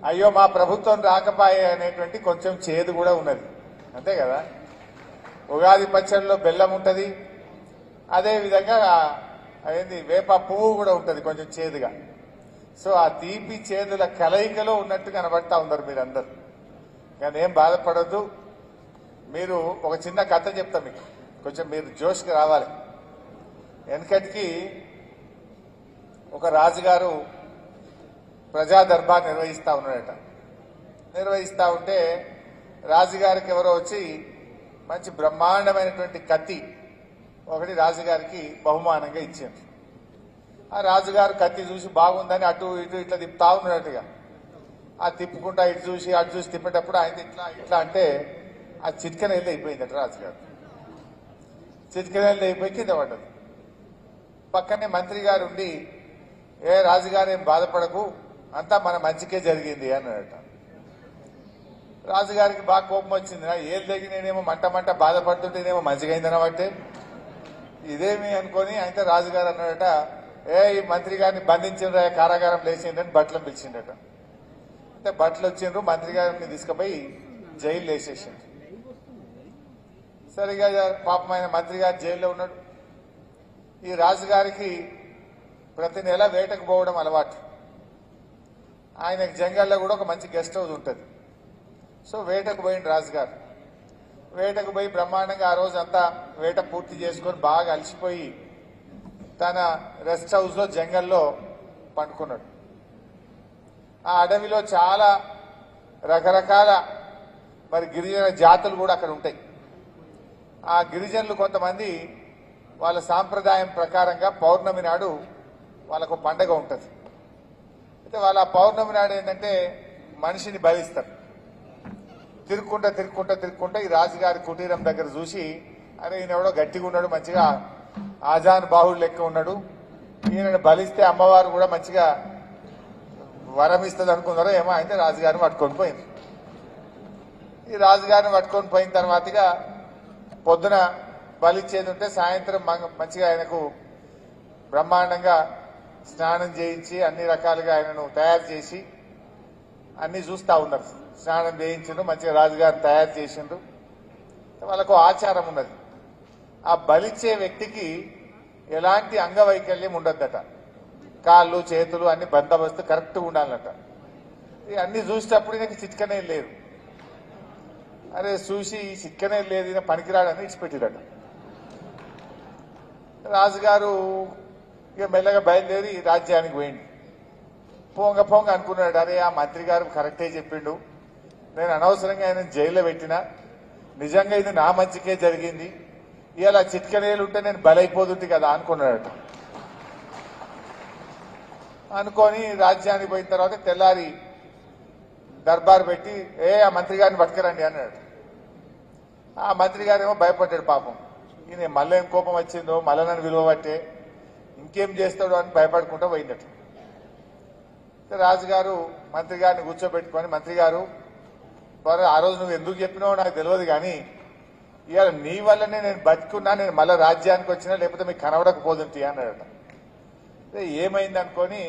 Speaker 19: అయ్యో మా ప్రభుత్వం రాకపోయే అనేటువంటి కొంచెం చేదు కూడా ఉన్నది. అంతే కదా. ఉగాది పచ్చడిలో బెల్లం ఉంటుంది, అదేవిధంగా అదేంటి వేప పువ్వు కూడా ఉంటుంది కొంచెం చేదుగా. సో ఆ తీపి చేదుల కలయికలో ఉన్నట్టు కనబడతా ఉన్నారు మీరందరూ. కానీ ఏం బాధపడద్దు. మీరు ఒక చిన్న కథ చెప్తా మీకు, కొంచెం మీరు జోష్కి రావాలి. వెనకటికి ఒక రాజుగారు ప్రజా దర్బార్ నిర్వహిస్తా ఉన్నాడట. నిర్వహిస్తా ఉంటే రాజుగారికి ఎవరో వచ్చి మంచి బ్రహ్మాండమైనటువంటి కత్తి ఒకటి రాజుగారికి బహుమానంగా ఇచ్చారు. ఆ రాజుగారు కత్తి చూసి బాగుందని అటు ఇటు ఇట్లా తిప్పుతా ఉన్నాడట్టుగా. ఆ తిప్పుకుంటా ఇటు చూసి అటు చూసి తిప్పేటప్పుడు ఆయన ఇట్లా ఇట్లా అంటే ఆ చిట్కనేళ్ళు అయిపోయిందట రాజుగారు. చిట్కనేళ్ళు అయిపోయి కింద పడ్డది. పక్కనే మంత్రి గారు ఉండి, ఏ రాజుగారు ఏం బాధపడకు, అంతా మన మంచికే జరిగింది అన్నాడట. రాజుగారికి బాగా కోపం వచ్చింది. ఏళ్ళు తగినేమో మంట మంట బాధపడుతుంటేనేమో మంచిగా అయిందనబట్టే ఇదేమి అనుకొని అయితే రాజుగారు అన్నాడట, ఈ మంత్రి గారిని బంధించిండ్రా, కారాగారం లేచిండ్రని బట్టలను పిలిచిండట. అంటే బట్టలు వచ్చిండ్రు, మంత్రి గారిని తీసుకుపోయి జైలు వేసేసిండ్రు. సరిగా పాపమైన మంత్రి గారు జైల్లో ఉన్నాడు. ఈ రాజుగారికి ప్రతి నెల వేటకు పోవడం అలవాటు. ఆయనకు జంగల్లో కూడా ఒక మంచి గెస్ట్ హౌస్ ఉంటుంది. సో వేటకు పోయింది రాజుగారు. వేటకు పోయి బ్రహ్మాండంగా ఆ రోజు అంతా వేట పూర్తి చేసుకొని బాగా అలసిపోయి తన రెస్ట్ హౌస్ లో జంగల్లో పండుకున్నాడు. ఆ అడవిలో చాలా రకరకాల మరి గిరిజన జాతులు కూడా అక్కడ ఉంటాయి. ఆ గిరిజనులు కొంతమంది వాళ్ళ సాంప్రదాయం ప్రకారంగా పౌర్ణమి నాడు వాళ్ళకు పండగ ఉంటుంది. అయితే వాళ్ళ పౌర్ణమి నాడు ఏంటంటే మనిషిని బలిస్తారు. తిరుక్కుంటా తిరుక్కుంటా తిరుక్కుంటా ఈ రాజుగారి కుటీరం దగ్గర చూసి, అరే ఈయన ఎవడో గట్టిగా ఉన్నాడు, మంచిగా ఆజాన్ బాహుడు లెక్క ఉన్నాడు, ఈయనను బలిస్తే అమ్మవారు కూడా మంచిగా వరం ఇస్తుంది అనుకున్నారో ఏమో. అయితే రాజుగారిని పట్టుకొని పోయింది. ఈ రాజుగారిని పట్టుకొని పోయిన తర్వాతగా పొద్దున బలిచ్చేది ఉంటే సాయంత్రం మంచిగా ఆయనకు బ్రహ్మాండంగా స్నానం చేయించి అన్ని రకాలుగా ఆయనను తయారు చేసి అన్ని చూస్తా ఉన్నారు. స్నానం చేయించిండ్రు, మంచిగా రాజుగారిని తయారు చేసిండ్రు. వాళ్ళకు ఆచారం ఉన్నది, ఆ బలిచ్చే వ్యక్తికి ఎలాంటి అంగవైకల్యం ఉండద్దట. కాళ్ళు చేతులు అన్ని బందోబస్తు కరెక్ట్గా ఉండాలట. అన్ని చూసేటప్పుడు ఈయనకి చిట్కనే లేదు. అరే చూసి చిక్కనే లేదు ఈయన పనికిరాడని ఇచ్చిపెట్టిరట. రాజుగారు ఇక మెల్లగా బయలుదేరి రాజ్యానికి పోయింది. పోంగ అనుకున్నాడు, అరే ఆ మంత్రి గారు కరెక్టే చెప్పిండు, నేను అనవసరంగా ఆయన జైల్లో పెట్టినా, నిజంగా ఇది నా మంచికే జరిగింది, ఇలా చిట్కనేలు ఉంటే నేను బలైపోతుంది కదా అనుకున్నాడట. అనుకొని రాజ్యానికి పోయిన తర్వాత తెల్లారి దర్బారు పెట్టి ఆ మంత్రి గారిని పట్టుకురండి అన్నాడు. ఆ మంత్రి గారేమో భయపడ్డాడు పాపం, ఈయన మళ్ళీ ఏం కోపం వచ్చిందో, మళ్ళీ నన్ను విలువబట్టే ఇంకేం చేస్తాడు అని భయపడుకుంటూ పోయిందట. రాజుగారు మంత్రి గారిని కూర్చోబెట్టుకొని, మంత్రి గారు ఆ రోజు నువ్వు ఎందుకు చెప్పినావో నాకు తెలియదు, కానీ ఇవాళ నీ వల్లనే నేను బతుకున్నా, నేను మళ్ళీ రాజ్యానికి వచ్చినా, లేకపోతే మీకు కనబడకపోతుంది అన్నాడట. ఏమైంది అనుకొని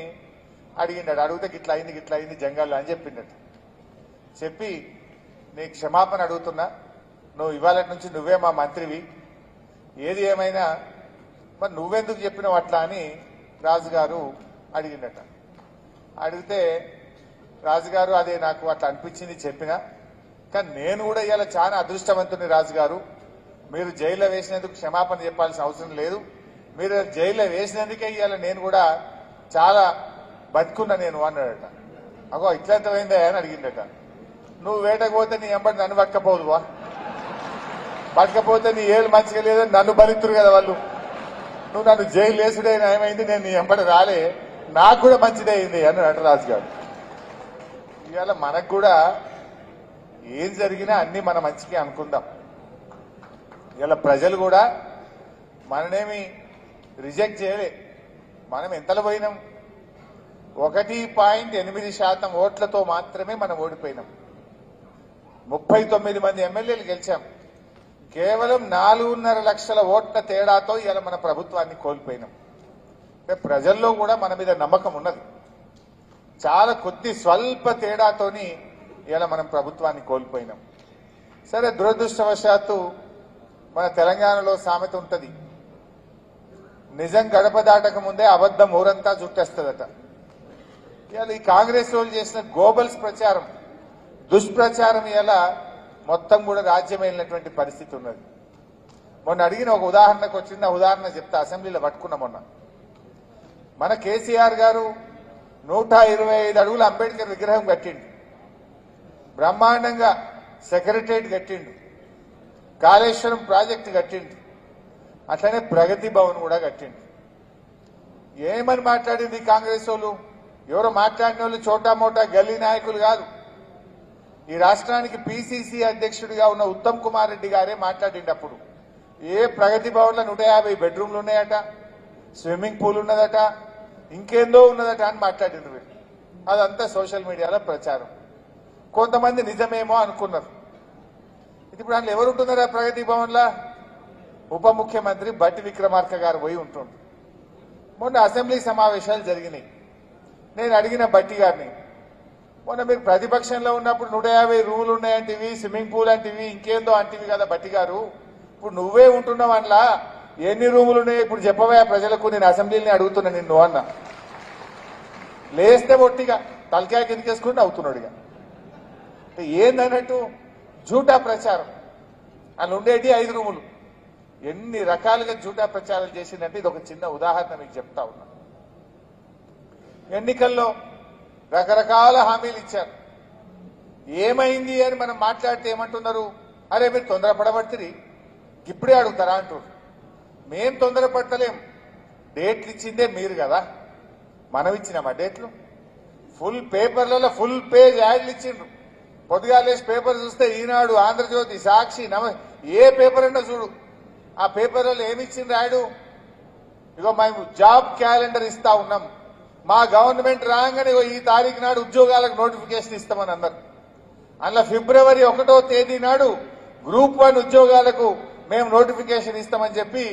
Speaker 19: అడిగిండాడు. అడిగితే గిట్లా అయింది జంగాల్లో అని చెప్పిండట. చెప్పి నీ క్షమాపణ అడుగుతున్నా, నువ్వు ఇవాళ నుంచి నువ్వే మా మంత్రివి, ఏది ఏమైనా మరి నువ్వెందుకు చెప్పినావు అట్లా అని రాజుగారు అడిగిండట. అడిగితే రాజుగారు అదే నాకు అట్లా అనిపించింది చెప్పినా, కానీ నేను కూడా ఇవాళ చాలా అదృష్టవంతుని రాజుగారు, మీరు జైల్లో వేసినందుకు క్షమాపణ చెప్పాల్సిన అవసరం లేదు, మీరు జైల్లో వేసినందుకే ఇవాళ నేను కూడా చాలా బతుకున్నా నేను అన్నాడట. అగో ఇట్లంతమైందా అని అడిగిందట. నువ్వు వేటకు పోతే నీ ఎంబడి నన్ను పట్టకపోదువా, పట్టకపోతే నీ ఏళ్ళు మంచిగా లేదని నన్ను బలితురు కదా వాళ్ళు, నువ్వు నన్ను జైలు వేసుడే ఏమైంది, నేను నీ ఎంబడి రాలే, నాకు కూడా మంచిదే అయింది అన్నాడట రాజుగారు. ఇవాళ మనకు కూడా ఏం జరిగినా అన్ని మన మంచికే అనుకుందాం. ఇలా ప్రజలు కూడా మననేమి రిజెక్ట్ చేయలే, మనం ఎంతలో పోయినాం, 1.8% ఓట్లతో మాత్రమే మనం ఓడిపోయినాం. 39 మంది ఎమ్మెల్యేలు గెలిచాం. కేవలం 4.5 లక్షల ఓట్ల తేడాతో ఇలా మన ప్రభుత్వాన్ని కోల్పోయినాం. అంటే ప్రజల్లో కూడా మన మీద నమ్మకం ఉన్నది. చాలా కొద్ది స్వల్ప తేడాతోని ఇలా మనం ప్రభుత్వాన్ని కోల్పోయినాం. సరే, దురదృష్టవశాత్తు మన తెలంగాణలో సామెత ఉంటది, నిజం గడప దాటక ముందే అబద్ధం ఊరంతా చుట్టేస్తుందట. ఇవాళ ఈ కాంగ్రెస్ వాళ్ళు చేసిన గోబల్స్ ప్రచారం, దుష్ప్రచారం ఇలా మొత్తం కూడా రాజ్యమైనటువంటి పరిస్థితి ఉన్నది. మొన్న అడిగిన ఒక ఉదాహరణకు వచ్చింది, ఆ ఉదాహరణ చెప్తా. అసెంబ్లీలో పట్టుకున్న మొన్న మన కేసీఆర్ గారు 125 అడుగుల అంబేద్కర్ విగ్రహం కట్టిండు, బ్రహ్మాండంగా సెక్రటరియట్ కట్టిండు, కాళేశ్వరం ప్రాజెక్టు కట్టిండు, అట్లనే ప్రగతి భవన్ కూడా కట్టిండు. ఏమని మాట్లాడింది కాంగ్రెస్ వాళ్ళు? ఎవరో మాట్లాడిన వాళ్ళు చోటా మోటా గల్లీ నాయకులు కాదు. ఈ రాష్ట్రానికి పిసిసి అధ్యక్షుడిగా ఉన్న ఉత్తమ్ కుమార్ రెడ్డి గారే మాట్లాడిండప్పుడు, ఏ ప్రగతి భవన్ లో 150 బెడ్రూమ్లు ఉన్నాయట, స్విమ్మింగ్ పూల్ ఉన్నదట, ఇంకేందో ఉన్నదట అని మాట్లాడిండు వీళ్ళు. అదంతా సోషల్ మీడియాలో ప్రచారం. కొంతమంది నిజమేమో అనుకున్నారు. ఇప్పుడు అందులో ఎవరు ఉంటున్నారా ప్రగతి భవన్ లా? ఉప ముఖ్యమంత్రి బట్టి విక్రమార్క గారు పోయి ఉంటుండ్రు. మొన్న అసెంబ్లీ సమావేశాలు జరిగినాయి. నేను అడిగిన బట్టి గారిని, మొన్న మీరు ప్రతిపక్షంలో ఉన్నప్పుడు 150 రూములు ఉన్నాయంటివి, స్విమ్మింగ్ పూల్ అంటివి, ఇంకేందో అంటివి కదా బట్టి గారు, ఇప్పుడు నువ్వే ఉంటున్నావు అందులో ఎన్ని రూములు ఉన్నాయి ఇప్పుడు చెప్పవా ప్రజలకు, నేను అసెంబ్లీని అడుగుతున్నా నిన్ను అన్న. లేస్తే ఒట్టిగా తలకాయ కిందకేసుకుని అవుతున్నాడు. ఇక ఏందన్నట్టు జూటా ప్రచారం. అందులో ఉండేటి 5 రూములు. ఎన్ని రకాలుగా జూటా ప్రచారాలు చేసిందంటే ఇది ఒక చిన్న ఉదాహరణ మీకు చెప్తా ఉన్నా. ఎన్నికల్లో రకరకాల హామీలు ఇచ్చారు. ఏమైంది అని మనం మాట్లాడితే ఏమంటున్నారు? అరే మీరు తొందరపడబడుతుంది, ఇప్పుడే అడుగుతారా అంటారు. మేం తొందరపడతలేం, డేట్లు ఇచ్చిందే మీరు కదా, మనం ఇచ్చినామా డేట్లు? ఫుల్ పేపర్లలో ఫుల్ పేజ్ యాడ్లు ఇచ్చిండ్రు. పొద్దుగాలేసి పేపర్ చూస్తే ఈనాడు, ఆంధ్రజ్యోతి, సాక్షి, ఏ పేపర్ అన్నా చూడు, ఆ పేపర్లలో ఏమి ఇచ్చిండ్రు యాడు? ఇగో మేము జాబ్ క్యాలెండర్ ఇస్తా ఉన్నాం, మా గవర్నమెంట్ రాగానే ఈ తారీఖు నాడు ఉద్యోగాలకు నోటిఫికేషన్ ఇస్తామని అన్నారు. అందులో ఫిబ్రవరి 1వ తేదీ నాడు గ్రూప్ 1 ఉద్యోగాలకు మేము నోటిఫికేషన్ ఇస్తామని చెప్పి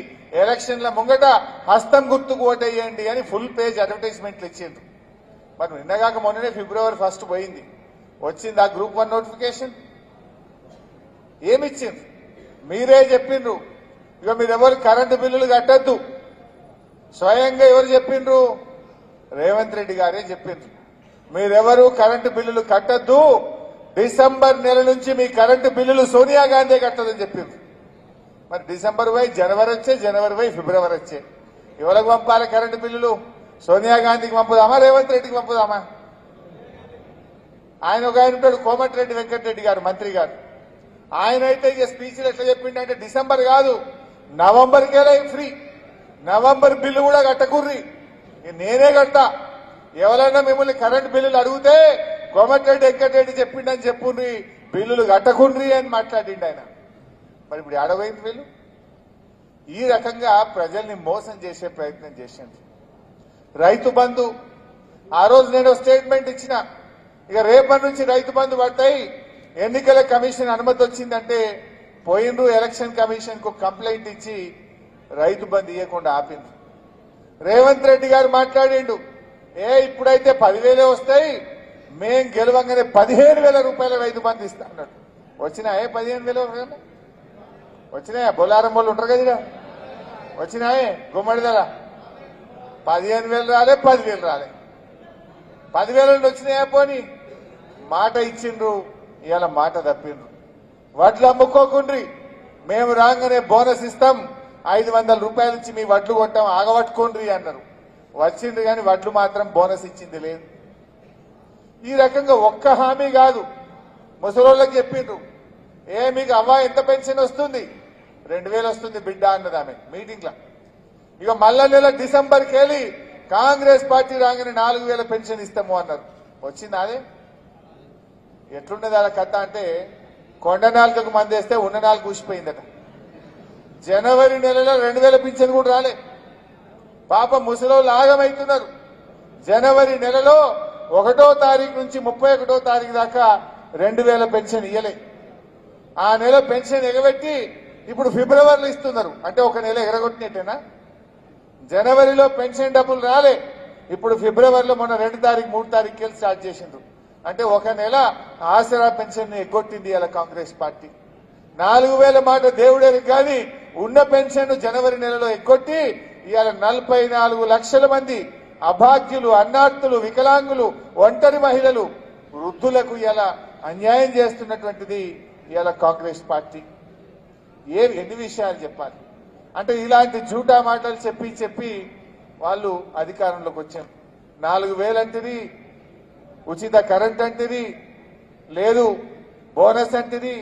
Speaker 19: ఎలక్షన్ల ముంగట హస్తం గుర్తుకు ఓటేయండి అని ఫుల్ పేజ్ అడ్వర్టైజ్మెంట్లు ఇచ్చిండ్రు. మరి నిన్నగాక మొన్ననే ఫిబ్రవరి 1 పోయింది, వచ్చింది ఆ గ్రూప్ 1 నోటిఫికేషన్? ఏమిచ్చిండ్రు? మీరే చెప్పిండ్రు, ఇక మీరెవరు కరెంటు బిల్లులు కట్టద్దు. స్వయంగా ఎవరు చెప్పిండ్రు? రేవంత్ రెడ్డి గారే చెప్పిండ్రు, మీరెవరు కరెంటు బిల్లులు కట్టద్దు, డిసెంబర్ నెల నుంచి మీ కరెంటు బిల్లులు సోనియా గాంధీ కట్టదని చెప్పింది. మరి డిసెంబర్ పోయి జనవరి వచ్చే, జనవరి పోయి ఫిబ్రవరి వచ్చే. ఎవరికి పంపాలి కరెంటు బిల్లులు? సోనియా గాంధీకి పంపుదామా, రేవంత్ రెడ్డికి పంపుదామా? ఆయన ఒక ఆయన ఉంటాడు, కోమటిరెడ్డి వెంకటరెడ్డి గారు, మంత్రి గారు. ఆయన అయితే ఇక స్పీచ్లు ఎట్లా చెప్పిండంటే డిసెంబర్ కాదు నవంబర్కేలా ఫ్రీ, నవంబర్ బిల్లు కూడా కట్టకుర్రి, నేనే కడతా. ఎవరైనా మిమ్మల్ని కరెంట్ బిల్లులు అడిగితే కోమటిరెడ్డి వెంకటరెడ్డి చెప్పిండని చెప్పుండ్రి, బిల్లులు కట్టకుండ్రి అని మాట్లాడిండు ఆయన. మరి ఇప్పుడు ఆడబోయింది వీళ్ళు. ఈ రకంగా ప్రజల్ని మోసం చేసే ప్రయత్నం చేసింది. రైతు బంధు ఆ రోజు నేను స్టేట్మెంట్ ఇచ్చిన, ఇక రేపటి నుంచి రైతు బంధు పడతాయి, ఎన్నికల కమిషన్ అనుమతి వచ్చిందంటే పోయినరు ఎలక్షన్ కమిషన్ కు కంప్లైంట్ ఇచ్చి రైతు బంధు ఇవ్వకుండా ఆపింది. రేవంత్ రెడ్డి గారు మాట్లాడిండు, ఇప్పుడైతే 10,000 వస్తాయి, మేం గెలవంగానే 15,000 రూపాయల రైతు బంధు ఇస్తా అన్నాడు. వచ్చినాయే 15,000? వచ్చినాయా? బొలారం వాళ్ళు ఉంటారు కదా, వచ్చినాయే గుమ్మడిదల 15,000 రాలే, 10,000 రాలే. 10,000 వచ్చినాయా? పోని మాట ఇచ్చిండ్రు, ఇవాళ మాట తప్పిండ్రు. వడ్లు అమ్ముకోకుండ్రి, మేము రాగానే బోనస్ ఇస్తాం, 500 రూపాయల నుంచి మీ వడ్లు కొట్టాం, ఆగబట్టుకోండ్రి అన్నారు. వచ్చిండ్రు కానీ వడ్లు మాత్రం బోనస్ ఇచ్చింది లేదు. ఈ రకంగా ఒక్క హామీ కాదు, ముసలోళ్ళకి చెప్పిండ్రు, మీకు అవ్వ ఎంత పెన్షన్ వస్తుంది? 2,000 వస్తుంది బిడ్డ అన్నది ఆమె మీటింగ్ లో. ఇక మళ్ళా నెల డిసెంబర్కి వెళ్ళి కాంగ్రెస్ పార్టీ రాగానే 4,000 పెన్షన్ ఇస్తాము అన్నారు. వచ్చింది అదే? ఎట్లున్నది అలా కథ అంటే, కొండ నాలుకకు మందేస్తే ఉన్న నాలుగు ఊసిపోయిందట. జనవరి నెలలో 2,000 పింఛన్ కూడా రాలే. పాప ముసలోళ్ళు ఆగమవుతున్నారు. జనవరి నెలలో 1వ తారీఖు నుంచి 31వ తారీఖు దాకా 2,000 పెన్షన్ ఇయ్యలే. ఆ నెల పెన్షన్ ఎగబెట్టి ఇప్పుడు ఫిబ్రవరిలో ఇస్తున్నారు. అంటే ఒక నెల ఎగరగొట్టినట్టేనా? జనవరిలో పెన్షన్ డబ్బులు రాలే, ఇప్పుడు ఫిబ్రవరిలో మొన్న 2 తారీఖు 3 తారీఖుకి వెళ్ళి స్టార్ట్ చేసిండ్రు. అంటే ఒక నెల ఆసరా పెన్షన్ ఎగ్గొట్టింది ఇలా కాంగ్రెస్ పార్టీ. 4,000 మాట దేవుడేరు కానీ ఉన్న పెన్షన్ జనవరి నెలలో ఎగ్గొట్టి ఇవాళ 44 లక్షల మంది అభాగ్యులు, అన్నార్థులు, వికలాంగులు, ఒంటరి మహిళలు, వృద్ధులకు ఇలా అన్యాయం చేస్తున్నటువంటిది ఇవాళ కాంగ్రెస్ పార్టీ. ఎన్ని విషయాలు చెప్పాలి అంటే ఇలాంటి జూటా మాటలు చెప్పి చెప్పి వాళ్ళు అధికారంలోకి వచ్చారు. 4,000 అంటేది, ఉచిత కరెంట్ అంటేది లేదు, బోనస్ అంటేది,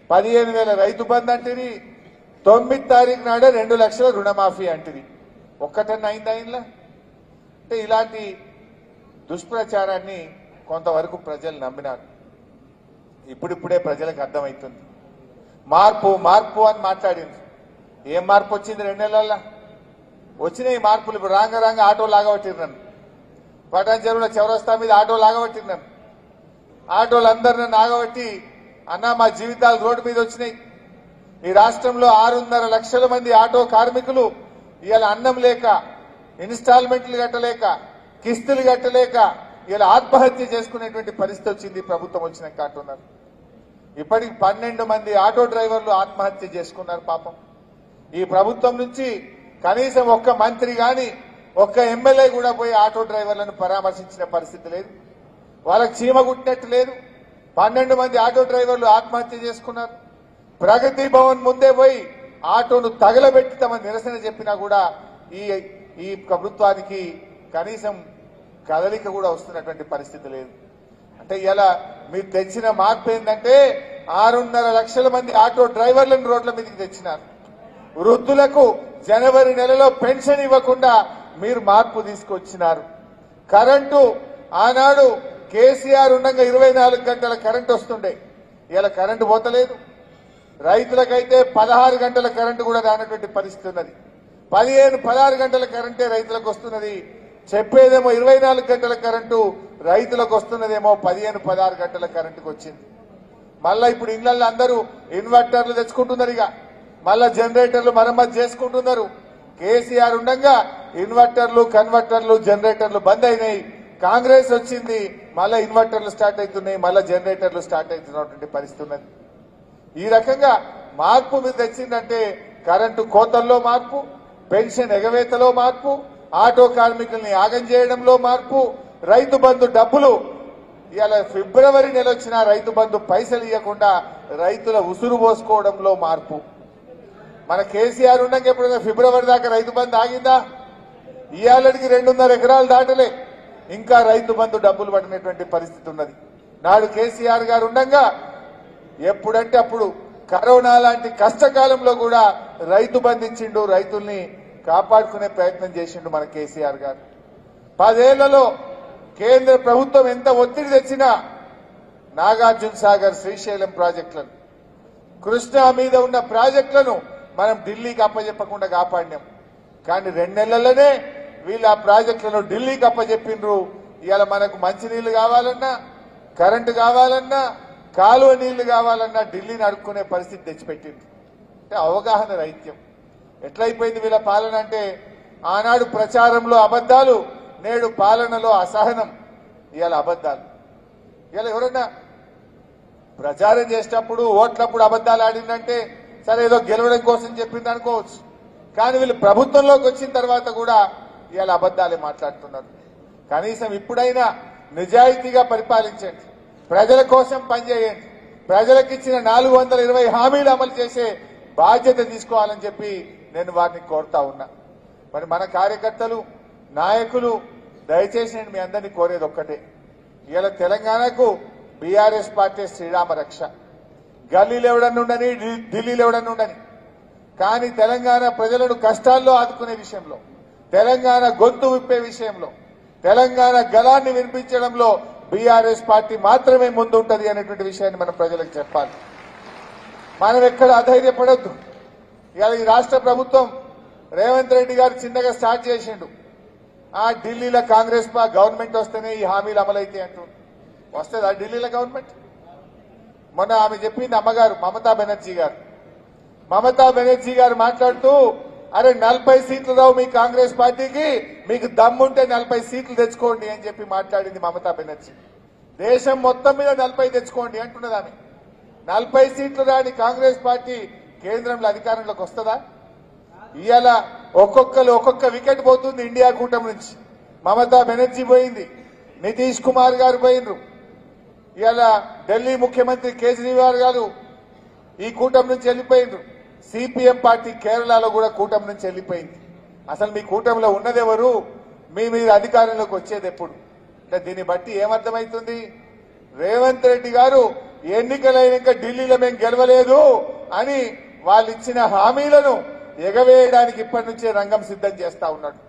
Speaker 19: 15,000 రైతు బంధు అంటేది, 9 తారీఖు నాడే 2 లక్షల రుణమాఫీ అంటేది. ఒక్కటన్నా అయిందా ఇంట్లో? అంటే ఇలాంటి దుష్ప్రచారాన్ని కొంతవరకు ప్రజలు నమ్మినారు. ఇప్పుడిప్పుడే ప్రజలకు అర్థమవుతుంది. మార్పు మార్పు అని మాట్లాడింది. ఏం మార్పు వచ్చింది? 2 నెలల్లో వచ్చినాయి మార్పులు. ఇప్పుడు రాంగ ఆటో లాగబట్టిరు, పటాన్ చెరువుల చౌరస్తా మీద ఆటో లాగబట్టిరు. ఆటోలందరూ నన్ను ఆగబట్టి, అన్నా మా జీవితాలు రోడ్డు మీద వచ్చినాయి. ఈ రాష్ట్రంలో 6.5 లక్షల మంది ఆటో కార్మికులు ఇవాళ అన్నం లేక, ఇన్స్టాల్మెంట్లు కట్టలేక, కిస్తులు కట్టలేక ఇలా ఆత్మహత్య చేసుకునేటువంటి పరిస్థితి వచ్చింది ప్రభుత్వం వచ్చినాక అంటున్నారు. ఇప్పటికి 12 మంది ఆటో డ్రైవర్లు ఆత్మహత్య చేసుకున్నారు పాపం. ఈ ప్రభుత్వం నుంచి కనీసం ఒక్క మంత్రి గాని ఒక్క ఎమ్మెల్యే కూడా పోయి ఆటో డ్రైవర్లను పరామర్శించిన పరిస్థితి లేదు. వాళ్ళకి చీమ గుట్టినట్టు లేదు. 12 మంది ఆటో డ్రైవర్లు ఆత్మహత్య చేసుకున్నారు. ప్రగతి భవన్ ముందే పోయి ఆటోను తగలబెట్టి తమ నిరసన చెప్పినా కూడా ఈ ప్రభుత్వానికి కనీసం కదలిక కూడా వస్తున్నటువంటి పరిస్థితి లేదు. అంటే ఇలా మీరు తెచ్చిన మార్పు ఏంటంటే 6.5 లక్షల మంది ఆటో డ్రైవర్లను రోడ్ల మీదకి తెచ్చినారు. వృద్ధులకు జనవరి నెలలో పెన్షన్ ఇవ్వకుండా మీరు మార్పు తీసుకొచ్చినారు. కరెంటు ఆనాడు కేసీఆర్ ఉండగా 24 గంటల కరెంటు వస్తుండే, ఇలా కరెంటు పోతలేదు. రైతులకైతే 16 గంటల కరెంటు కూడా రానటువంటి పరిస్థితి ఉన్నది. 15-16 గంటల కరెంటే రైతులకు వస్తున్నది. చెప్పేదేమో 24 గంటల కరెంటు రైతులకు వస్తున్నదేమో 15-16 గంటల కరెంటుకు వచ్చింది. మళ్ళా ఇప్పుడు ఇళ్లలో అందరూ ఇన్వర్టర్లు తెచ్చుకుంటున్నారు. ఇక మళ్ళా జనరేటర్లు మరమ్మతు చేసుకుంటున్నారు. కేసీఆర్ ఉండగా ఇన్వర్టర్లు, కన్వర్టర్లు, జనరేటర్లు బంద్ అయినాయి. కాంగ్రెస్ వచ్చింది, మళ్ళా ఇన్వర్టర్లు స్టార్ట్ అవుతున్నాయి, మళ్ళా జనరేటర్లు స్టార్ట్ అవుతున్నటువంటి పరిస్థితి ఉన్నది. ఈ రకంగా మార్పు మీరు తెచ్చిందంటే కరెంటు కోతల్లో మార్పు, పెన్షన్ ఎగవేతలో మార్పు, ఆటో కార్మికుల్ని ఆగం చేయడంలో మార్పు, రైతు బంధు డబ్బులు ఇవాళ ఫిబ్రవరి నెల వచ్చిన రైతు బంధు పైసలు ఇవ్వకుండా రైతుల ఉసురు పోసుకోవడంలో మార్పు. మన కేసీఆర్ ఉండగా ఎప్పుడైనా ఫిబ్రవరి దాకా రైతు బంధు ఆగిందా? ఇవాళకి 2.5 ఎకరాలు దాటలే ఇంకా రైతు బంధు డబ్బులు పడినటువంటి పరిస్థితి ఉన్నది. నాడు కేసీఆర్ గారు ఉండగా ఎప్పుడంటే అప్పుడు కరోనా లాంటి కష్టకాలంలో కూడా రైతు బంధు ఇచ్చిండు, రైతుల్ని కాపాడుకునే ప్రయత్నం చేసిండు మన కేసీఆర్ గారు. 10 ఏళ్లలో కేంద్ర ప్రభుత్వం ఎంత ఒత్తిడి తెచ్చినా నాగార్జున సాగర్, శ్రీశైలం ప్రాజెక్టులను, కృష్ణా మీద ఉన్న ప్రాజెక్టులను మనం ఢిల్లీకి అప్పచెప్పకుండా కాపాడినాం. కానీ 2 నెలల్లోనే వీళ్ళు ఆ ప్రాజెక్టులను ఢిల్లీకి అప్పచెప్పిండ్రు. ఇవాళ మనకు మంచినీళ్లు కావాలన్నా, కరెంటు కావాలన్నా, కాలువ నీళ్లు కావాలన్నా ఢిల్లీని అడుక్కునే పరిస్థితి తెచ్చిపెట్టింది. అంటే అవగాహన రైత్యం. ఎట్లయిపోయింది వీళ్ళ పాలన అంటే ఆనాడు ప్రచారంలో అబద్దాలు, నేడు పాలనలో అసహనం. ఇవాళ అబద్దాలు. ఇవాళ ఎవరన్నా ప్రచారం చేసేటప్పుడు ఓట్లప్పుడు అబద్దాలు ఆడిందంటే సరే ఏదో గెలవడం కోసం చెప్పింది అనుకోవచ్చు. కానీ వీళ్ళు ప్రభుత్వంలోకి వచ్చిన తర్వాత కూడా ఇవాళ అబద్దాలే మాట్లాడుతున్నారు. కనీసం ఇప్పుడైనా నిజాయితీగా పరిపాలించండి, ప్రజల కోసం పనిచేయండి, ప్రజలకు ఇచ్చిన 420 హామీలు అమలు చేసే బాధ్యత తీసుకోవాలని చెప్పి నేను వారిని కోరుతా ఉన్నా. మరి మన కార్యకర్తలు, నాయకులు దయచేసి నేను మీ అందరినీ కోరేది ఒక్కటే, ఇవాళ తెలంగాణకు బీఆర్ఎస్ పార్టీ శ్రీరామ రక్ష. గల్లీలు ఎవడన్నా ఉండని, ఢిల్లీలో ఎవడన్నా ఉండని, కానీ తెలంగాణ ప్రజలను కష్టాల్లో ఆదుకునే విషయంలో, తెలంగాణ గొంతు విప్పే విషయంలో, తెలంగాణ గళాన్ని వినిపించడంలో బీఆర్ఎస్ పార్టీ మాత్రమే ముందుంటది అనేటువంటి విషయాన్ని మనం ప్రజలకు చెప్పాలి. మనం ఎక్కడ అధైర్యపడొద్దు. ఇవాళ ఈ రాష్ట్ర ప్రభుత్వం రేవంత్ రెడ్డి గారు చిన్నగా స్టార్ట్ చేసిండు. ఢిల్లీలో కాంగ్రెస్ గవర్నమెంట్ వస్తేనే ఈ హామీలు అమలైతే అంటుంది. వస్తుందా ఢిల్లీలో గవర్నమెంట్? మొన్న ఆమె చెప్పింది అమ్మగారు మమతా బెనర్జీ గారు మాట్లాడుతూ, అరే 40 సీట్లు రావు మీ కాంగ్రెస్ పార్టీకి, మీకు దమ్ముంటే 40 సీట్లు తెచ్చుకోండి అని చెప్పి మాట్లాడింది మమతా బెనర్జీ. దేశం మొత్తం మీద 40 తెచ్చుకోండి అంటున్నది ఆమె. 40 సీట్లు రాని కాంగ్రెస్ పార్టీ కేంద్రంలో అధికారంలోకి వస్తుందా? ఇవాళ ఒక్కొక్క వికెట్ పోతుంది ఇండియా కూటమి నుంచి. మమతా బెనర్జీ పోయింది, నితీష్ కుమార్ గారు పోయినరు, ఇవాళ ఢిల్లీ ముఖ్యమంత్రి కేజ్రీవాల్ గారు ఈ కూటమి నుంచి వెళ్ళిపోయినరు, సిపిఎం పార్టీ కేరళలో కూడా కూటమి నుంచి వెళ్ళిపోయింది. అసలు మీ కూటమిలో ఉన్నదెవరు? మీరు అధికారంలోకి వచ్చేది ఎప్పుడు? అంటే దీన్ని బట్టి ఏమర్థమవుతుంది? రేవంత్ రెడ్డి గారు ఎన్నికలైనాక ఢిల్లీలో మేము గెలవలేదు అని వాళ్ళు ఇచ్చిన హామీలను ఎగవేయడానికి ఇప్పటి నుంచే రంగం సిద్ధం చేస్తా ఉన్నాడు.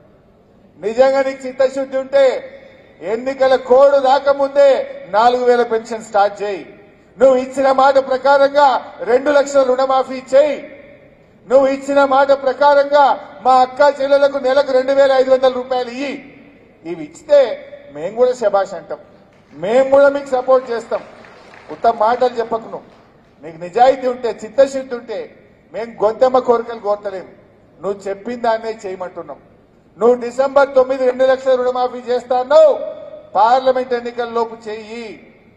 Speaker 19: నిజంగా నీకు చిత్తశుద్ధి ఉంటే ఎన్నికల కోడ్ రాకముందే 4000 పెన్షన్ స్టార్ట్ చేయి. నువ్వు ఇచ్చిన మాట ప్రకారంగా 2 లక్షల రుణమాఫీ చేయి. నువ్వు ఇచ్చిన మాట ప్రకారంగా మా అక్క చెల్లెలకు నెలకు 2500 రూపాయలు ఇయ్యి. ఇవి ఇస్తే మేము కూడా శభాష్ అంటాం, మేము కూడా మీకు సపోర్ట్ చేస్తాం. ఉత్తమ మాటలు చెప్పకు. నీకు నిజాయితీ ఉంటే, చిత్తశుద్ధి ఉంటే మేము గొంతెమ్మ కోరికలు కోరతలేము. నువ్వు చెప్పిన దాన్నే చేయమంటున్నాం. నువ్వు డిసెంబర్ 9 2 లక్షల రుణమాఫీ చేస్తాను, పార్లమెంట్ ఎన్నికల్లోపు చెయ్యి,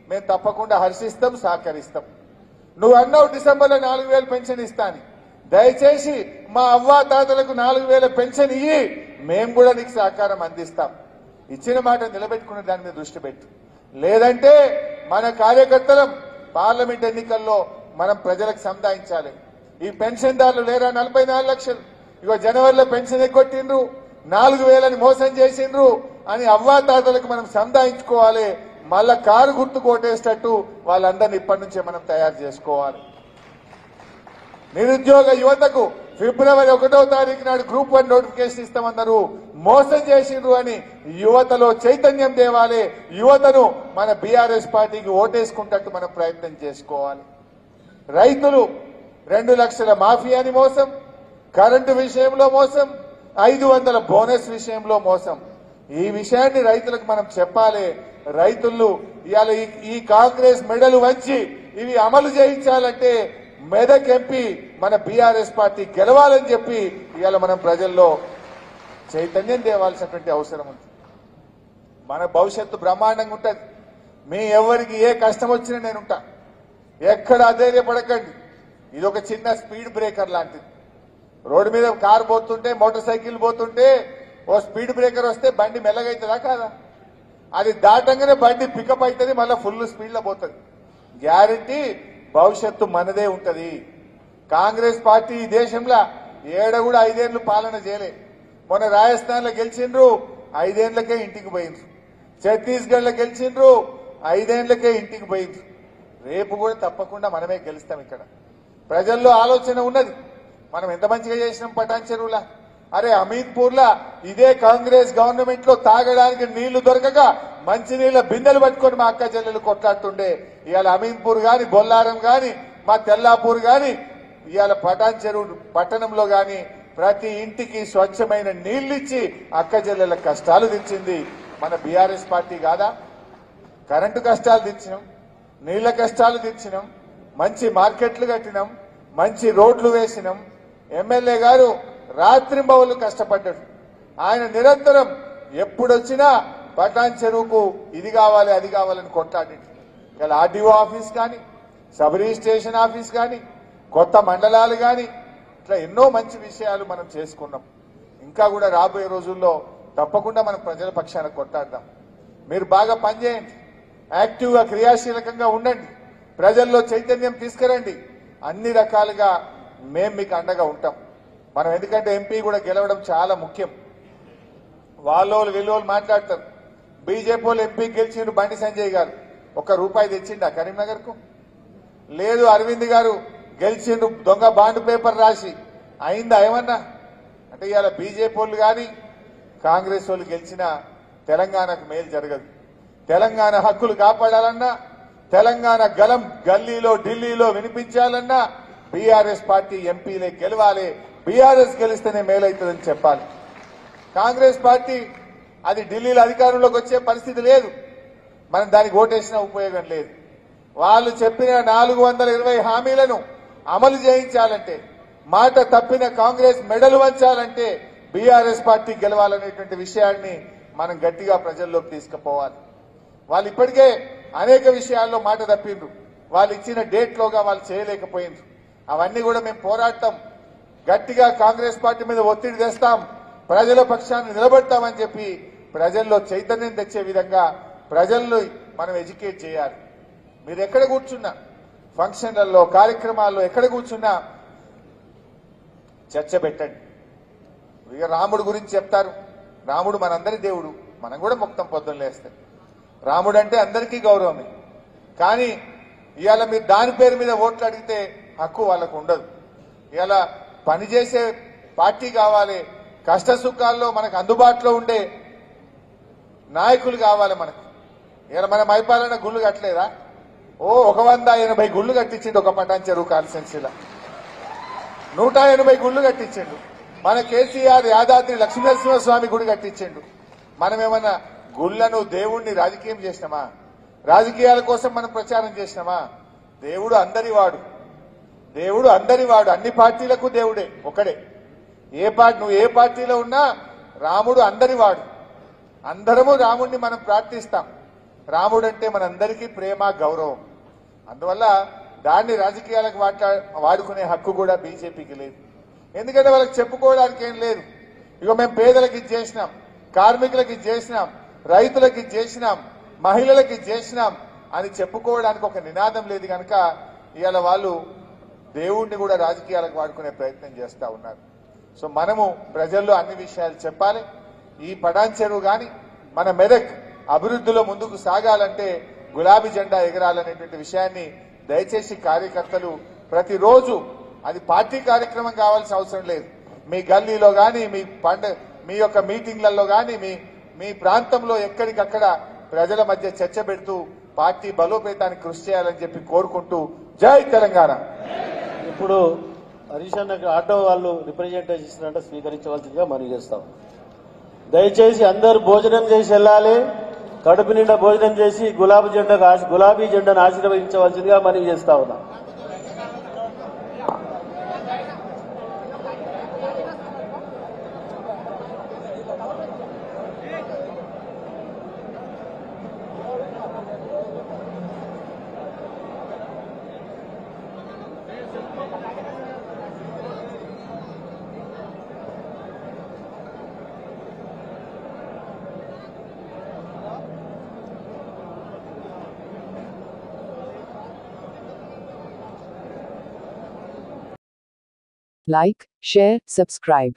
Speaker 19: మేము తప్పకుండా హర్షిస్తాం, సహకరిస్తాం. నువ్వు అన్నావు డిసెంబర్లో 4000 పెన్షన్ ఇస్తాను. దయచేసి మా అవ్వా తాతలకు 4000 పెన్షన్ ఇయ్యి, మేము కూడా నీకు సహకారం అందిస్తాం. ఇచ్చిన మాట నిలబెట్టుకునే దాని మీద దృష్టి పెట్టు. లేదంటే మన కార్యకర్తలం పార్లమెంట్ ఎన్నికల్లో మనం ప్రజలకు సంధాయించాలి. ఈ పెన్షన్దారులు లేరా 44 లక్షలు, ఇగో జనవరిలో పెన్షన్ ఎగ్గొట్టిండ్రు, 4000 మోసం చేసిండ్రు అని అవ్వా తాతలకు మనం సంధాయించుకోవాలి. మళ్ళా కారు గుర్తు కొట్టేటట్టు వాళ్ళందరినీ ఇప్పటి నుంచే మనం తయారు చేసుకోవాలి. నిరుద్యోగ యువతకు ఫిబ్రవరి 1వ తారీఖు నాడు గ్రూప్ 1 నోటిఫికేషన్ ఇస్తామన్నారు, మోసం చేసిండ్రు అని యువతలో చైతన్యం తేవాలి. యువతను మన బీఆర్ఎస్ పార్టీకి ఓటేసుకుంటట్టు మనం ప్రయత్నం చేసుకోవాలి. రైతులు 2 లక్షల మాఫీ అని మోసం, కరెంటు విషయంలో మోసం, 500 బోనస్ విషయంలో మోసం. ఈ విషయాన్ని రైతులకు మనం చెప్పాలి. రైతులు ఇవాళ ఈ కాంగ్రెస్ మెడలు వంచి ఇవి అమలు చేయించాలంటే మెదక్ ఎంపీ మన బీఆర్ఎస్ పార్టీ గెలవాలని చెప్పి ఇవాళ మనం ప్రజల్లో చైతన్యం తేవాల్సినటువంటి అవసరం ఉంది. మన భవిష్యత్తు బ్రహ్మాండంగా ఉంటుంది. మీ ఎవరికి ఏ కష్టం వచ్చినా నేనుంటా, ఎక్కడ అధైర్యపడకండి. ఇది ఒక చిన్న స్పీడ్ బ్రేకర్ లాంటిది. రోడ్డు మీద కారు పోతుంటే, మోటార్ సైకిల్ పోతుంటే ఓ స్పీడ్ బ్రేకర్ వస్తే బండి మెల్లగైతుందా కాదా? అది దాటంగానే బండి పికప్ అవుతుంది, మళ్ళీ ఫుల్ స్పీడ్ లో పోతుంది. గ్యారంటీ భవిష్యత్తు మనదే ఉంటది. కాంగ్రెస్ పార్టీ ఈ దేశంలో ఏడ కూడా 5 ఏళ్లు పాలన చేయలే. మొన్న రాజస్థాన్ లో గెలిచిండ్రు, 5 ఏళ్లకే ఇంటికి పోయిండ్రు. ఛత్తీస్గఢ్ లో గెలిచిండ్రు, 5 ఏళ్లకే ఇంటికి పోయిండ్రు. రేపు కూడా తప్పకుండా మనమే గెలుస్తాం. ఇక్కడ ప్రజల్లో ఆలోచన ఉన్నది. మనం ఎంత మంచిగా చేసినాం పటాన్ చెరువులా. అరే అమీన్పూర్ లా ఇదే కాంగ్రెస్ గవర్నమెంట్ లో తాగడానికి నీళ్లు దొరకక మంచినీళ్ల బిందెలు పట్టుకొని మా అక్క చెల్లెలు కొట్లాడుతుండే. ఇవాళ అమీన్పూర్ గాని, బొల్లారం గాని, మా తెల్లాపూర్ గాని, ఇవాళ పటాన్ చెరువు పట్టణంలో గాని ప్రతి ఇంటికి స్వచ్ఛమైన నీళ్లిచ్చి అక్క చెల్లెల కష్టాలు తెచ్చింది మన బీఆర్ఎస్ పార్టీ కాదా? కరెంటు కష్టాలు తెచ్చినాం, నీళ్ల కష్టాలు తెచ్చినాం, మంచి మార్కెట్లు కట్టినాం, మంచి రోడ్లు వేసినాం. ఎమ్మెల్యే గారు రాత్రింబవళ్లు కష్టపడ్డాడు. ఆయన నిరంతరం ఎప్పుడొచ్చినా పటాన్ చెరువుకు ఇది కావాలి అది కావాలని కొట్లాడింది. ఇలా ఆర్డీఓ ఆఫీస్ కానీ, సబ్ రిజిస్ట్రేషన్ ఆఫీస్ కానీ, కొత్త మండలాలు కానీ, ఇట్లా ఎన్నో మంచి విషయాలు మనం చేసుకున్నాం. ఇంకా కూడా రాబోయే రోజుల్లో తప్పకుండా మనం ప్రజల పక్షాన కొట్లాడదాం. మీరు బాగా పనిచేయండి, యాక్టివ్గా క్రియాశీలకంగా ఉండండి, ప్రజల్లో చైతన్యం తీసుకురండి. అన్ని రకాలుగా మేము మీకు అండగా ఉంటాం. మనం ఎందుకంటే ఎంపీ కూడా గెలవడం చాలా ముఖ్యం. వాళ్ళోళ్ళు వీళ్ళోళ్ళు మాట్లాడతారు. బీజేపీ వాళ్ళు ఎంపీ గెలిచిండ్రు, బండి సంజయ్ గారు ₹1 తెచ్చిండా కరీంనగర్ కు? లేదు. అరవింద్ గారు గెలిచిండ్రు, దొంగ బాండ్ పేపర్ రాసి. అయిందా ఏమన్నా? అంటే ఇవాళ బీజేపీ వాళ్ళు కానీ కాంగ్రెస్ వాళ్ళు గెలిచినా తెలంగాణకు మేలు జరగదు. తెలంగాణ హక్కులు కాపాడాలన్నా, తెలంగాణ గలం గల్లీలో ఢిల్లీలో వినిపించాలన్నా బీఆర్ఎస్ పార్టీ ఎంపీలే గెలవాలి. బీఆర్ఎస్ గెలిస్తేనే మేలవుతుందని చెప్పాలి. కాంగ్రెస్ పార్టీ అది ఢిల్లీలో అధికారంలోకి వచ్చే పరిస్థితి లేదు. మనం దానికి ఓటేసినా ఉపయోగం లేదు. వాళ్ళు చెప్పిన 420 హామీలను అమలు చేయించాలంటే, మాట తప్పిన కాంగ్రెస్ మెడలు వంచాలంటే బీఆర్ఎస్ పార్టీ గెలవాలనేటువంటి విషయాన్ని మనం గట్టిగా ప్రజల్లోకి తీసుకుపోవాలి. వాళ్ళు ఇప్పటికే అనేక విషయాల్లో మాట తప్పిండ్రు. వాళ్ళు ఇచ్చిన డేట్లోగా వాళ్ళు చేయలేకపోయిండ్రు. అవన్నీ కూడా మేము పోరాడతాం, గట్టిగా కాంగ్రెస్ పార్టీ మీద ఒత్తిడి తెస్తాం, ప్రజల పక్షాన్ని నిలబడతామని చెప్పి ప్రజల్లో చైతన్యం తెచ్చే విధంగా ప్రజల్లో మనం ఎడ్యుకేట్ చేయాలి. మీరు ఎక్కడ కూర్చున్నా, ఫంక్షన్లలో, కార్యక్రమాల్లో ఎక్కడ కూర్చున్నా చర్చ పెట్టండి. ఇక రాముడు గురించి చెప్తారు. రాముడు మనందరి దేవుడు, మనం కూడా మొత్తం పొద్దున్న లేస్తాం. రాముడు అంటే అందరికీ గౌరవమే. కానీ ఇవాళ మీరు దాని పేరు మీద ఓట్లు అడిగితే హక్కు వాళ్ళకు ఉండదు. ఇవాళ పనిచేసే పార్టీ కావాలి, కష్ట సుఖాల్లో మనకు అందుబాటులో ఉండే నాయకులు కావాలి మనకు. ఇవాళ మన మైపాలన గుళ్ళు కట్టలేదా? 180 గుళ్ళు కట్టించిండు ఒక పటాన్ చెరువు కాన్స్టిట్యున్సీలో. 180 గుళ్ళు కట్టించిండు. మన కేసీఆర్ యాదాద్రి లక్ష్మీనరసింహస్వామి గుడి కట్టించిండు. మనమేమన్నా గుళ్లను, దేవుణ్ణి రాజకీయం చేసినామా? రాజకీయాల కోసం మనం ప్రచారం చేసినామా? దేవుడు అందరివాడు, దేవుడు అందరివాడు. అన్ని పార్టీలకు దేవుడే ఒకడే. నువ్వు ఏ పార్టీలో ఉన్నా రాముడు అందరివాడు. అందరము రాముడిని మనం ప్రార్థిస్తాం. రాముడు అంటే మనందరికీ ప్రేమ, గౌరవం. అందువల్ల దాన్ని రాజకీయాలకు వాడుకునే హక్కు కూడా బీజేపీకి లేదు. ఎందుకంటే వాళ్ళకి చెప్పుకోవడానికి ఏం లేదు. ఇక మేము పేదలకు ఇది చేసినాం, కార్మికులకు ఇది చేసినాం, రైతులకు ఇది చేసినాం, మహిళలకు ఇది చేసినాం అని చెప్పుకోవడానికి ఒక నినాదం లేదు కనుక ఇవాళ వాళ్ళు దేవుణ్ణి కూడా రాజకీయాలకు వాడుకునే ప్రయత్నం చేస్తా ఉన్నారు. సో మనము ప్రజల్లో అన్ని విషయాలు చెప్పాలి. ఈ పటాన్ చెరువు కానీ మన మెదక్ అభివృద్ధిలో ముందుకు సాగాలంటే గులాబీ జెండా ఎగరాలనేటువంటి విషయాన్ని దయచేసి కార్యకర్తలు ప్రతిరోజు, అది పార్టీ కార్యక్రమం కావాల్సిన అవసరం లేదు, మీ గల్లీలో కానీ, మీ యొక్క మీటింగ్లలో కానీ, మీ ప్రాంతంలో ఎక్కడికక్కడ ప్రజల మధ్య చర్చ పెడుతూ పార్టీ బలోపేతానికి కృషి చేయాలని చెప్పి కోరుకుంటూ జై తెలంగాణ.
Speaker 2: ఇప్పుడు హరీష్ అన్నకి ఆటో వాళ్ళు రిప్రజెంటేషన్ ఇస్తున్నట్టు స్వీకరించవలసిందిగా మనం చేస్తాం. దయచేసి అందరూ భోజనం చేసి వెళ్ళాలి. కడుపు నిండా భోజనం చేసి గులాబీ జెండాను ఆశీర్వదించవలసిందిగా మనం చేస్తా ఉన్నాం.
Speaker 20: Like, share, subscribe.